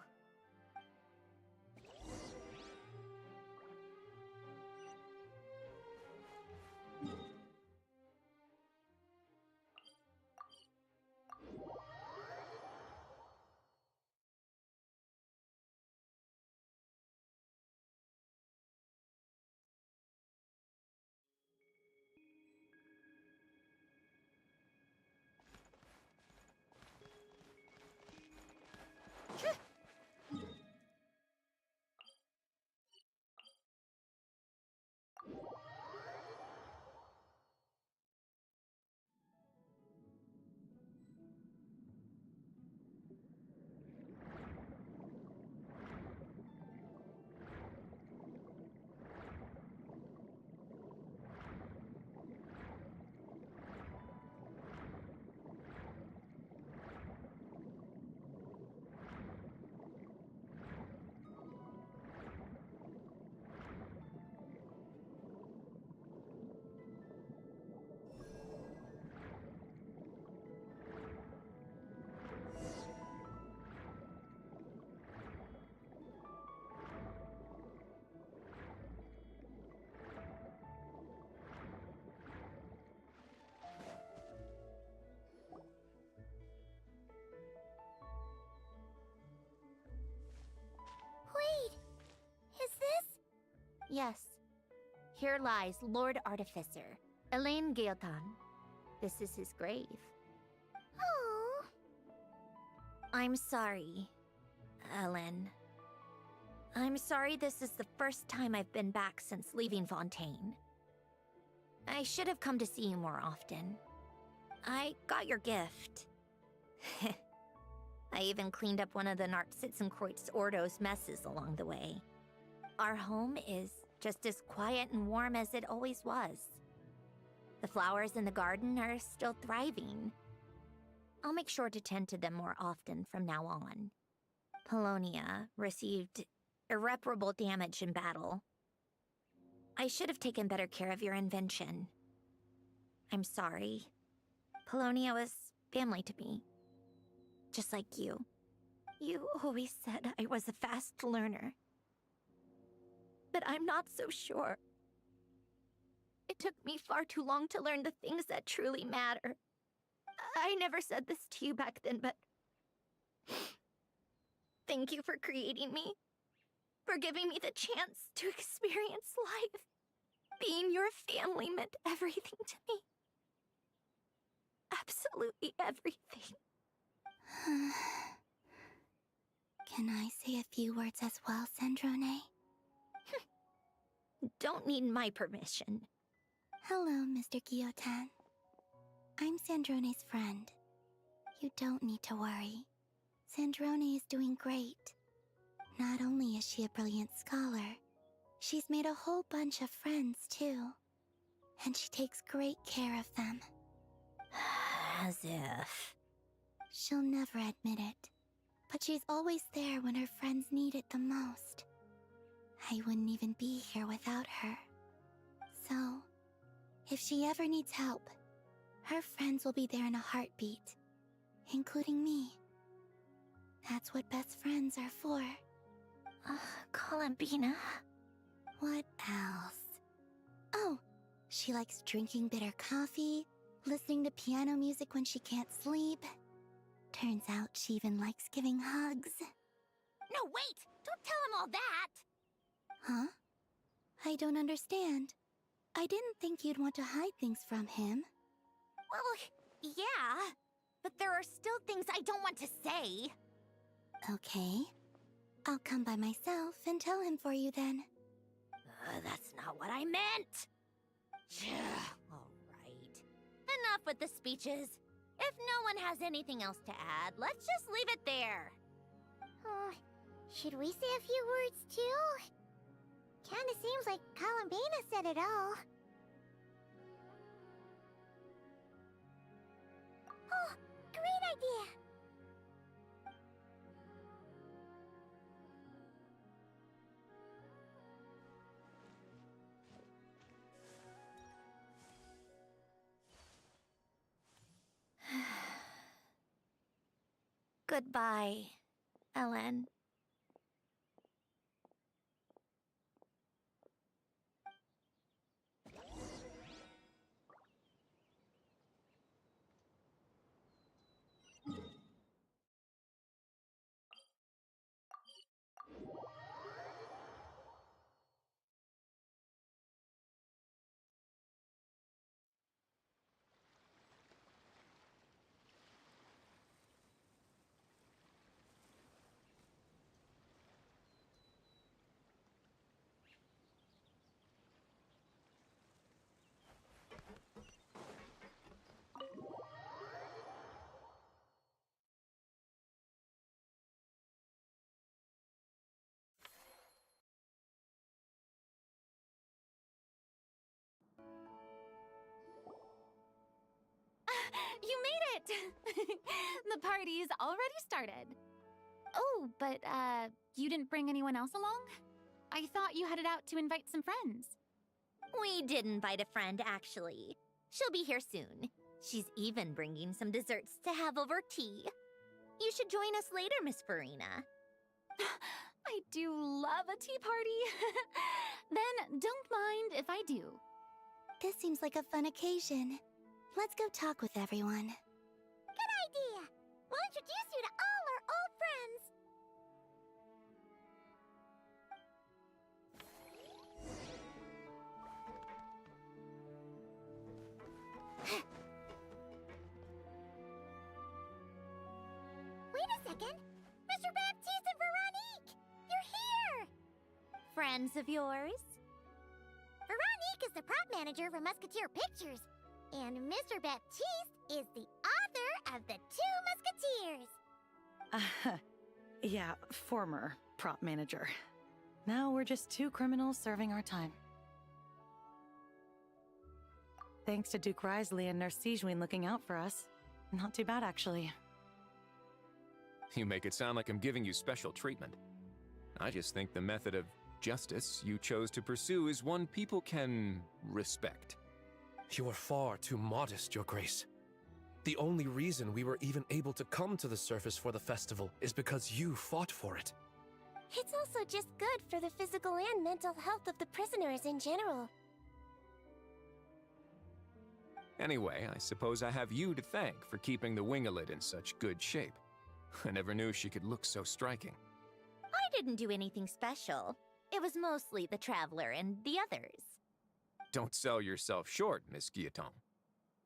Wait! Is this? Yes. Here lies Lord Artificer, Elaine Gaeltan. This is his grave. Oh. I'm sorry, Ellen. I'm sorry this is the first time I've been back since leaving Fontaine. I should have come to see you more often. I got your gift. I even cleaned up one of the Nartsitzenkreuz Ordo's messes along the way. Our home is just as quiet and warm as it always was. The flowers in the garden are still thriving. I'll make sure to tend to them more often from now on. Polonia received irreparable damage in battle. I should have taken better care of your invention. I'm sorry. Polonia was family to me. Just like you. You always said I was a fast learner. But I'm not so sure. It took me far too long to learn the things that truly matter. I never said this to you back then, but... Thank you for creating me. For giving me the chance to experience life. Being your family meant everything to me. Absolutely everything. Can I say a few words as well, Sandrone? Don't need my permission. Hello, Mr. Guillotin. I'm Sandrone's friend. You don't need to worry. Sandrone is doing great. Not only is she a brilliant scholar, she's made a whole bunch of friends, too. And she takes great care of them. As if... She'll never admit it, but she's always there when her friends need it the most. I wouldn't even be here without her. So, if she ever needs help, her friends will be there in a heartbeat, including me. That's what best friends are for. Columbina. What else? Oh, she likes drinking bitter coffee, listening to piano music when she can't sleep. Turns out she even likes giving hugs. No, wait! Don't tell him all that! Huh? I don't understand. I didn't think you'd want to hide things from him. Well, yeah, but there are still things I don't want to say. Okay. I'll come by myself and tell him for you then. That's not what I meant! Alright. Enough with the speeches. If no one has anything else to add, let's just leave it there. Should we say a few words too? Kinda seems like Columbina said it all. Oh, great idea! Goodbye, Ellen. You made it! The party's already started. Oh, but, you didn't bring anyone else along? I thought you headed out to invite some friends. We did invite a friend, actually. She'll be here soon. She's even bringing some desserts to have over tea. You should join us later, Miss Farina. I do love a tea party. Then don't mind if I do. This seems like a fun occasion. Let's go talk with everyone. Good idea! We'll introduce you to all our old friends. Wait a second! Mr. Baptiste and Veronique! You're here! Friends of yours? Veronique is the prop manager for Musketeer Pictures, and Mr. Baptiste is the author of The Two Musketeers. Yeah, former prop manager. Now we're just two criminals serving our time. Thanks to Duke Risley and Nurse Sigewinne looking out for us. Not too bad, actually. You make it sound like I'm giving you special treatment. I just think the method of justice you chose to pursue is one people can respect. You are far too modest, Your Grace. The only reason we were even able to come to the surface for the festival is because you fought for it. It's also just good for the physical and mental health of the prisoners in general. Anyway, I suppose I have you to thank for keeping the Wingolid in such good shape. I never knew she could look so striking. I didn't do anything special. It was mostly the Traveler and the others. Don't sell yourself short, Miss Guillotin.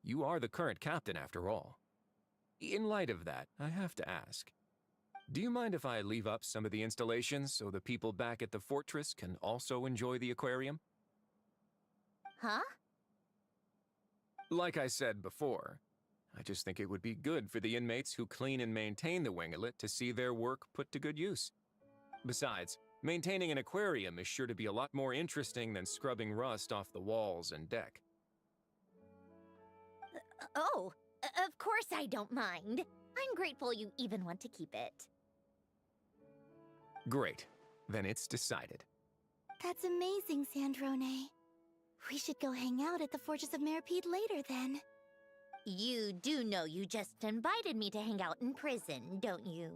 You are the current captain, after all. In light of that, I have to ask, do you mind if I leave up some of the installations so the people back at the fortress can also enjoy the aquarium? Huh? Like I said before, I just think it would be good for the inmates who clean and maintain the Wingolid to see their work put to good use. Besides, maintaining an aquarium is sure to be a lot more interesting than scrubbing rust off the walls and deck. Of course I don't mind. I'm grateful you even want to keep it. Great. Then it's decided. That's amazing, Sandrone. We should go hang out at the Fortress of Meripede later, then. You do know you just invited me to hang out in prison, don't you?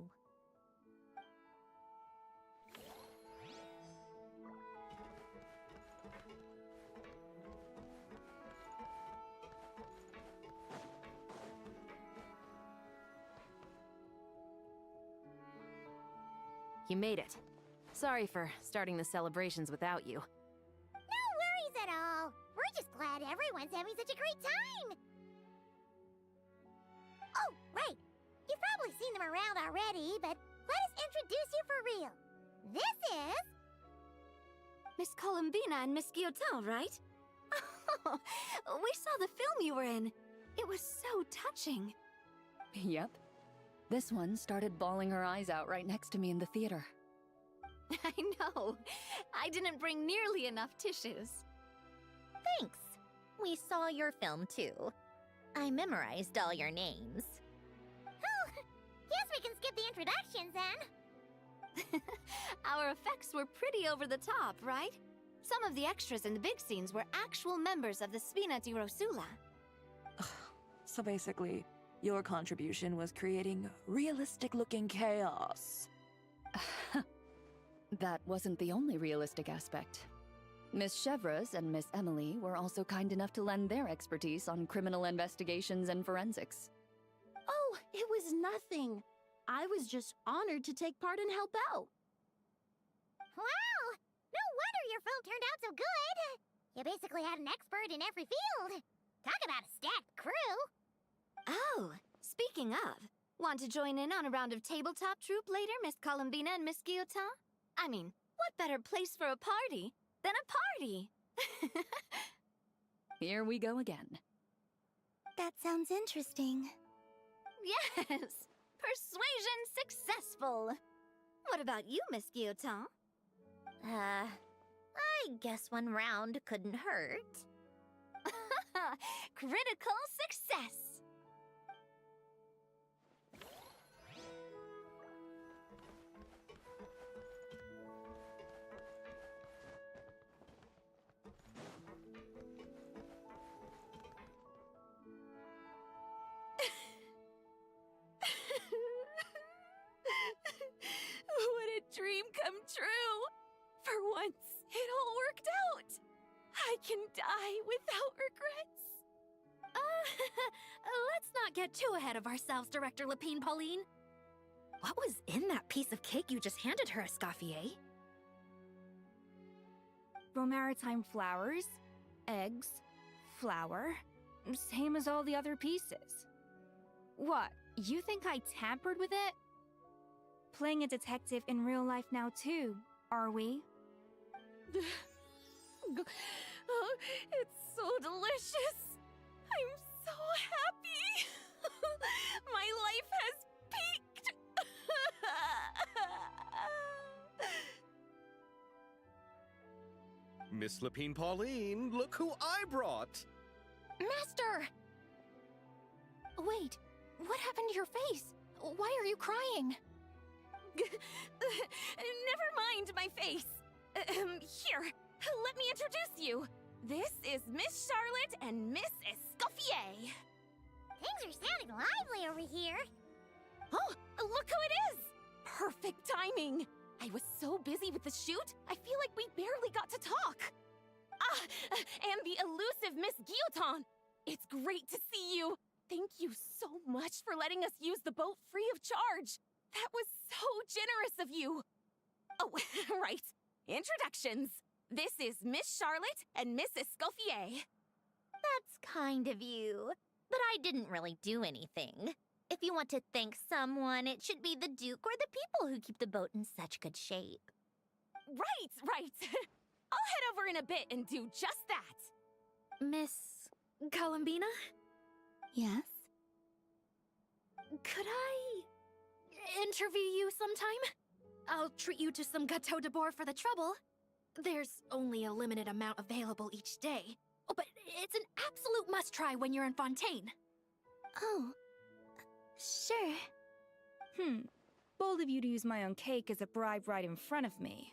You made it. Sorry for starting the celebrations without you. No worries at all. We're We're just glad everyone's having such a great time! Oh, right! You've probably seen them around already, but let us introduce you for real. This is... Miss Columbina and Miss Guillotin, right? We saw the film you were in. It was so touching. Yep. This one started bawling her eyes out right next to me in the theater. I know. I didn't bring nearly enough tissues. Thanks. We saw your film too. I memorized all your names. Oh, guess we can skip the introductions then. Our effects were pretty over the top, right? Some of the extras in the big scenes were actual members of the Spina di Rosula. So basically, your contribution was creating realistic-looking chaos. That wasn't the only realistic aspect. Miss Chevreuse and Miss Emily were also kind enough to lend their expertise on criminal investigations and forensics. Oh, it was nothing. I was just honored to take part and help out. Wow! No wonder your film turned out so good! You basically had an expert in every field. Talk about a stacked crew! Oh, speaking of, want to join in on a round of tabletop troupe later, Miss Columbina and Miss Guillotin? I mean, what better place for a party than a party? Here we go again. That sounds interesting. Yes! Persuasion successful! What about you, Miss Guillotin? I guess one round couldn't hurt. Critical success! What a dream come true! For once, it all worked out! I can die without regrets! Let's not get too ahead of ourselves, Director Lapine Pauline. What was in that piece of cake you just handed her, Escoffier? Romaritime flowers, eggs, flour, same as all the other pieces. What, you think I tampered with it? Playing a detective in real life now too, are we? Oh, it's so delicious! I'm so happy! My life has peaked! Miss Lapine Pauline, look who I brought! Master! Wait, what happened to your face? Why are you crying? Never mind my face. Here, let me introduce you. This is Miss Charlotte and Miss Escoffier. Things are sounding lively over here. Oh, look who it is! Perfect timing. I was so busy with the shoot, I feel like we barely got to talk. Ah, and the elusive Miss Guillotin. It's great to see you. Thank you so much for letting us use the boat free of charge. That was so generous of you. Oh, right. Introductions. This is Miss Charlotte and Miss Escoffier. That's kind of you, but I didn't really do anything. If you want to thank someone, it should be the Duke or the people who keep the boat in such good shape. Right. I'll head over in a bit and do just that. Miss Columbina? Yes? Could I interview you sometime? I'll treat you to some gâteau de bord for the trouble. There's only a limited amount available each day. Oh, but it's an absolute must-try when you're in Fontaine. Oh, sure. Bold of you to use my own cake as a bribe right in front of me.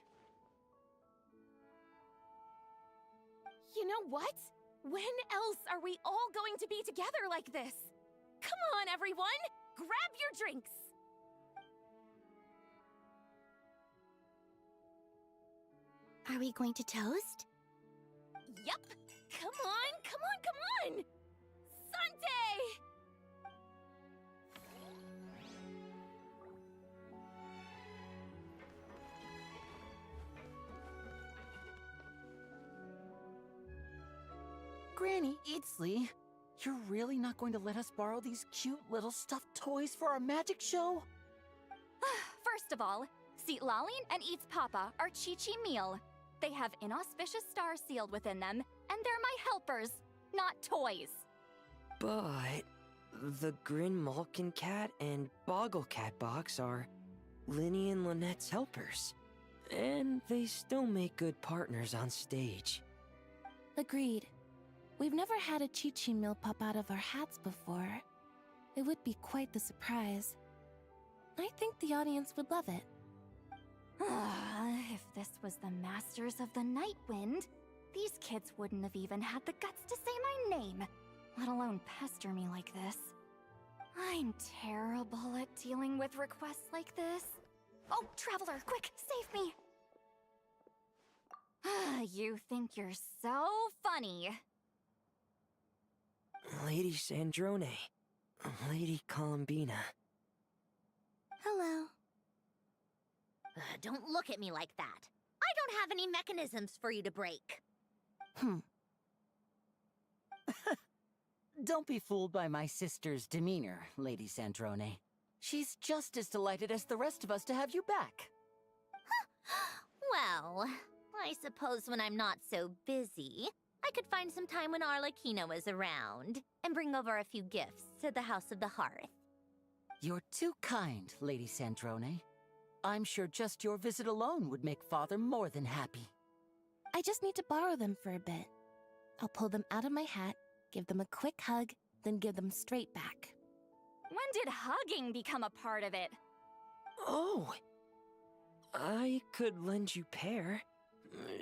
You know what? When else are we all going to be together like this? Come on, everyone! Grab your drinks! Are we going to toast? Yup! Come on! Sunday! Granny Eatsley, you're really not going to let us borrow these cute little stuffed toys for our magic show? First of all, Seat Lalin and Eats Papa are Chi-Chi meal. They have inauspicious stars sealed within them, and they're my helpers, not toys. But the Grin Malkin Cat and Boggle Cat box are Linny and Lynette's helpers. And they still make good partners on stage. Agreed. We've never had a Chi-Chi meal pop out of our hats before. It would be quite the surprise. I think the audience would love it. If this was the Masters of the Night Wind, these kids wouldn't have even had the guts to say my name, let alone pester me like this. I'm terrible at dealing with requests like this. Oh, Traveler, quick, save me! You think you're so funny. Lady Sandrone, Lady Columbina. Hello. Don't look at me like that. I don't have any mechanisms for you to break. Don't be fooled by my sister's demeanor, Lady Sandrone. She's just as delighted as the rest of us to have you back. Well, I suppose when I'm not so busy, I could find some time when Arlecchino is around and bring over a few gifts to the House of the Hearth. You're too kind, Lady Sandrone. I'm sure just your visit alone would make Father more than happy. I just need to borrow them for a bit. I'll pull them out of my hat, give them a quick hug, then give them straight back. When did hugging become a part of it? Oh! I could lend you Pear,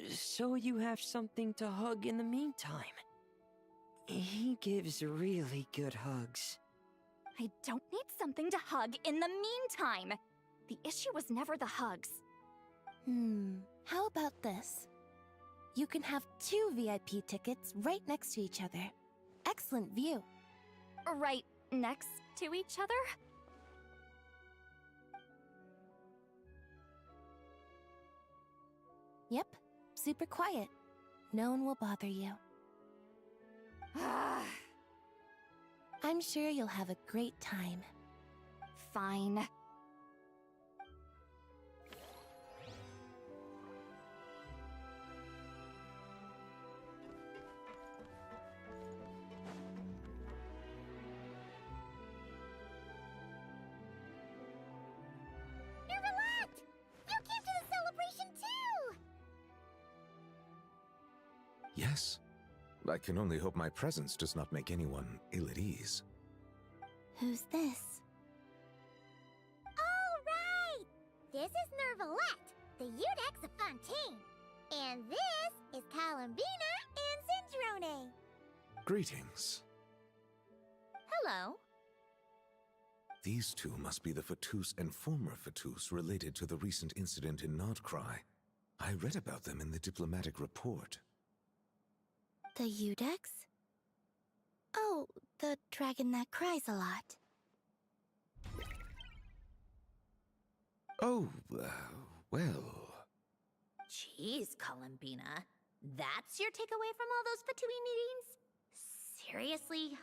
so you have something to hug in the meantime. He gives really good hugs. I don't need something to hug in the meantime. The issue was never the hugs. How about this? You can have 2 VIP tickets right next to each other. Excellent view. Right next to each other? Yep, super quiet. No one will bother you. I'm sure you'll have a great time. Fine. Nervalat! You came to the celebration too! Yes. I can only hope my presence does not make anyone ill at ease. Who's this? All right! This is Nervalat, the Eudex of Fontaine. And this is Columbina and Sindrone. Greetings. Hello. These two must be the Fatus and former Fatus related to the recent incident in Nodcry. I read about them in the diplomatic report. The Eudex? Oh, the dragon that cries a lot. Oh, well... Jeez, Columbina. That's your takeaway from all those Fatui meetings? Seriously?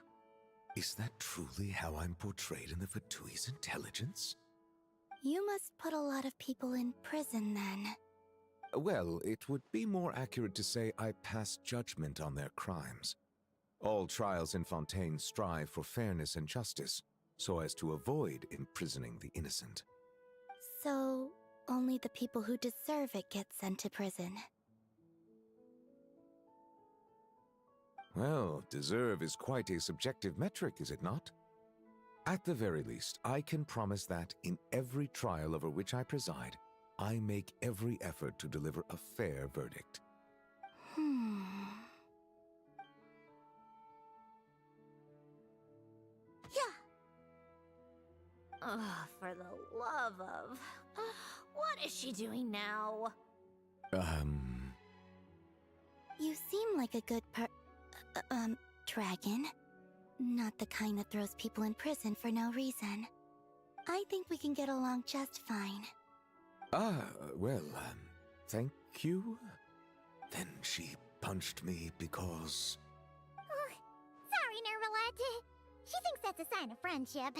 Is that truly how I'm portrayed in the Fatui's intelligence? You must put a lot of people in prison then. Well, it would be more accurate to say I pass judgment on their crimes. All trials in Fontaine strive for fairness and justice, so as to avoid imprisoning the innocent. So, only the people who deserve it get sent to prison. Well, deserve is quite a subjective metric, is it not? At the very least, I can promise that in every trial over which I preside, I make every effort to deliver a fair verdict. Yeah. Oh, for the love of... What is she doing now? You seem like a good dragon. Not the kind that throws people in prison for no reason. I think we can get along just fine. Well, thank you? Then she punched me because... That's a sign of friendship.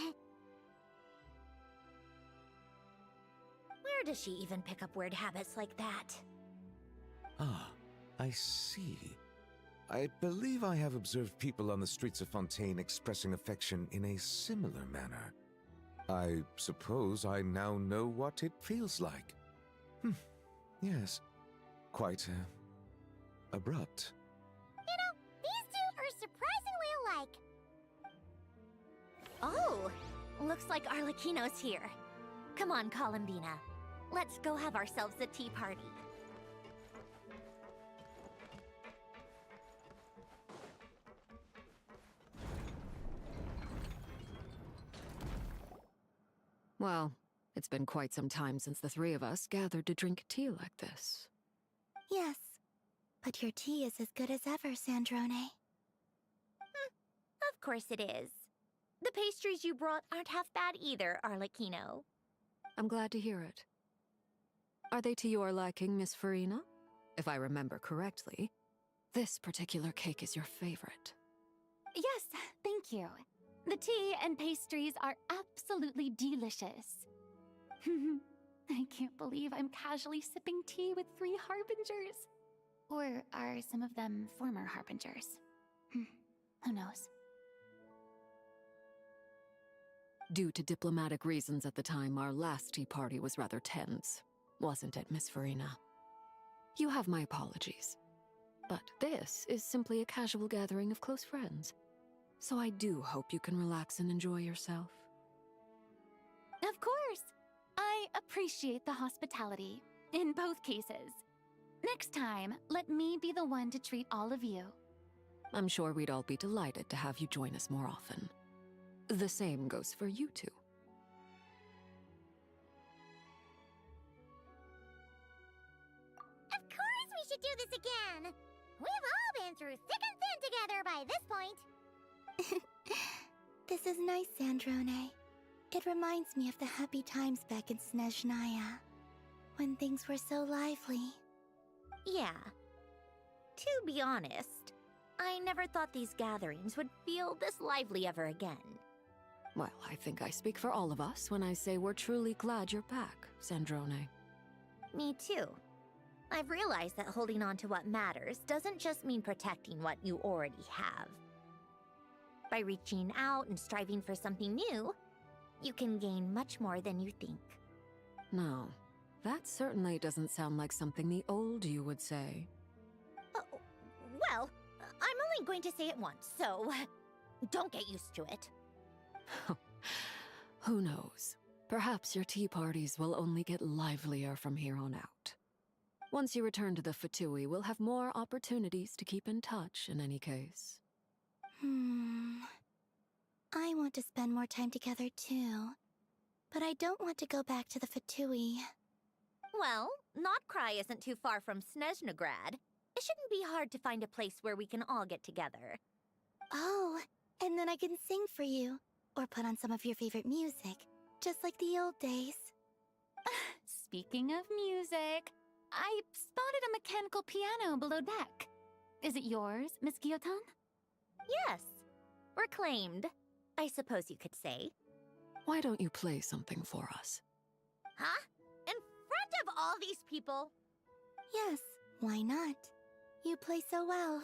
Where does she even pick up weird habits like that? Ah, I see. I believe I have observed people on the streets of Fontaine expressing affection in a similar manner. I suppose I now know what it feels like. Yes. Quite, abrupt. You know, these two are surprisingly alike. Oh, looks like Arlecchino's here. Come on, Columbina. Let's go have ourselves a tea party. Well, it's been quite some time since the three of us gathered to drink tea like this. Yes, but your tea is as good as ever, Sandrone. Of course it is. The pastries you brought aren't half bad either, Arlecchino. I'm glad to hear it. Are they to your liking, Miss Farina? If I remember correctly, this particular cake is your favorite. Yes, thank you. The tea and pastries are absolutely delicious. I can't believe I'm casually sipping tea with 3 harbingers. Or are some of them former harbingers? Who knows? Due to diplomatic reasons at the time, our last tea party was rather tense, wasn't it, Miss Farina? You have my apologies. But this is simply a casual gathering of close friends. So I do hope you can relax and enjoy yourself. Of course! I appreciate the hospitality, in both cases. Next time, let me be the one to treat all of you. I'm sure we'd all be delighted to have you join us more often. The same goes for you two. Of course we should do this again! We've all been through thick and thin together by this point. This is nice, Sandrone. It reminds me of the happy times back in Snezhnaya, when things were so lively. Yeah. To be honest, I never thought these gatherings would feel this lively ever again. Well, I think I speak for all of us when I say we're truly glad you're back, Sandrone. Me too. I've realized that holding on to what matters doesn't just mean protecting what you already have. By reaching out and striving for something new, you can gain much more than you think. No, that certainly doesn't sound like something the old you would say. Well, I'm only going to say it once, so don't get used to it. Who knows? Perhaps your tea parties will only get livelier from here on out. Once you return to the Fatui, we'll have more opportunities to keep in touch in any case. I want to spend more time together too. But I don't want to go back to the Fatui. Well, Notcry isn't too far from Snezhnograd. It shouldn't be hard to find a place where we can all get together. Oh, and then I can sing for you. Or put on some of your favorite music. Just like the old days. Speaking of music, I spotted a mechanical piano below deck. Is it yours, Miss Guillotin? Yes. Reclaimed, I suppose you could say. Why don't you play something for us? Huh? In front of all these people? Yes, why not? You play so well.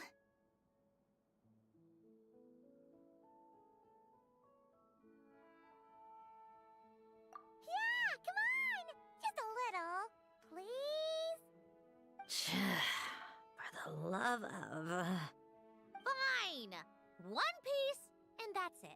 Yeah, come on! Just a little, please? For the love of... Fine! One piece, and that's it.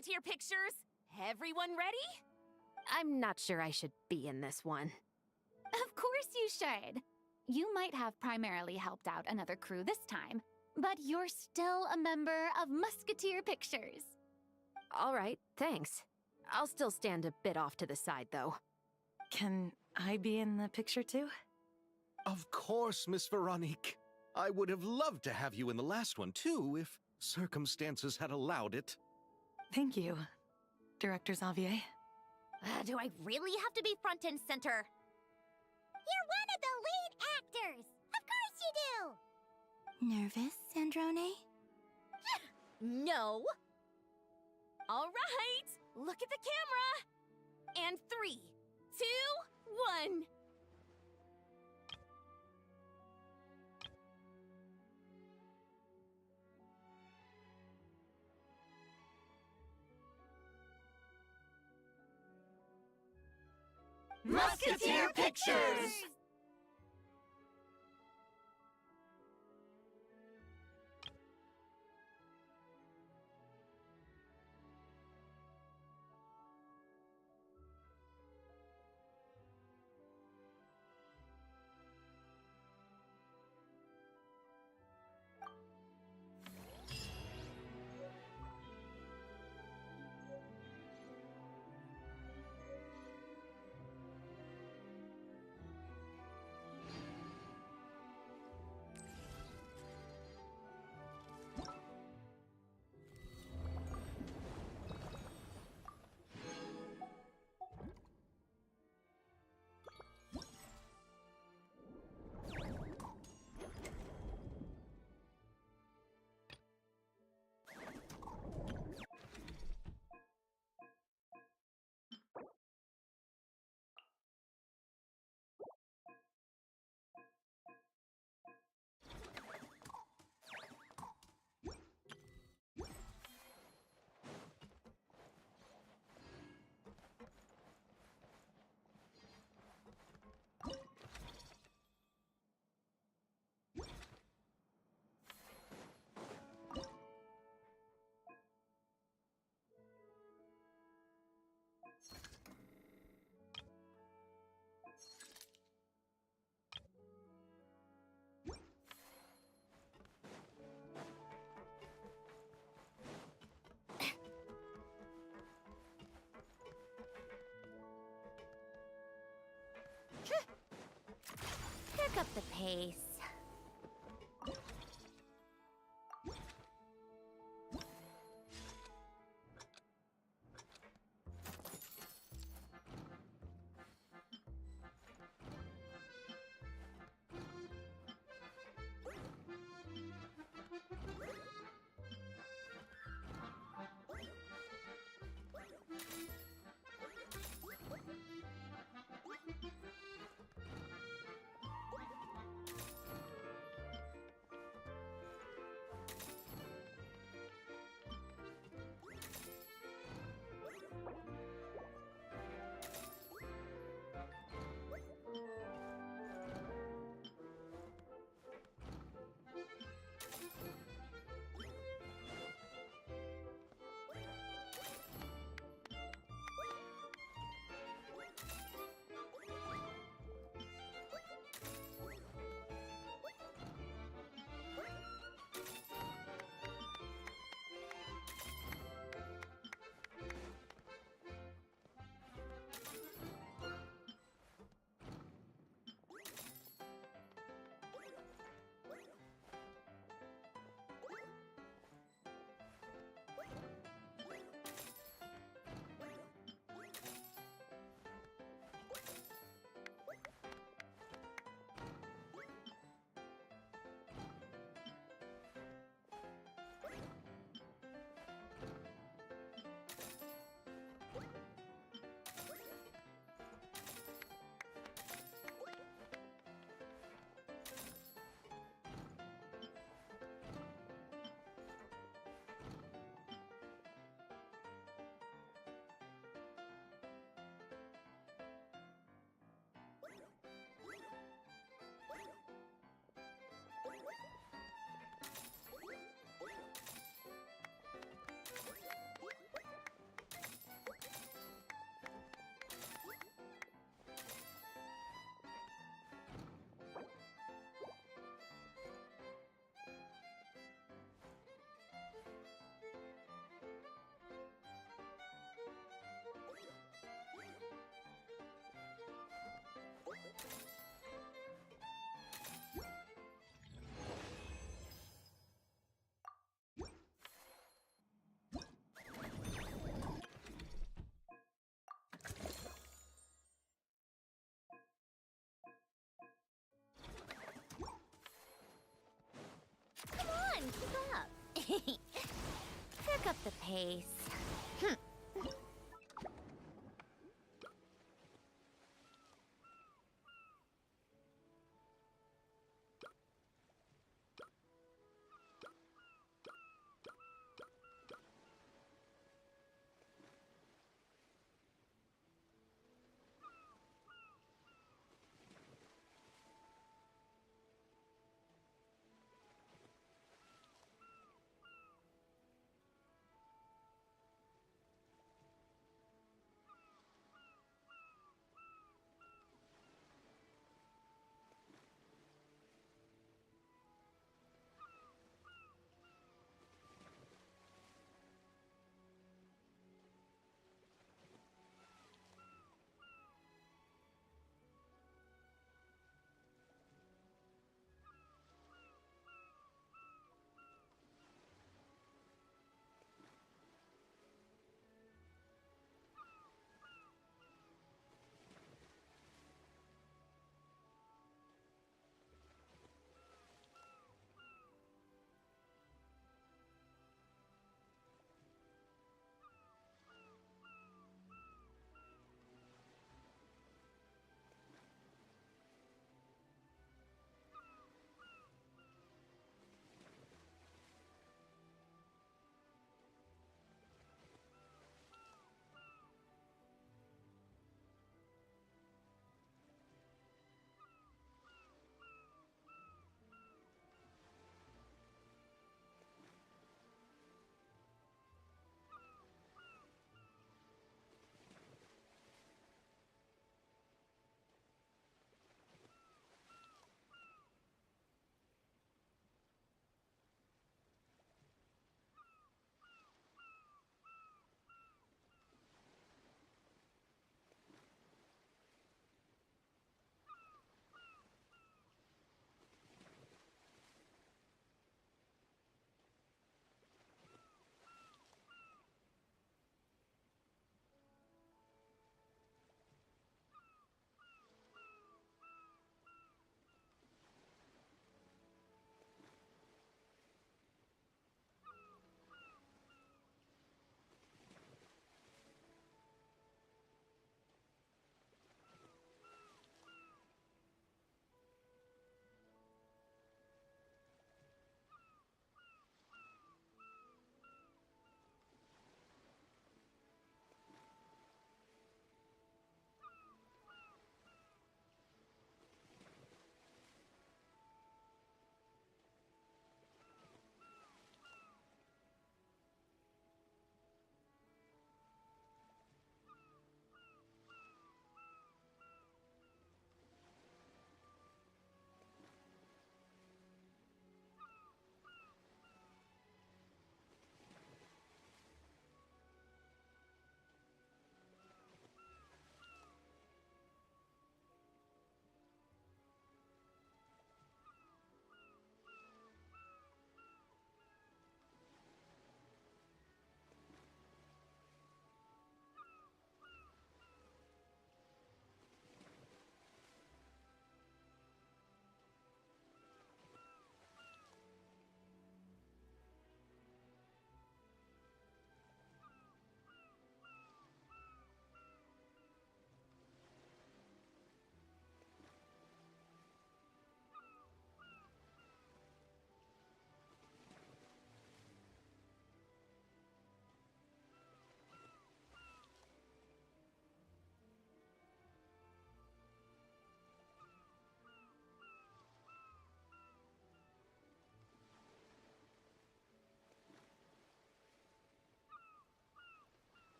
Musketeer Pictures! Everyone ready? I'm not sure I should be in this one. Of course you should. You might have primarily helped out another crew this time, but you're still a member of Musketeer Pictures. All right, thanks. I'll still stand a bit off to the side, though. Can I be in the picture too? Of course, Miss Veronique. I would have loved to have you in the last one, too, if circumstances had allowed it. Thank you, Director Xavier. Do I really have to be front and center? You're one of the lead actors! Of course you do! Nervous, Sandrone? No. All right, look at the camera! And 3, 2, 1. Musketeer Pictures! Pick up the pace. case.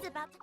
It's about to...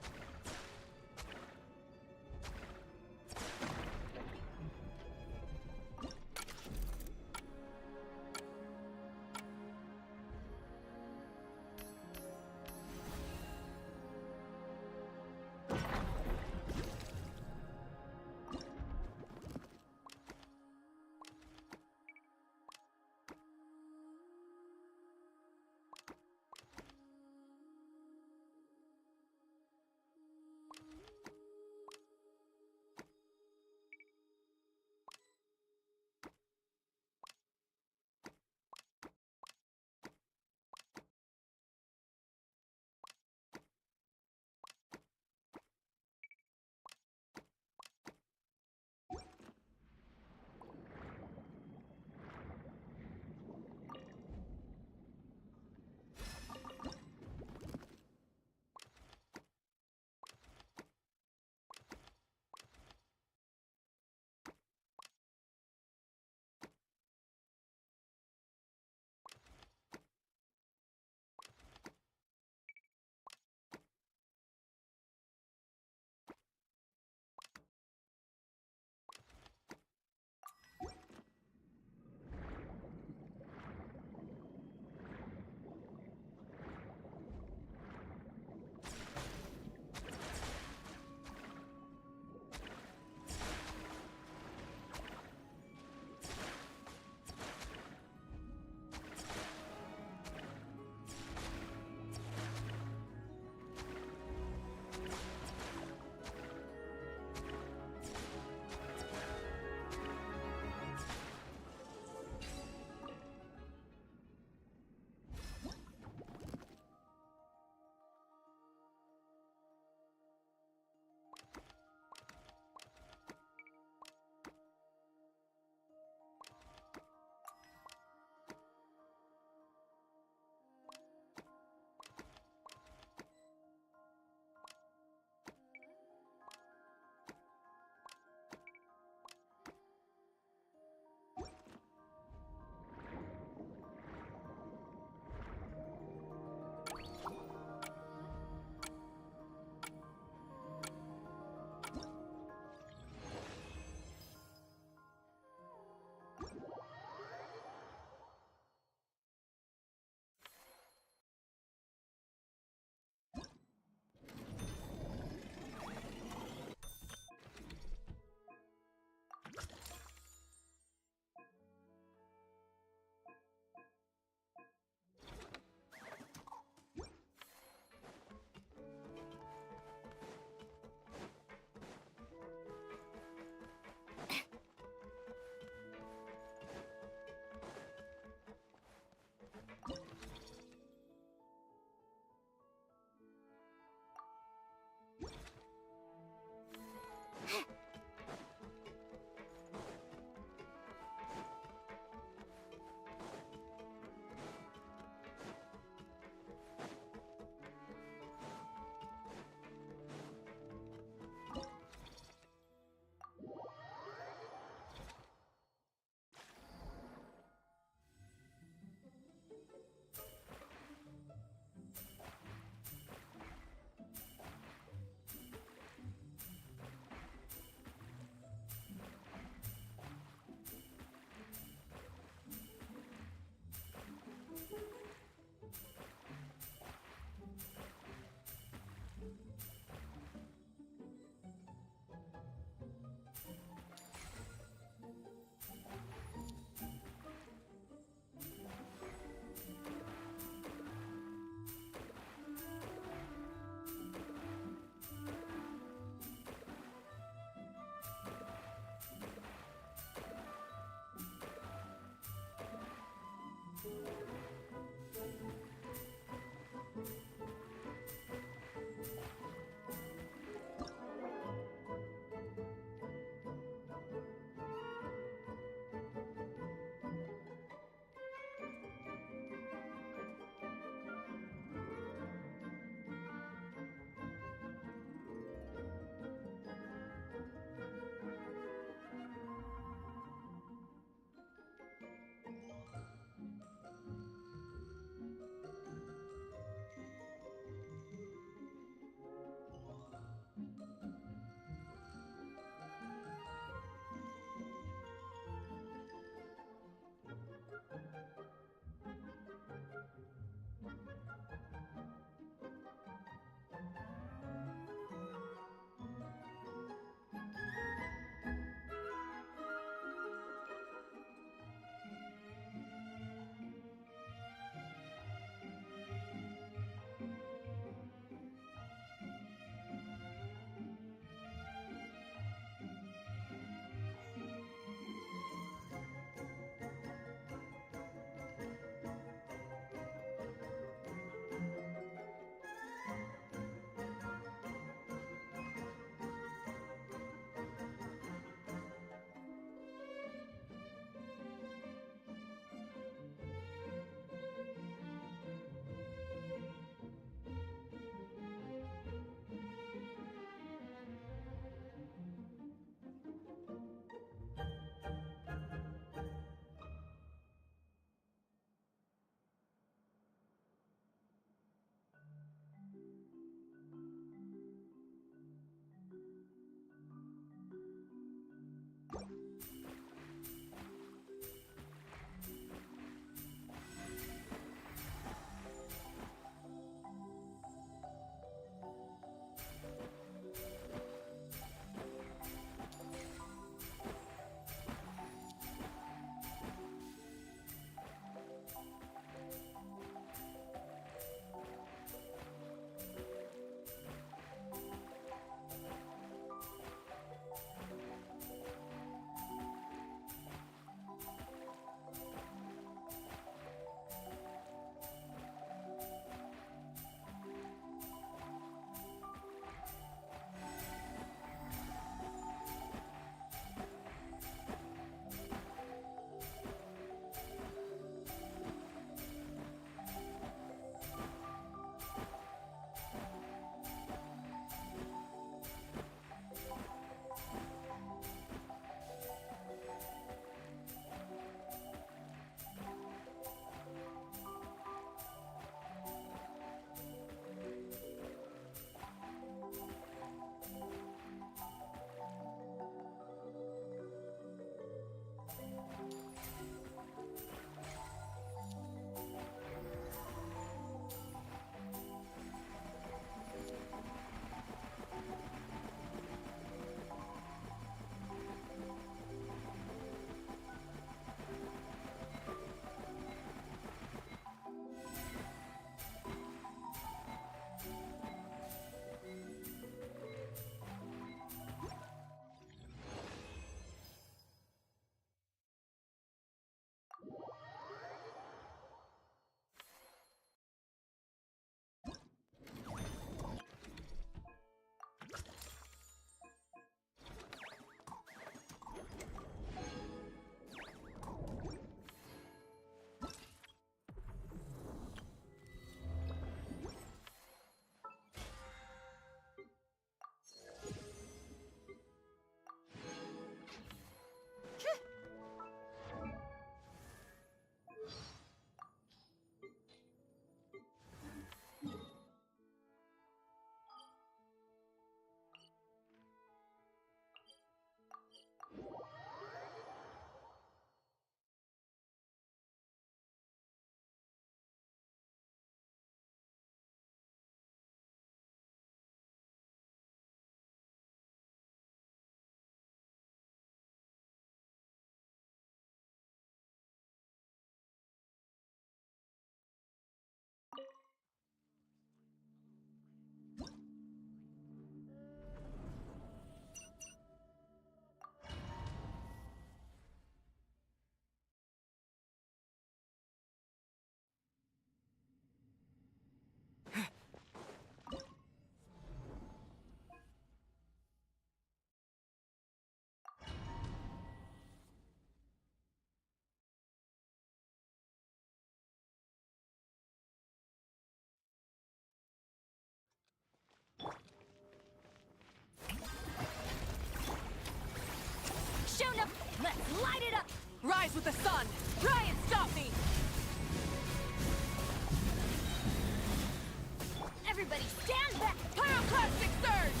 Everybody stand back! Pyroclastic surge!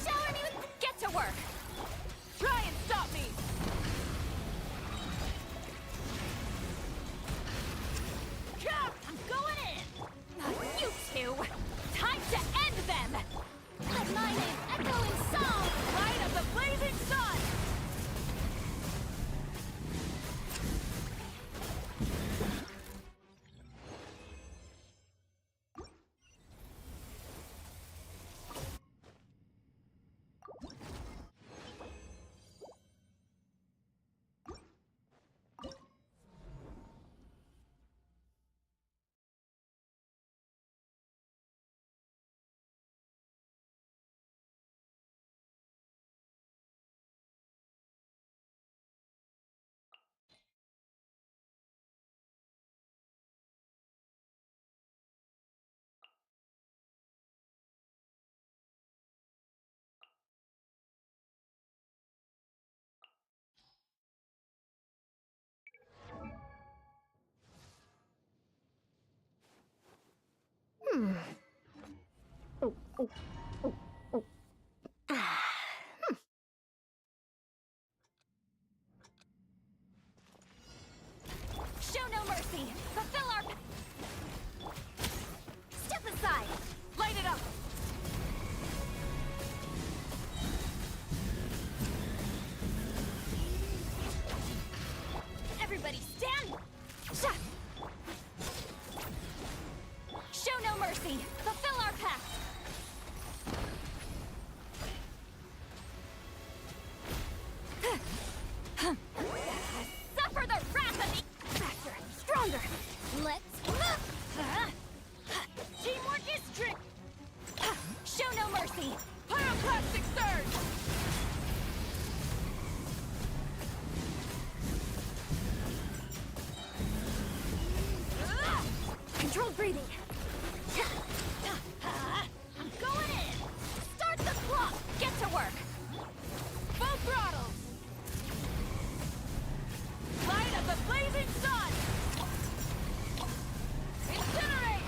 Shower me with... Get to work! Try and stop me! Come! I'm going in! You two! Time to end them! Let my name echo in song! Light of the blazing sun! Show no mercy! Fulfill our... Step aside! Light it up! Everybody stand! Show no mercy! Fulfill our pact! Suffer the wrath of the... Faster! Stronger! Let's... Teamwork is strict! Show no mercy! Pyroclastic surge! Controlled breathing! I'm going in! Start the clock! Get to work! Full throttle! Light of the blazing sun! Incinerate!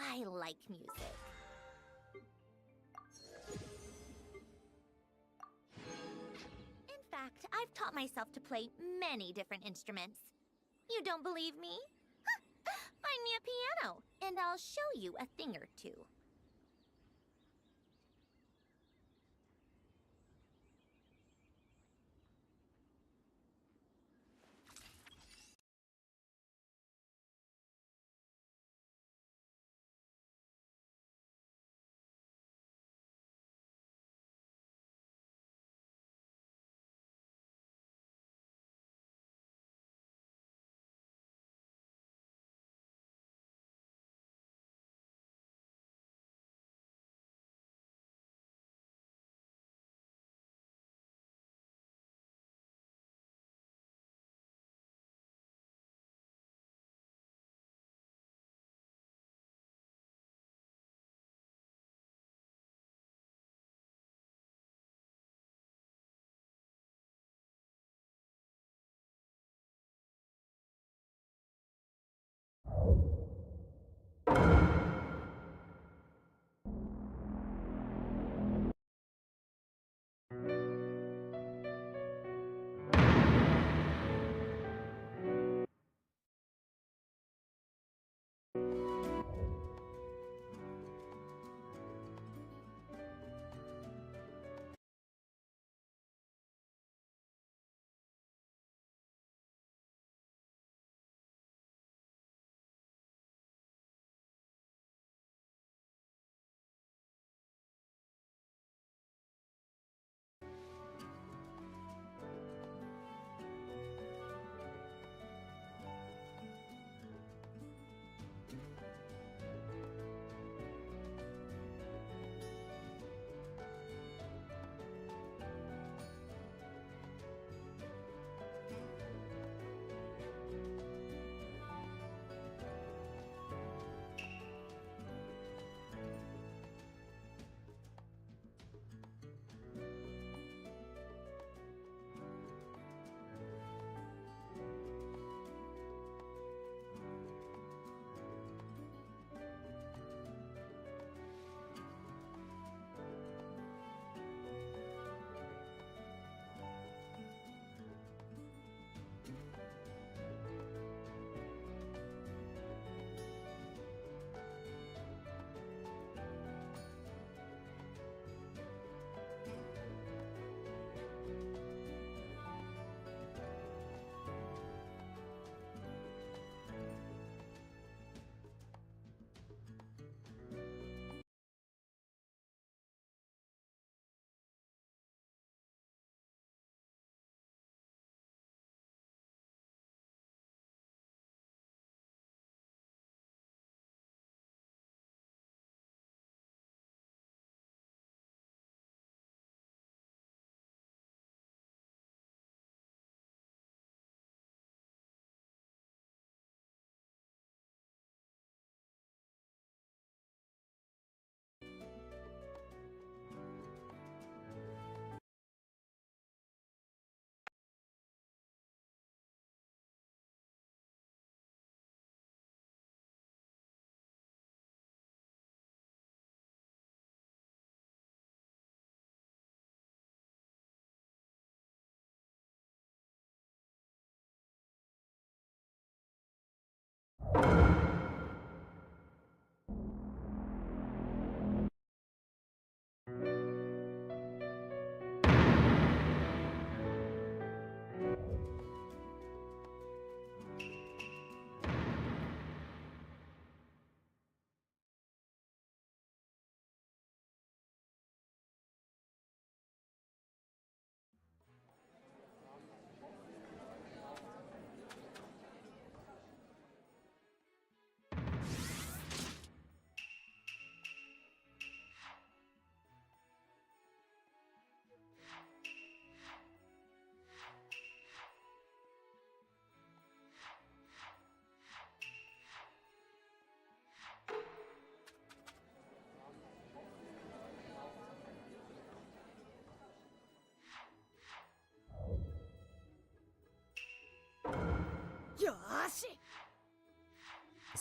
I like music. In fact, I've taught myself to play many different instruments. You don't believe me? Find me a piano, and I'll show you a thing or two.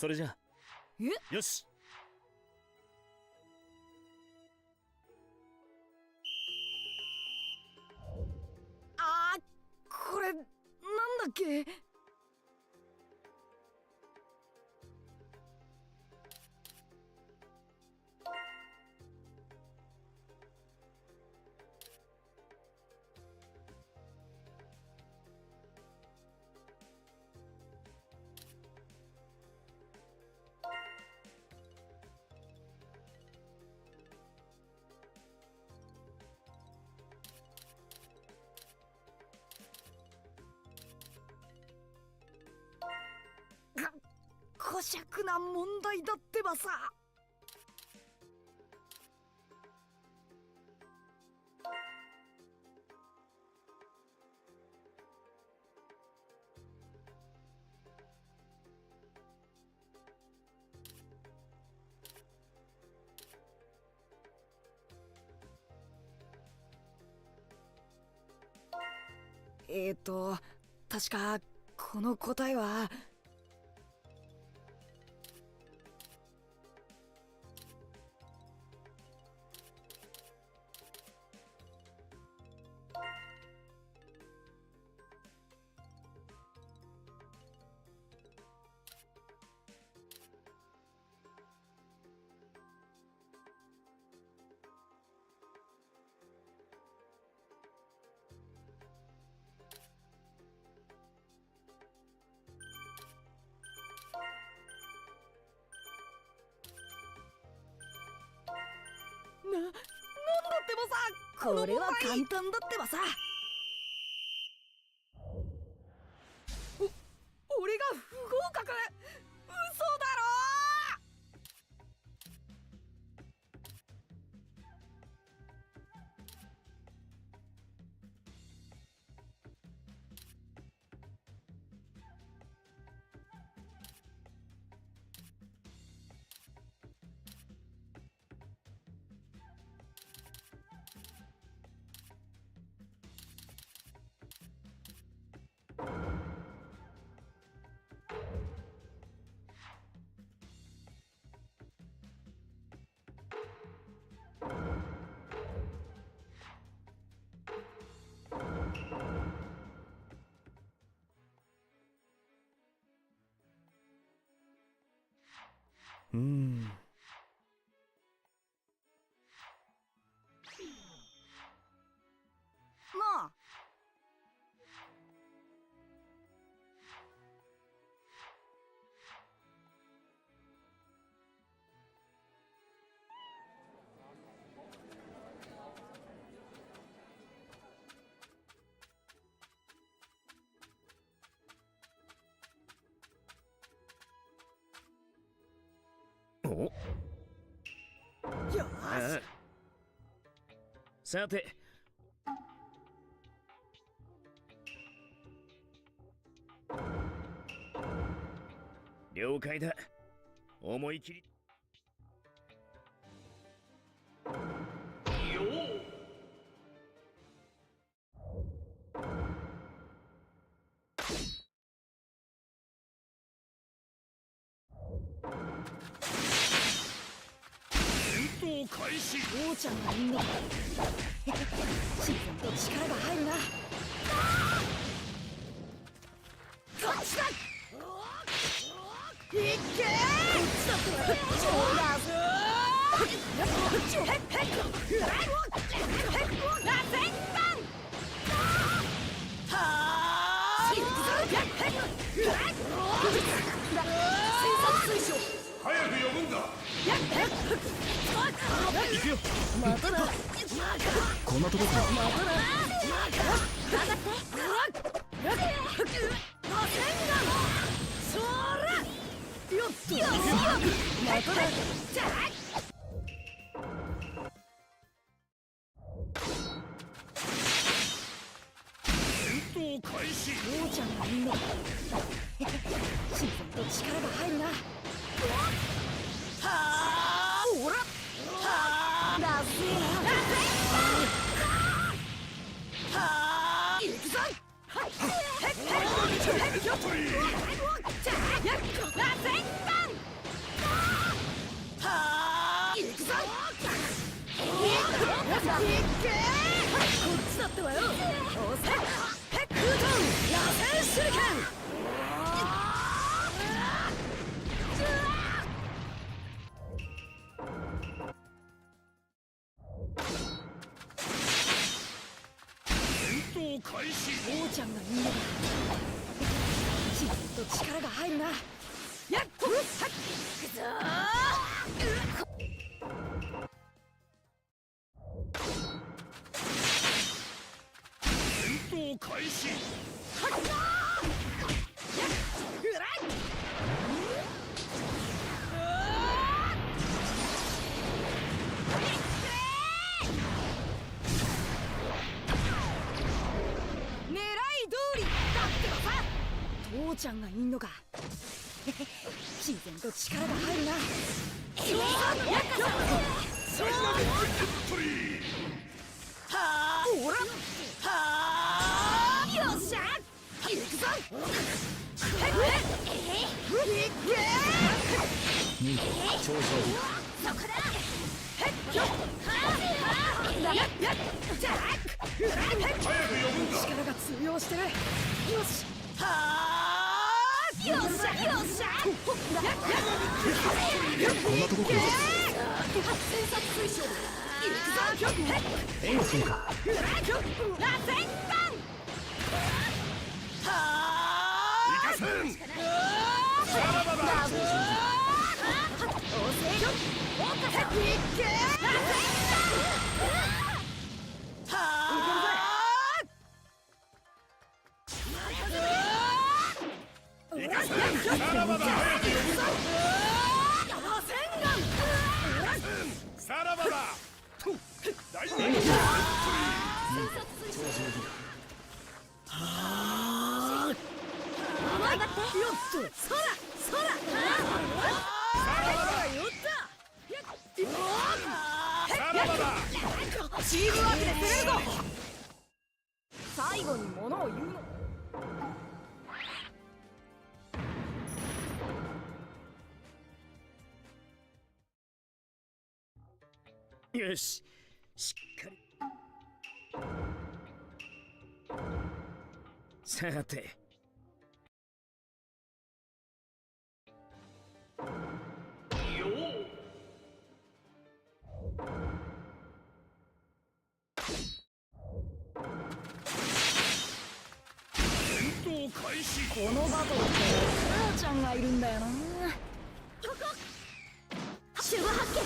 それじゃよし。あー、これなんだっけ。姑息な問題だってばさ。確かこの答えは。なんだってばさ、これは簡単だってばさ。俺が不合格。嘘だろ。なあ。およし。さて。了解だ。思い切り。よっ。開始。王ちゃんがいいね。自然と力が入るな。こっちだ。いっけー。こっちだって。そうだぞ早く呼ぶんだ。行くよ。またな。こんなとこか。またな。そら。よっと。またな。戦闘開始。王ちゃんがいいね。自然と力が入るな。はあ。ほら。はあ。だせえな。だせえな。はあ。行くぞ。はい。へっへっ。へっへっ。やっといい。だせえな。ちゃんがいいのだ。自然と力が入るな。やっほっはっくぞ戦闘開始。はっしゃーやっうらっ狙い通りだってばさ。父ちゃんがいんのか。自然と力が入るな。はあほらはあよっしゃ行くぞ。頂上そこだ。へっよっはあやっやっジャック力が通用してる。よしはあよっしゃよっしゃこんなとこ来るぞ。発生殺水晶行くぞ。援護するか。螺旋丸はあ行かせん。さらばだ。おせよおかさいけ螺旋丸はあ行かせん。さらばだ。さらばだ。大人気。頑張って。よっとそらそらよったさらばだ。チームワークで攻めるぞ。最後に物を言うの。よし、しっかり。さて。よっ。戦闘開始。このバトルって母ちゃんがいるんだよな。ここ守護発見64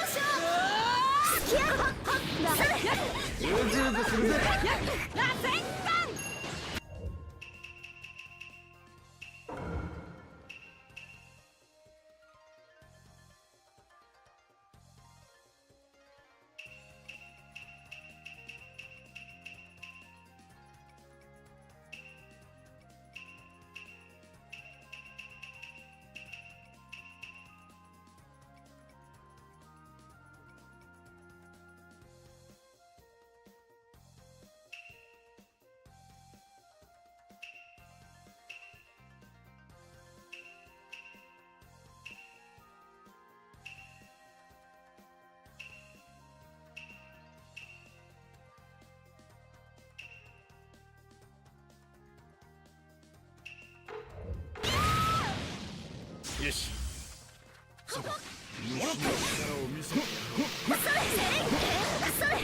勝。スキアハッハッそれうずうずするぜ。螺旋丸よし。そこ。もらった。力を見せて。それ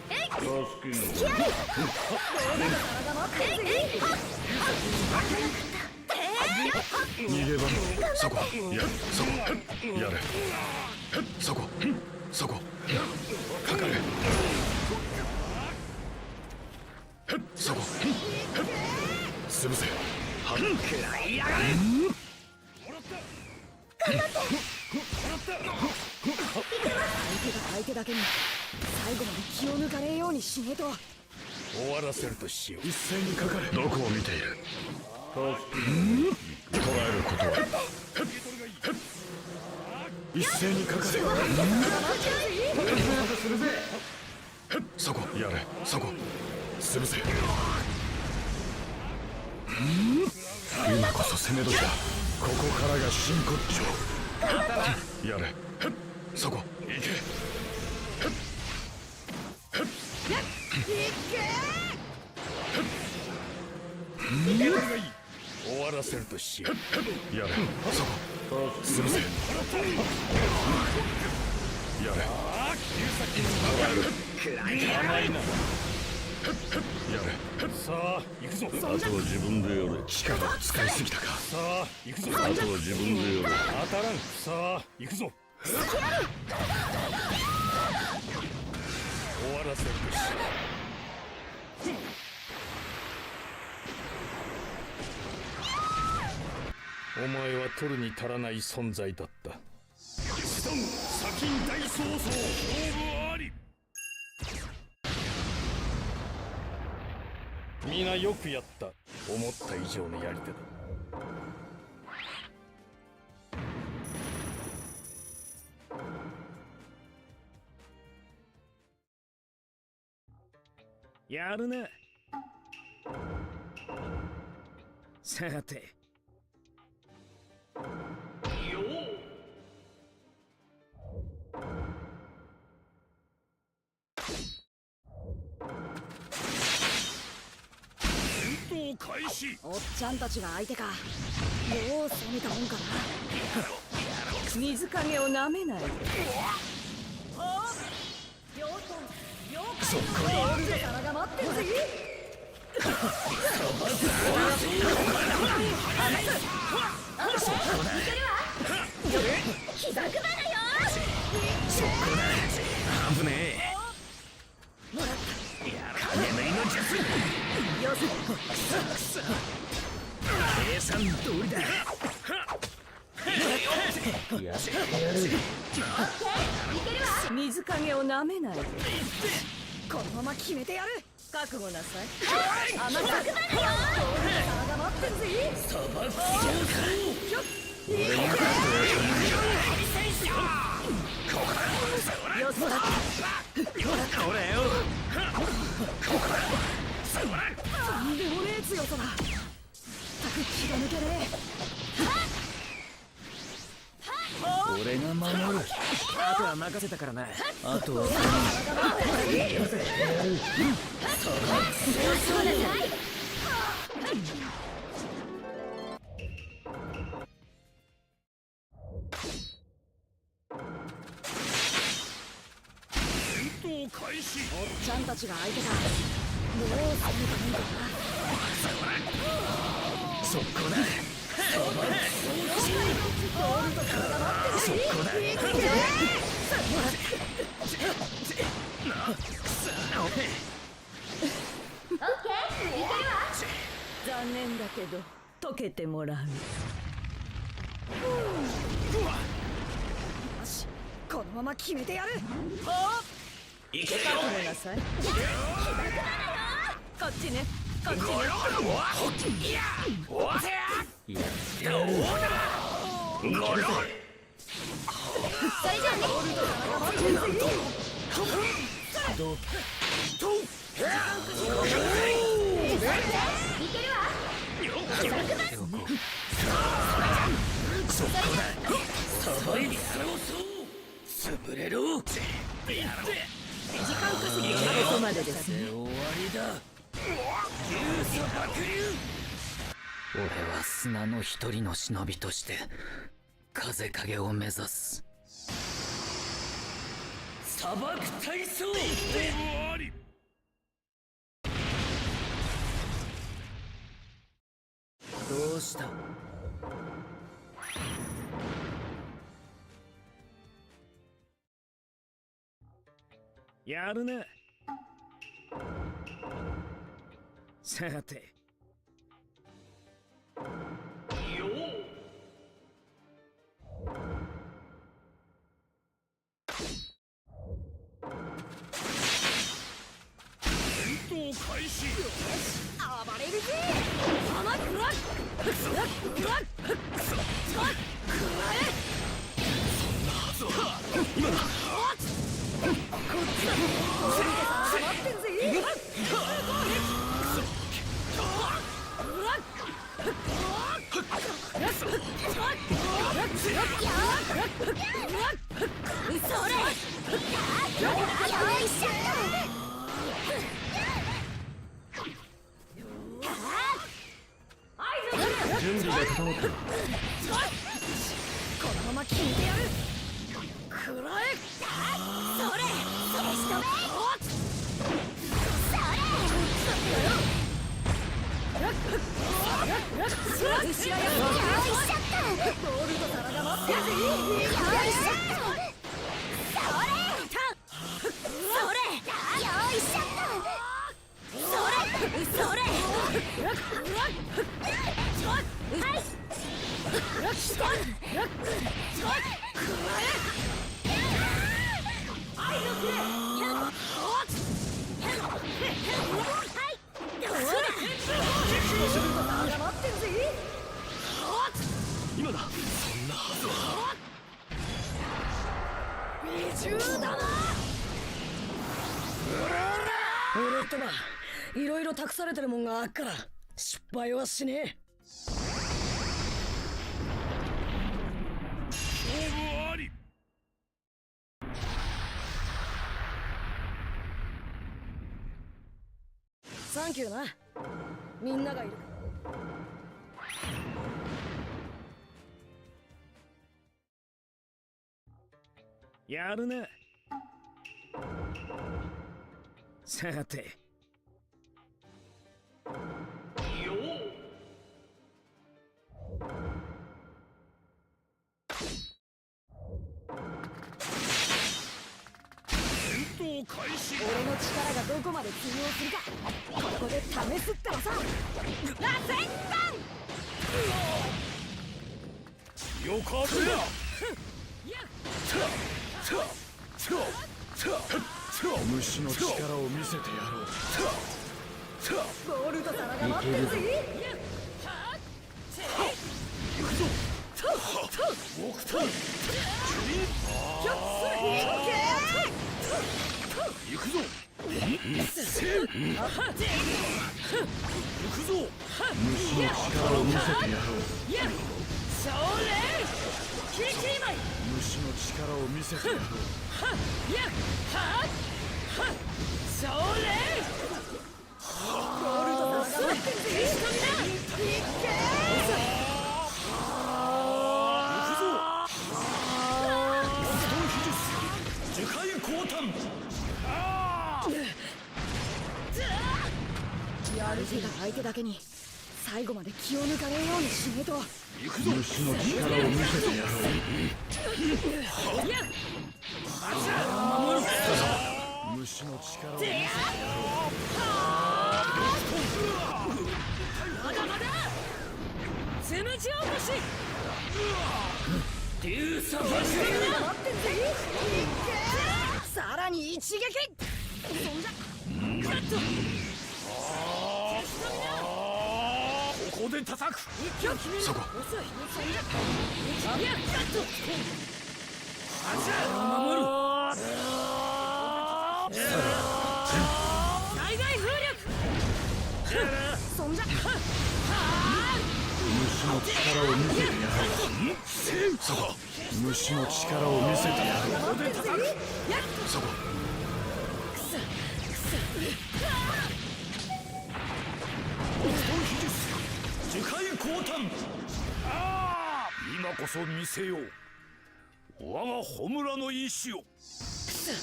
えいスキアル体もえい逃げ場そこ。やそこ。やれ。そこ。そこ。かかれ。そこ。潰せ。はっくらいやがれ。頑張って相手だけに最後まで気を抜かれんようにしねえと。終わらせるとしよう。一斉にかかれ。どこを見ている。捉えることは一斉にかかれ。そこやれ。そこ潰せ。今こそ攻め時だ。ここからが真骨頂。やれ。そこ行け。終わらせるとしよう。やれ。そこ潰せ。やれ。暗いな。さあ行くぞ。あとは自分でやれ。力を使いすぎたか。さあ行くぞ。あとは自分でやれ。当たらん。さあ行くぞ。終わらせるべし。お前は取るに足らない存在だった。シドン砂金大曹操、勝負あり。皆よくやった。思った以上のやり手だ。やるな。さて。開始。おっちゃんたちが相手か。よう攻めたもんかな。水影をなめないで。そこゴールド様が待ってるぜ。膝配るよ。そこだ。危ねえ。眠りの術。よせ。計算通りだ。やってやる。水影をなめないで。このまま決めてやる。覚悟なさい。甘く配るよ。様が待ってんぜ。砂漠そうか。俺に勝よそだ。これよ。とんでもねえ強さだ。たく気が抜けねえ。俺が守る。あとは任せたからな。あとは開始。おっちゃんたちが相手か。もう攻めたもんかな。そこだ。そこだ。残念だけど溶けてもらう。よし、このまま決めてやる。いけよ。ごめんなさい。こっちね。こっちね。やる。それじゃあね。どう？いけるわ。そこだ。さばいてやろうそう。潰れろ。時間稼ぎはここまでですね。終わりだ。俺は砂の一人の忍びとして風影を目指す。砂漠体操。どうした？やるな。さて。戦闘開始。暴れるぜ。甘くらっ。そんなはずは。今だ。こっちだ。待ってんぜ。準備が整った。このまま決めてやる。くらえ。それ。それしとめ。それ。今だ。そんなはずは。俺とないろいろ託されてるもんがあっから失敗はしねえ。勝負あり。サンキューな。みんながいる。やるな。さて。よ戦闘開始。俺の力がどこまで通用するかここで試すってのさ。螺旋よかぶや。虫の力を見せてやろう。ボールと皿が待ってるぜ。行くぞ。僕と行くぞ。行くぞ。虫の力を見せてやろう。虫の力を見せてやろう。やる気が相手だけに最後まで気を抜かねえようにしねえと。虫の力を見せてやろう。虫の力を見せてやろう。まだまだつむじ起こし。竜さん待ってんぜ。さらに一撃。そんじゃカット。ここで叩く。そこ。守る。大々風力。そんじゃ。虫の力を見せてやろう。そこ。虫の力を見せてやろう。ここで叩く。そこ。樹海降誕。今こそ見せよう我が穂村の意志を。勝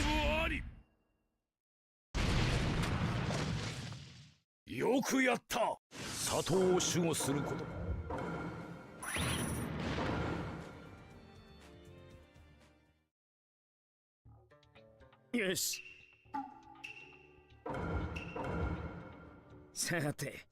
負あり。よくやった。里を守護することよし。さて。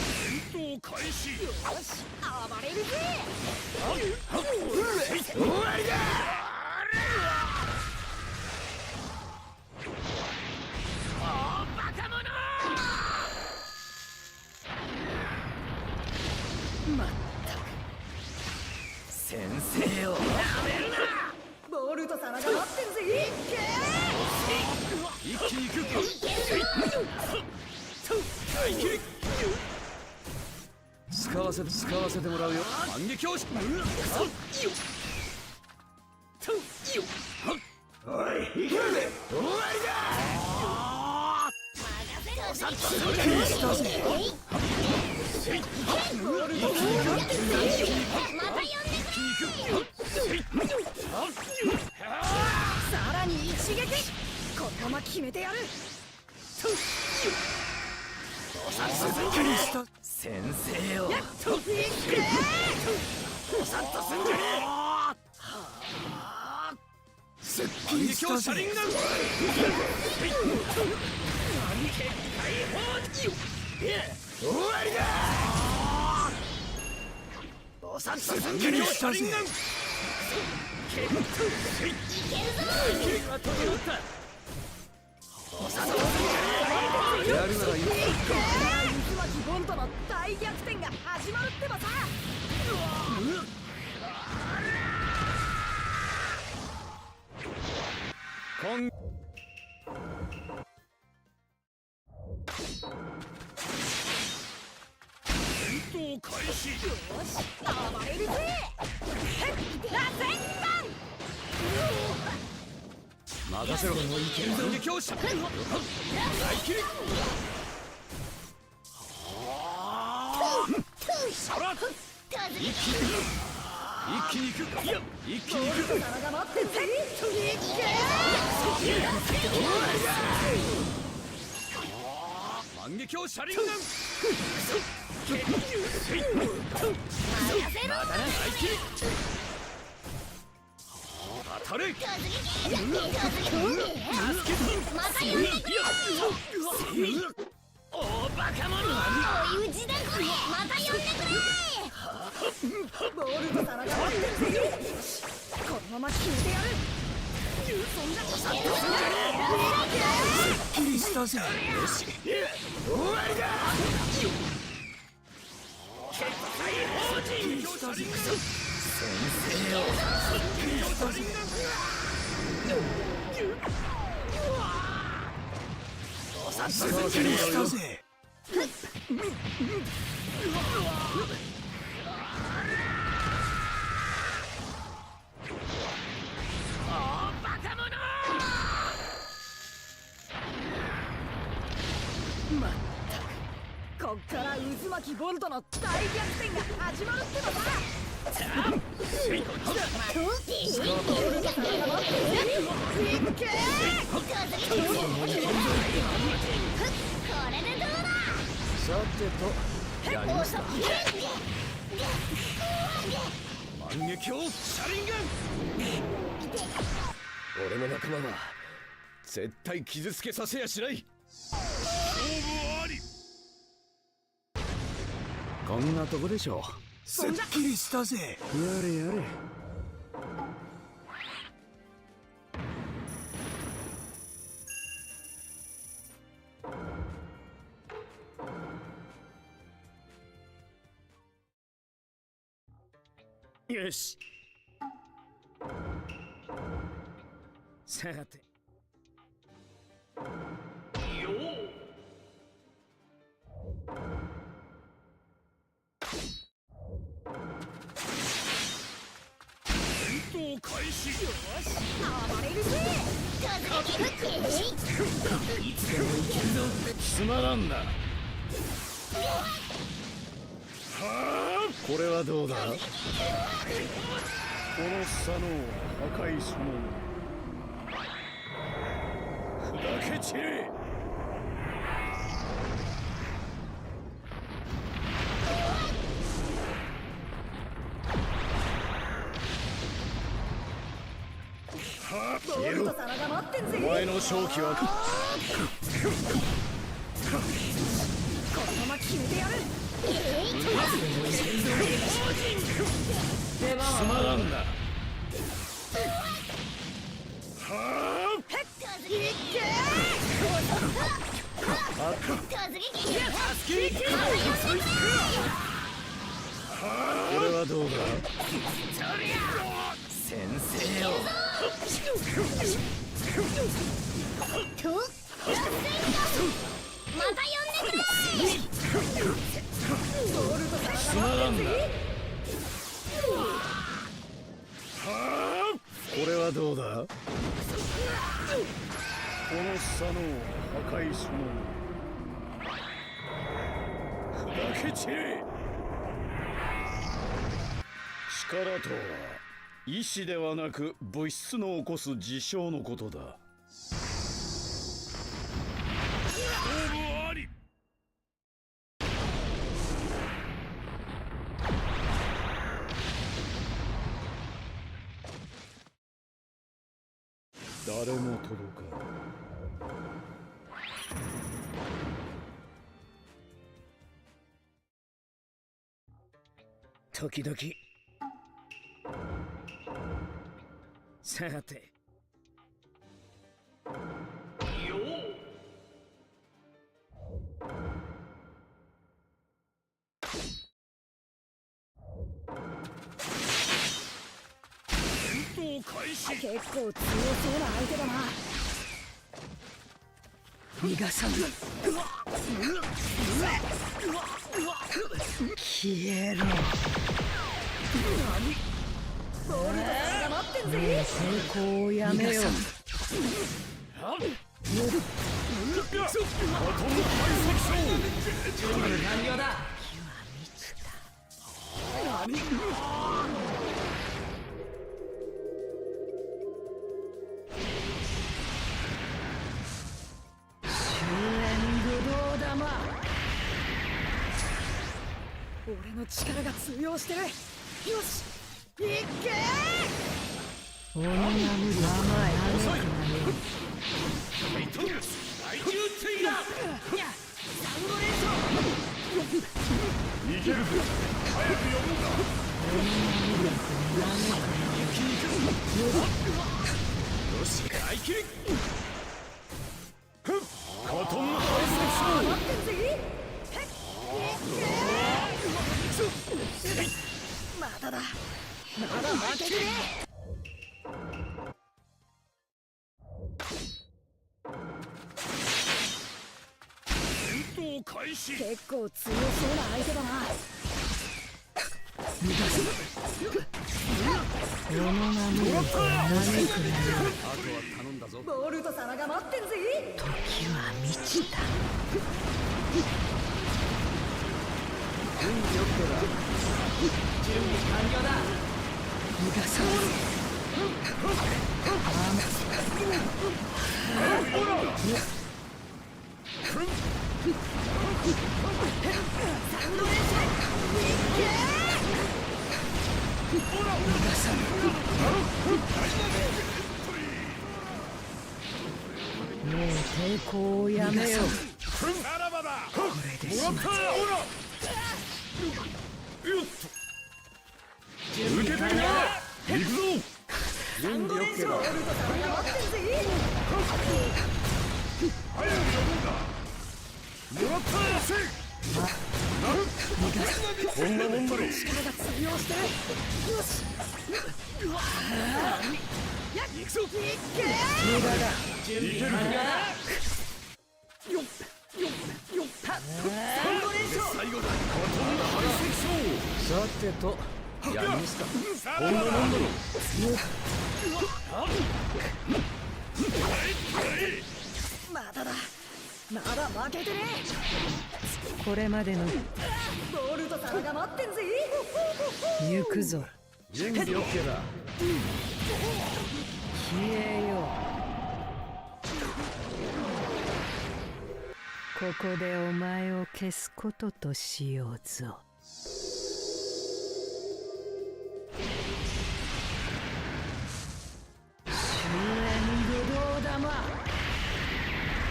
戦闘開始。よし、暴れるぜ。終わりだ。バカ者。まったく先生をなめるな。ボールと皿が待ってんぜ。一気に行く。使わせてもらうよ。反撃をし。おい、行けるぜ。終わりだ。さっきしたぜ。さらに一撃このまま決めてやる先生よやっといけおさっとすんじゃねえすっきりしたぜ終わりだおさっとすんじゃねえしたぜやるならいい渦巻きボントの大逆転が始まるってばさ戦闘開始よし暴れるぜ螺旋丸任せろもういけるぞ撃をした大切りさら一気に行くいや一気に行く皿が待ってていけ万華鏡車輪弾当たれおバカ者追い打ちだこれまた呼んでくれボールと皿が待ってるぜこのまま決めてやるそんなおさっとすんじゃねえすっきりしたぜよし終わりだ決済法人先生よすっきりしたぜおさっとすっきりしたぜまったくこっから渦巻きボルトの大逆転が始まるってばささてとやりました万華鏡車輪ガン俺の仲間は絶対傷つけさせやしない勝負ありこんなとこでしょすっきりしたぜやれやれよしさてよ戦闘開始よし暴れるぜいつでもいけるぞつまらんなこれはどうだこの差の破壊し者砕け散れボールと皿が待ってんぜお前の勝機はこのまま決めてやるつまらんなこれはどうだ先生よまた呼んでくれつまらんなこれはどうだこの差の破壊し者砕け散れ。力とは意志ではなく物質の起こす事象のことだ。勝負あり。誰も届かん。時々。さて。よ結構強そうな相手だな。逃がさぬ。消えろ。ボルトさんが待ってんぜ。成功をやめよう。準備完了だ。俺の力が通用してる。よし、いけー。俺が無理。甘い。遅い。大重追だ。サンゴレーション。逃げるぜ。早く呼ぶんだ。俺が無理だと一気に行く。よし、回帰。バトンハイセクション。待ってんぜ。まだだ。まだ負けてね戦闘開始。結構強そうな相手だな。逃がす。このまま無理と何くらい。あとは頼んだぞ。ボルト様が待ってんぜ。時は満ちた。準備 OK だ。準備完了だ。逃がさない。サンドレーション。いけー。逃がさない。もう抵抗をやめよう。これでしまった。受けてみろ。行くぞ。準備 OK だ。ボルト様が待ってんぜ。早く呼ぶんだ。もらったらせ。こんなもんだろ。力が通用してる。よし。行くぞ。いけー。無駄だ。準備完了だ。よっ。サンドレーション。最後だ。さてと、やりますか。こんなもんだろ。まだだ。まだ負けてね。これまでのボルト様が待ってんぜ。行くぞ。準備 OK だ。消えよう。ここでお前を消すこととしようぞ。終焉武道玉。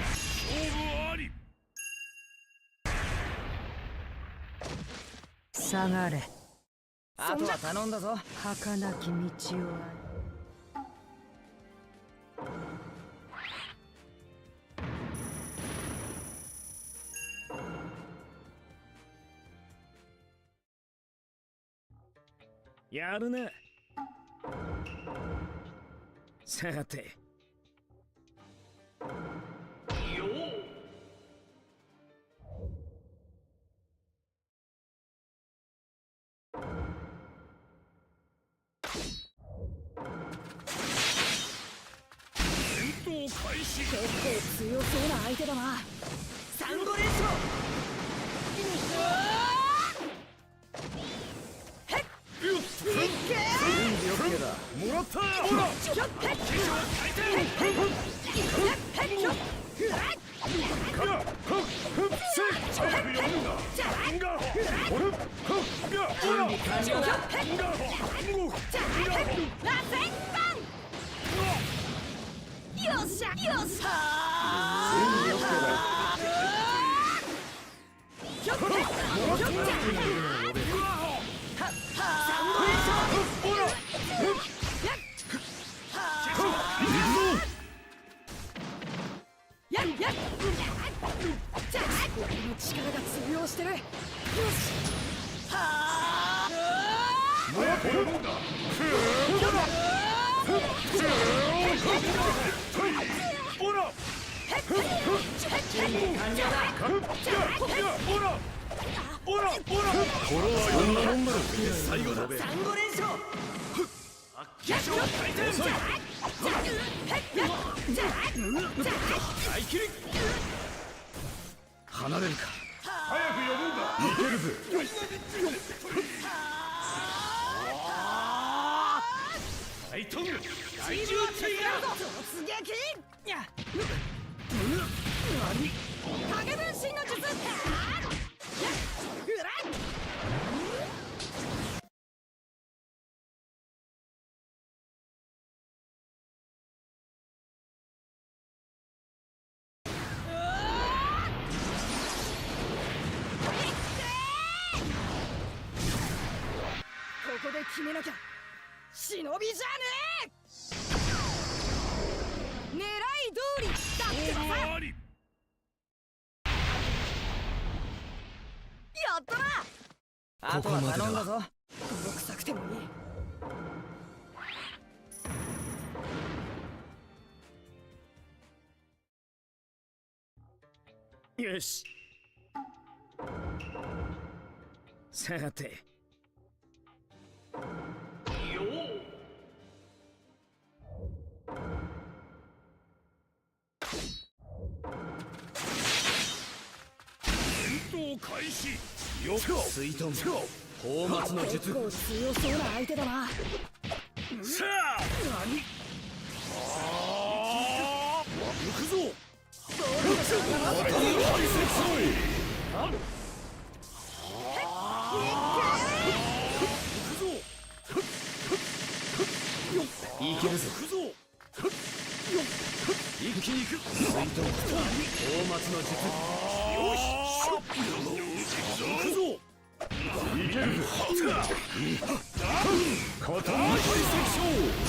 勝負あり。下がれ。あとは頼んだぞ。儚き道をやるね。さて。よ戦闘開始。結構強そうな相手だな。サンゴレーション。ターほら化粧回離れるか早く呼ぶんだいけるぜライトン大重テイガー突撃影分身の術ここで決めなきゃ忍びじゃねえ狙い通りだってばさやったなあとは頼んだぞ泥臭くてもいいよしさて開始よく水遁泡沫の術結構強そうな相手だなさあ行くぞいけるぞ一気に行く水遁泡沫の術よし行くぞいけるぞ刀大石将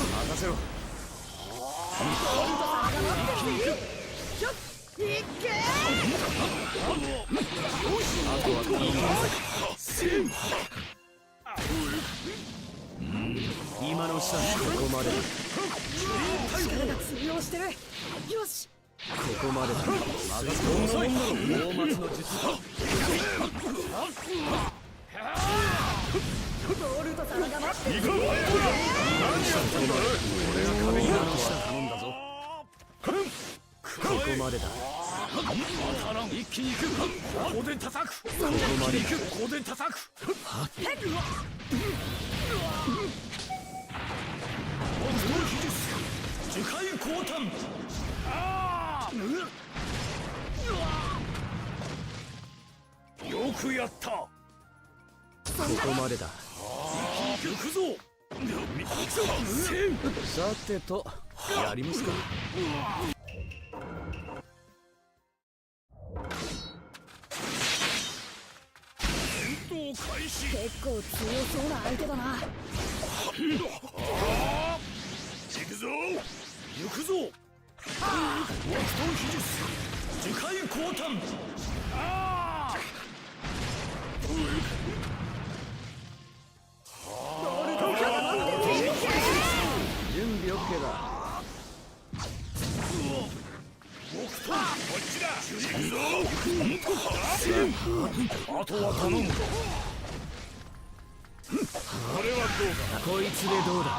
任せろいけあとは今の下ここまで力が通用してるよしここまでだ遅い泡沫の術ボルトさんが待ってる何やってんだ俺が壁に今の下頼んだぞここまでだ一気に行く光電叩くここまで行く光電叩く北東秘術樹海光端よくやったここまでだ一気に行くぞさてとやりますか結構強そうな相手だな行くぞ行くぞ北東秘術樹海光端準備 OK だこっちだ行くぞあとは頼むこれはどうかこいつでどうだ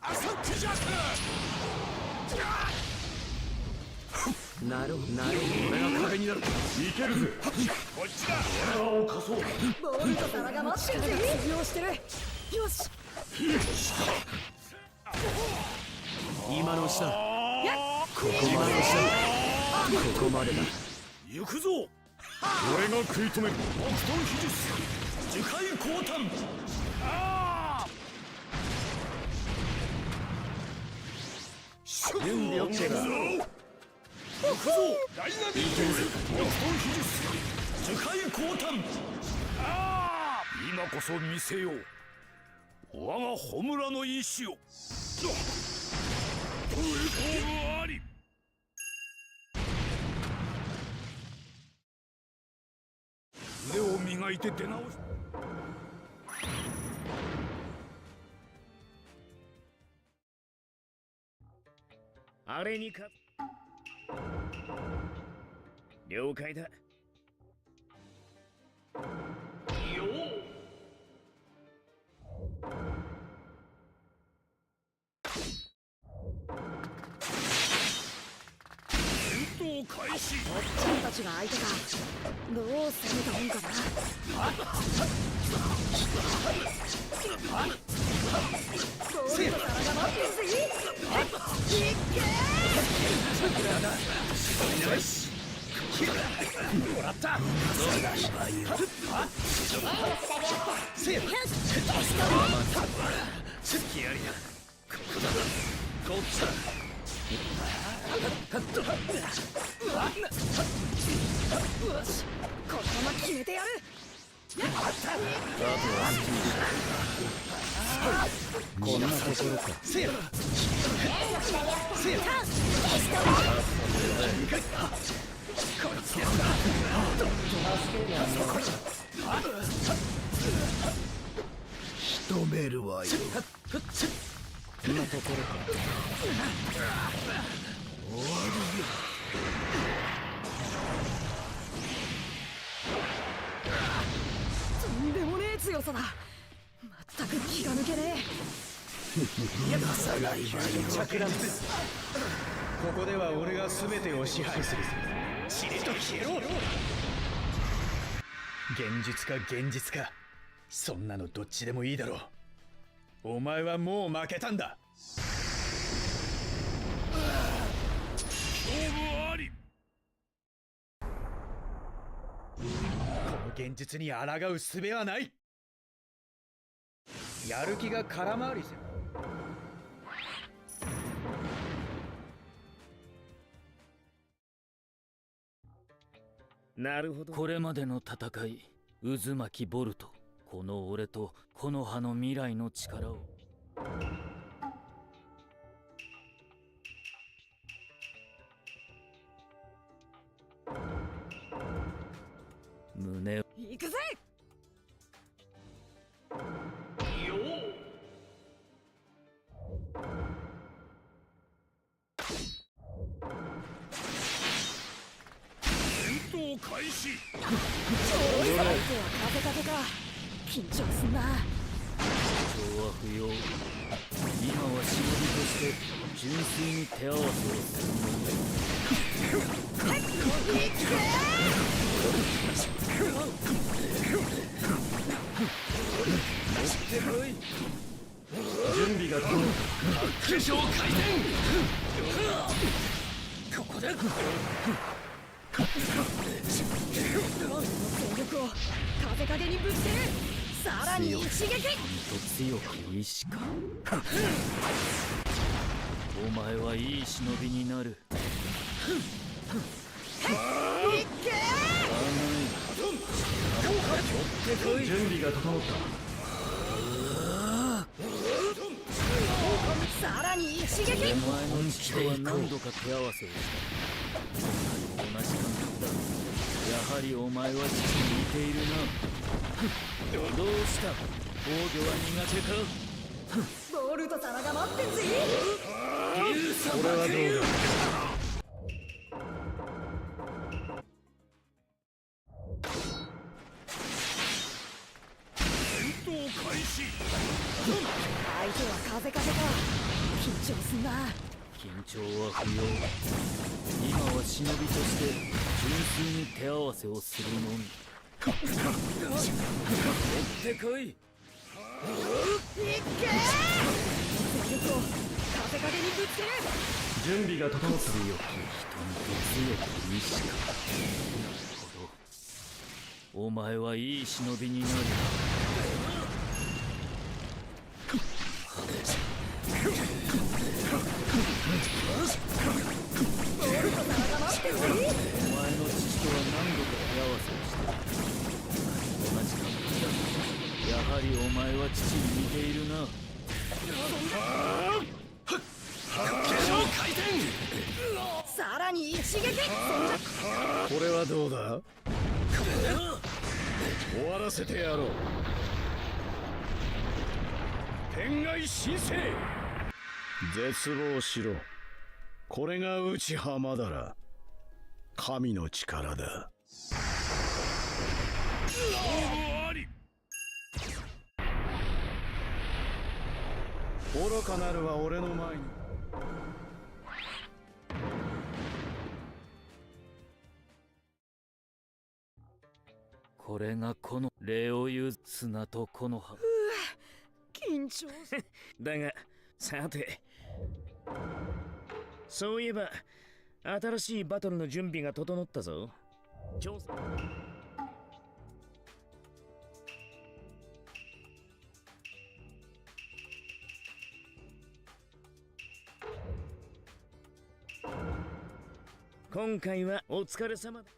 アサックジャックなる俺が戦いになる。いけるぜ。こっちだ。を貸そう。ボールと皿が待ってるぜ。通用してる。よし。今のうちだ。ここまでだ。ここまでだ。行くぞ。俺が食い止める。北東秘術樹海降誕。準備 OK だ。行くぞ。ダイナミック北東秘術樹海降誕。今こそ見せよう我が焔の意志を。あり。腕を磨いて出直す。あれにか。了解だ。よう。戦闘開始。おっちゃんたちが相手か。どう攻めたもんかな。せや。皿が待ってるぜ。いけー。よし。もらった。せや。隙ありだ。ここだ。こっちだ。よし、このまま決めてやる。こんなところか。せや。せや。仕留めるわよ。こんなところか。終わりよ。とんでもねえ強さだ。全く気が抜けねえ。朝がい着弾です。ここでは俺が全てを支配する。しれっと消えろ。現実か現実か、そんなのどっちでもいいだろう。お前はもう負けたんだ。勝負あり。この現実に抗う術はない。やる気が空回りせ。なるほど。これまでの戦い、渦巻きボルト、この俺と木の葉の未来の力を。胸を。行くぜ。よう。戦闘開始。相手は風か。緊張すんな。今は不要。今は忍びとして純粋に手合わせをするものだ。準備が整う。空将回転。ここで全力を風影にぶつける。さらに一撃。強く意志か。お前はいい忍びになる。いけー。準備が整った。さらに一撃。お前の父とは何度か手合わせをした。同じ感覚だ。やはりお前は父に似ているな。どうした？防御は苦手か？ボルト様が待ってんぜ。これはどうだ？戦闘開始。相手は風か。緊張すんな。緊張は不要。今は忍びとして純粋に手合わせをするのみ。持ってこい。準備が整ってるよ。人に強く意志か。なるほど。お前はいい忍びになる。お前の父とは何度か手合わせをした。同じ感覚だ。やはりお前は父に似ているな。さらに一撃。これはどうだ。終わらせてやろう。天外神聖。絶望しろ。これが内浜だら。神の力だ。愚かなるは俺の前に。これがこの礼を言う砂と木の葉。緊張だがさて、そういえば新しいバトルの準備が整ったぞ。今回はお疲れ様だ。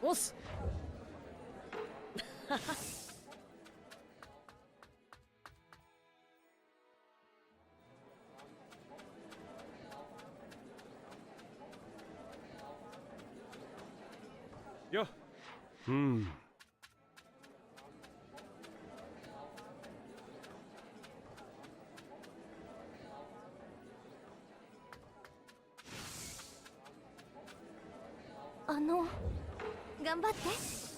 おっす。よっ。うん。頑張って。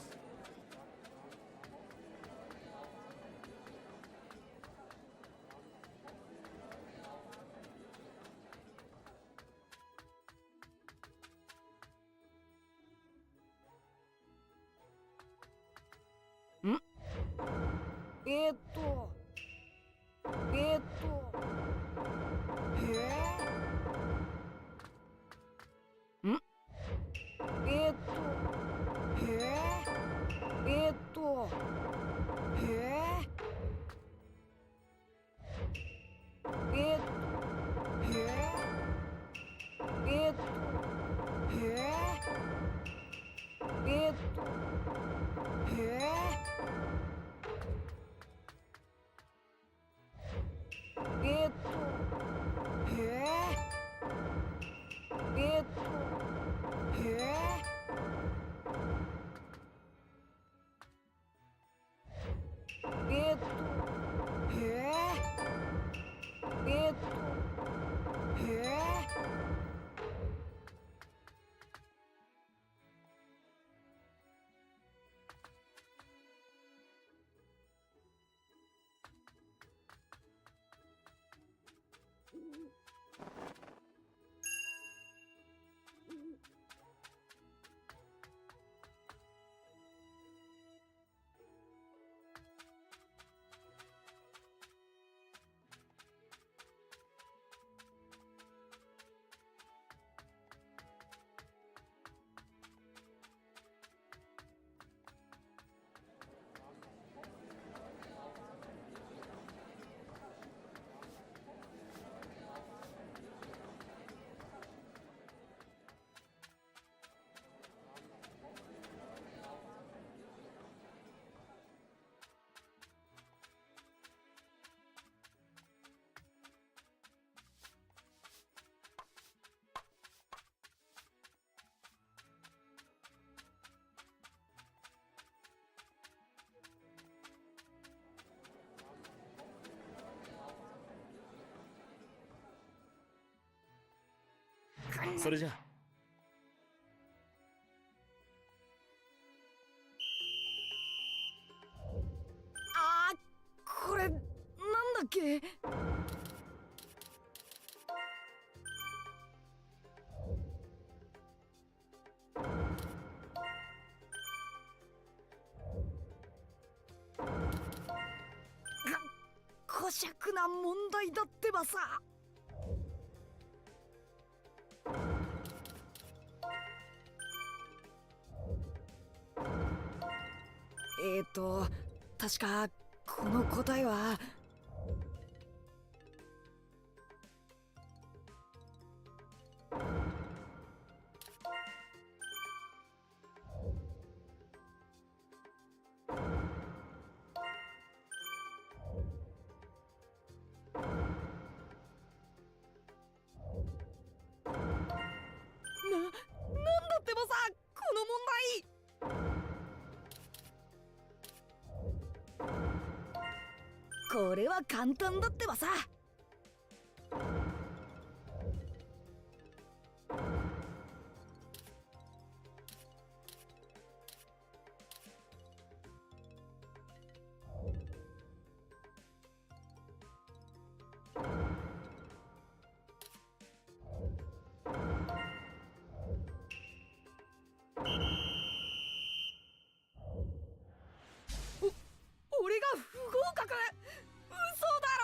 それじゃ。あー、これなんだっけ。こしゃくな問題だってばさ。確かこの答えは。なんだってばさ、この問題。これは簡単だってばさ。俺が不合格。嘘だろ。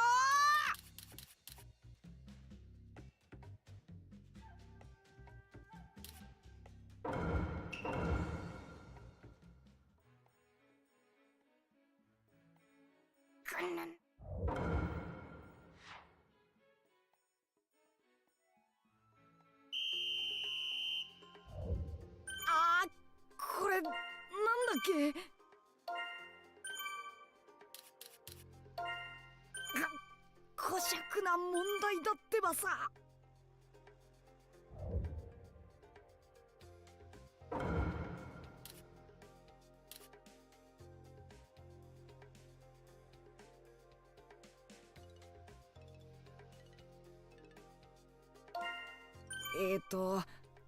あー、これなんだっけ。こしゃくな問題だってばさ。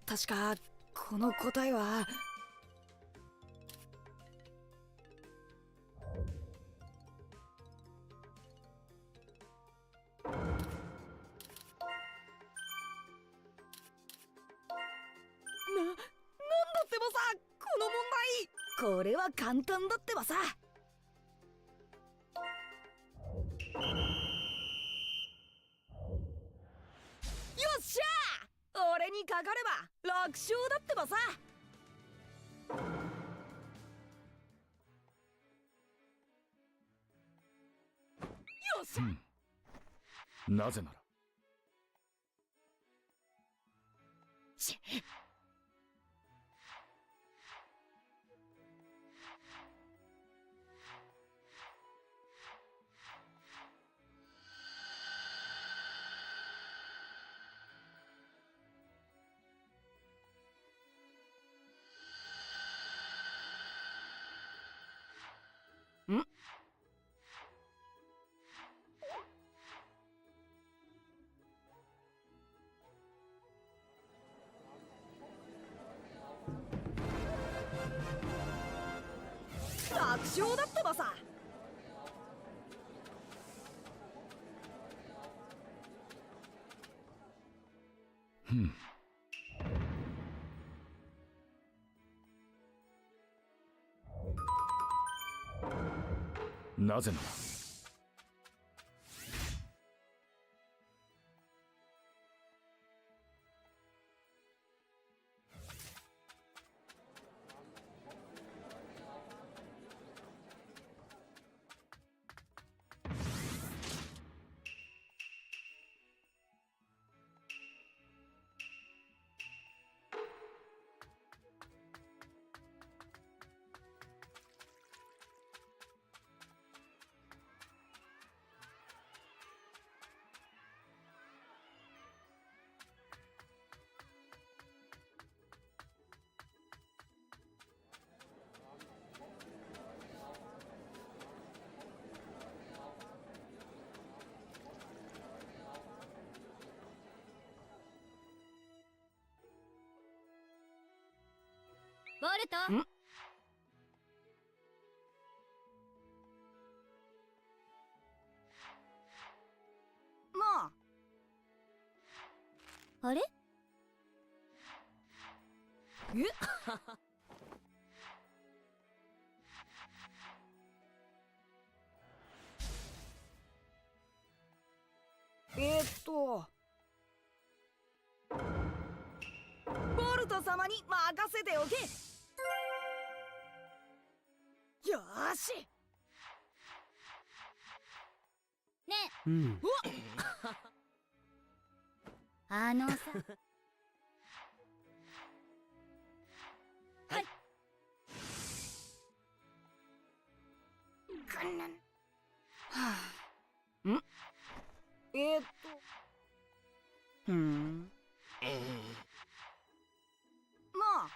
確かこの答えは。なんだってばさ、この問題。これは簡単だってばさ。よっしゃー、俺にかかれば楽勝だってばさ。よっしゃ、なぜなら。楽勝だってばさ。なぜなら。ボルト。なあ。あれ？ボルト様に任せておけ。よーし。ねうん。あのさ。はい。こんなん。はあ。ん？なあ。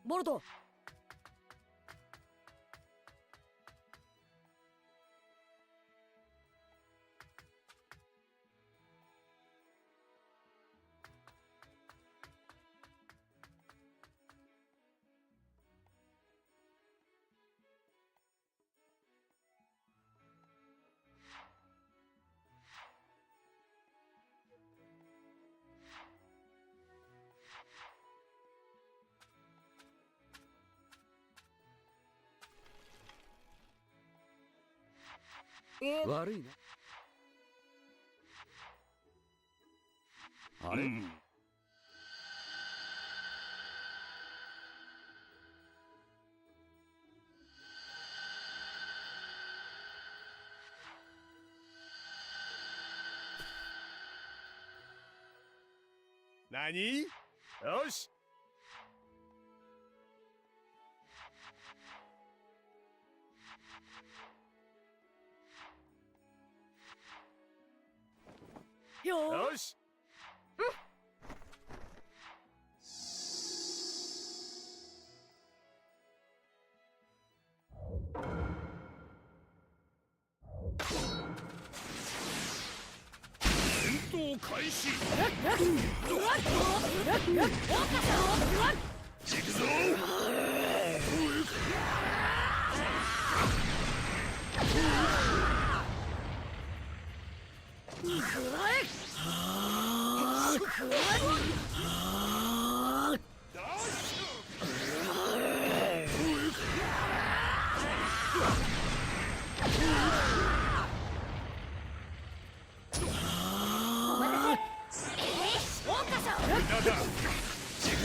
ボルト。悪いな。あれ？何？よし。よし。戦闘開始。行く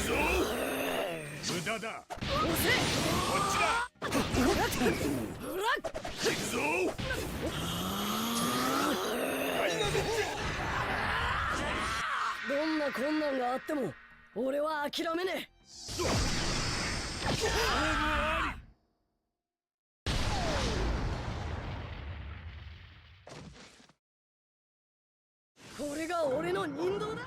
ぞ。無駄だ。こっちだ。行くぞ。どんな困難があっても俺は諦めねえ。これが俺の人道だ。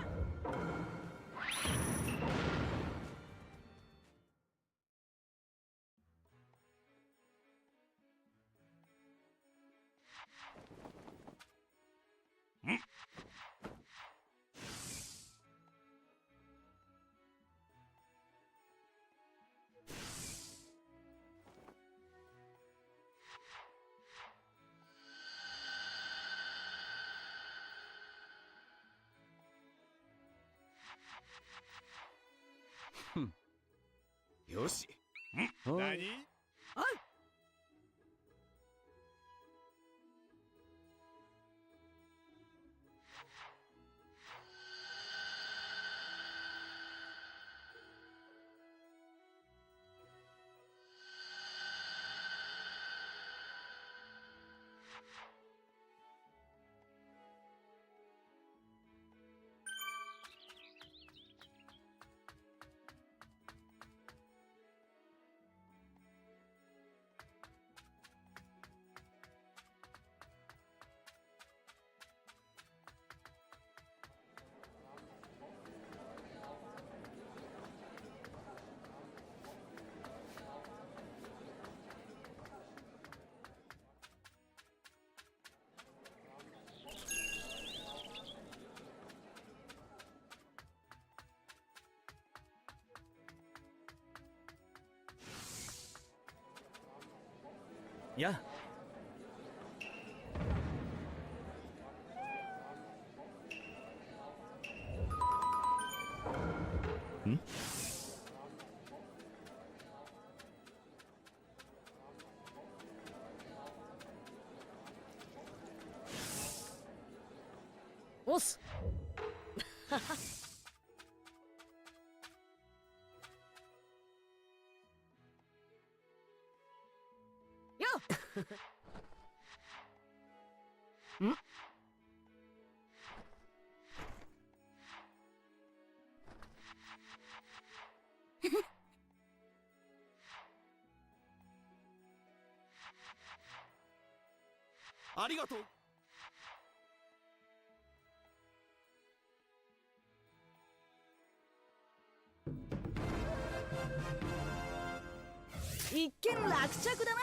よし。何？あい。やんおっす。んありがとう。一見落着だな。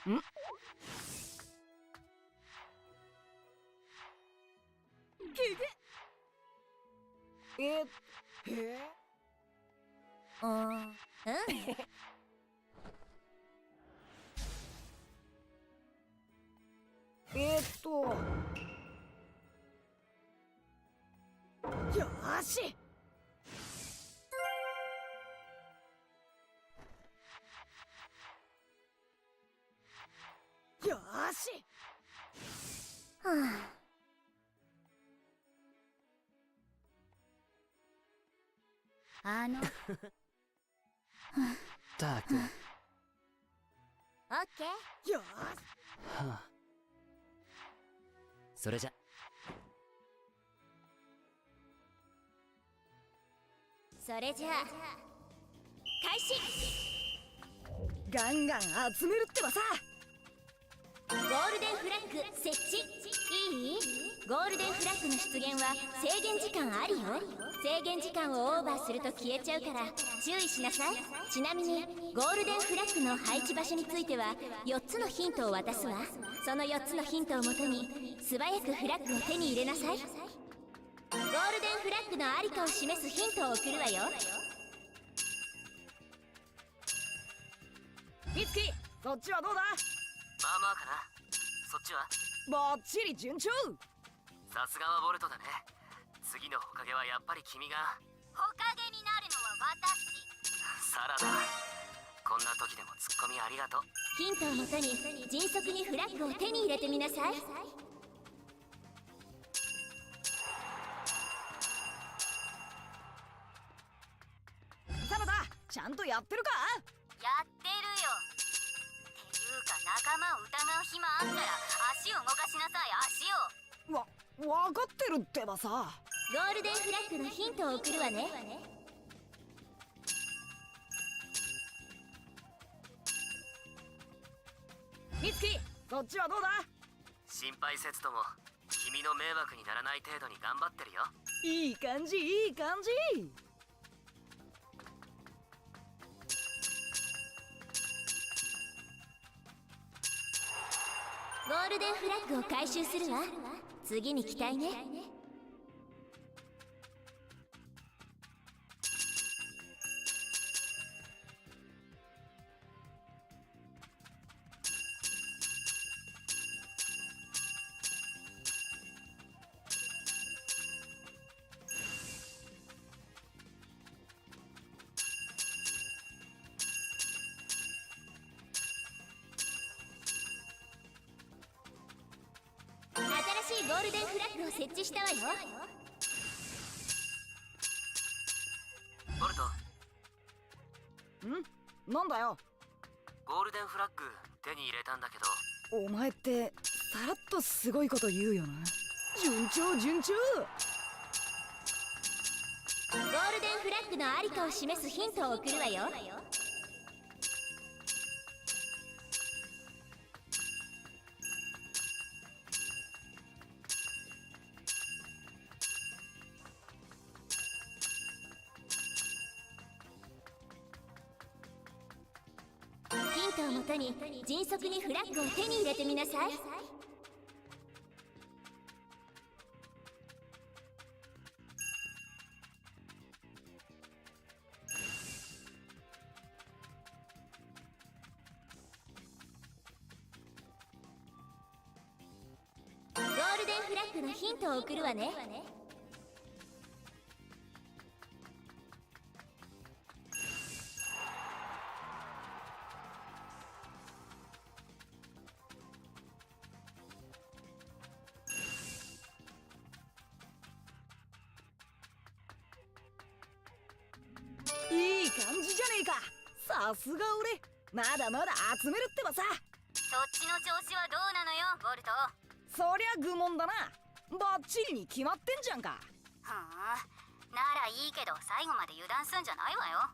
んよーし。よーし。はあ。たく。オッケー。よーし。はあ。それじゃ。それじゃあ開始。ガンガン集めるってばさ。ゴールデンフラッグ設置。いい？ゴールデンフラッグの出現は制限時間ありよ。制限時間をオーバーすると消えちゃうから注意しなさい。ちなみにゴールデンフラッグの配置場所については4つのヒントを渡すわ。その4つのヒントをもとに素早くフラッグを手に入れなさい。ゴールデンフラッグのありかを示すヒントを送るわよ。ミツキ、そっちはどうだ？まあまあかな。そっちはバッチリ順調。さすがはボルトだね。次のおかげはやっぱり君が。ほかげになるのは私。サラダ、こんな時でもツッコミありがとう。ヒントをもとに迅速にフラッグを手に入れてみなさい。サラダ、ちゃんとやってるか？やってるよ。っていうか仲間を疑う暇あったら足を動かしなさい、足を。わかってるってばさ。ゴールデンフラッグのヒントを送るわね。ミツキ、そっちはどうだ？心配せずとも君の迷惑にならない程度に頑張ってるよ。いい感じ、いい感じ。ゴールデンフラッグを回収するわ。次に期待ね。新しいゴールデンフラッグを設置したわよ。ボルト。なんだよ。ゴールデンフラッグ手に入れたんだけど。お前ってさらっとすごいこと言うよな。順調順調。ゴールデンフラッグのありかを示すヒントを送るわよ。ヒントをもとに迅速にフラッグを手に入れてみなさい。ゴールデンフラッグのヒントを送るわね。いい感じじゃねえか。さすが俺、まだまだ集めるってばさ。そっちの調子はどうなのよ、ボルト。そりゃ愚問だな。バッチリに決まってんじゃんか。はあ、ならいいけど最後まで油断すんじゃないわよ。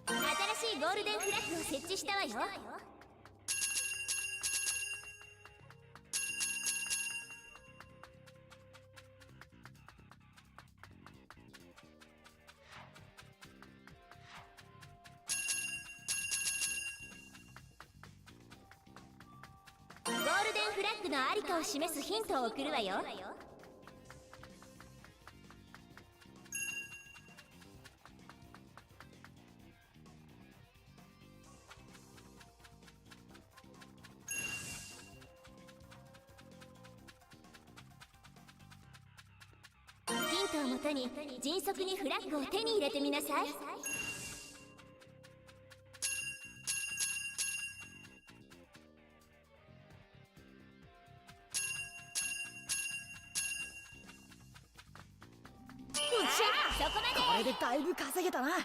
新しいゴールデンフラッグを設置したわよ。ゴールデンフラッグのありかを示すヒントを送るわよ。ヒントをもとに迅速にフラッグを手に入れてみなさい。そこまで。これでだいぶ稼げたな。なあ。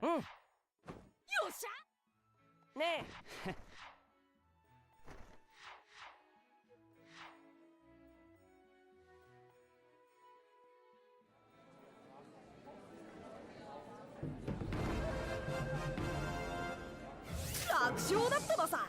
うん。よっしゃ。ねえ。楽勝だってばさ。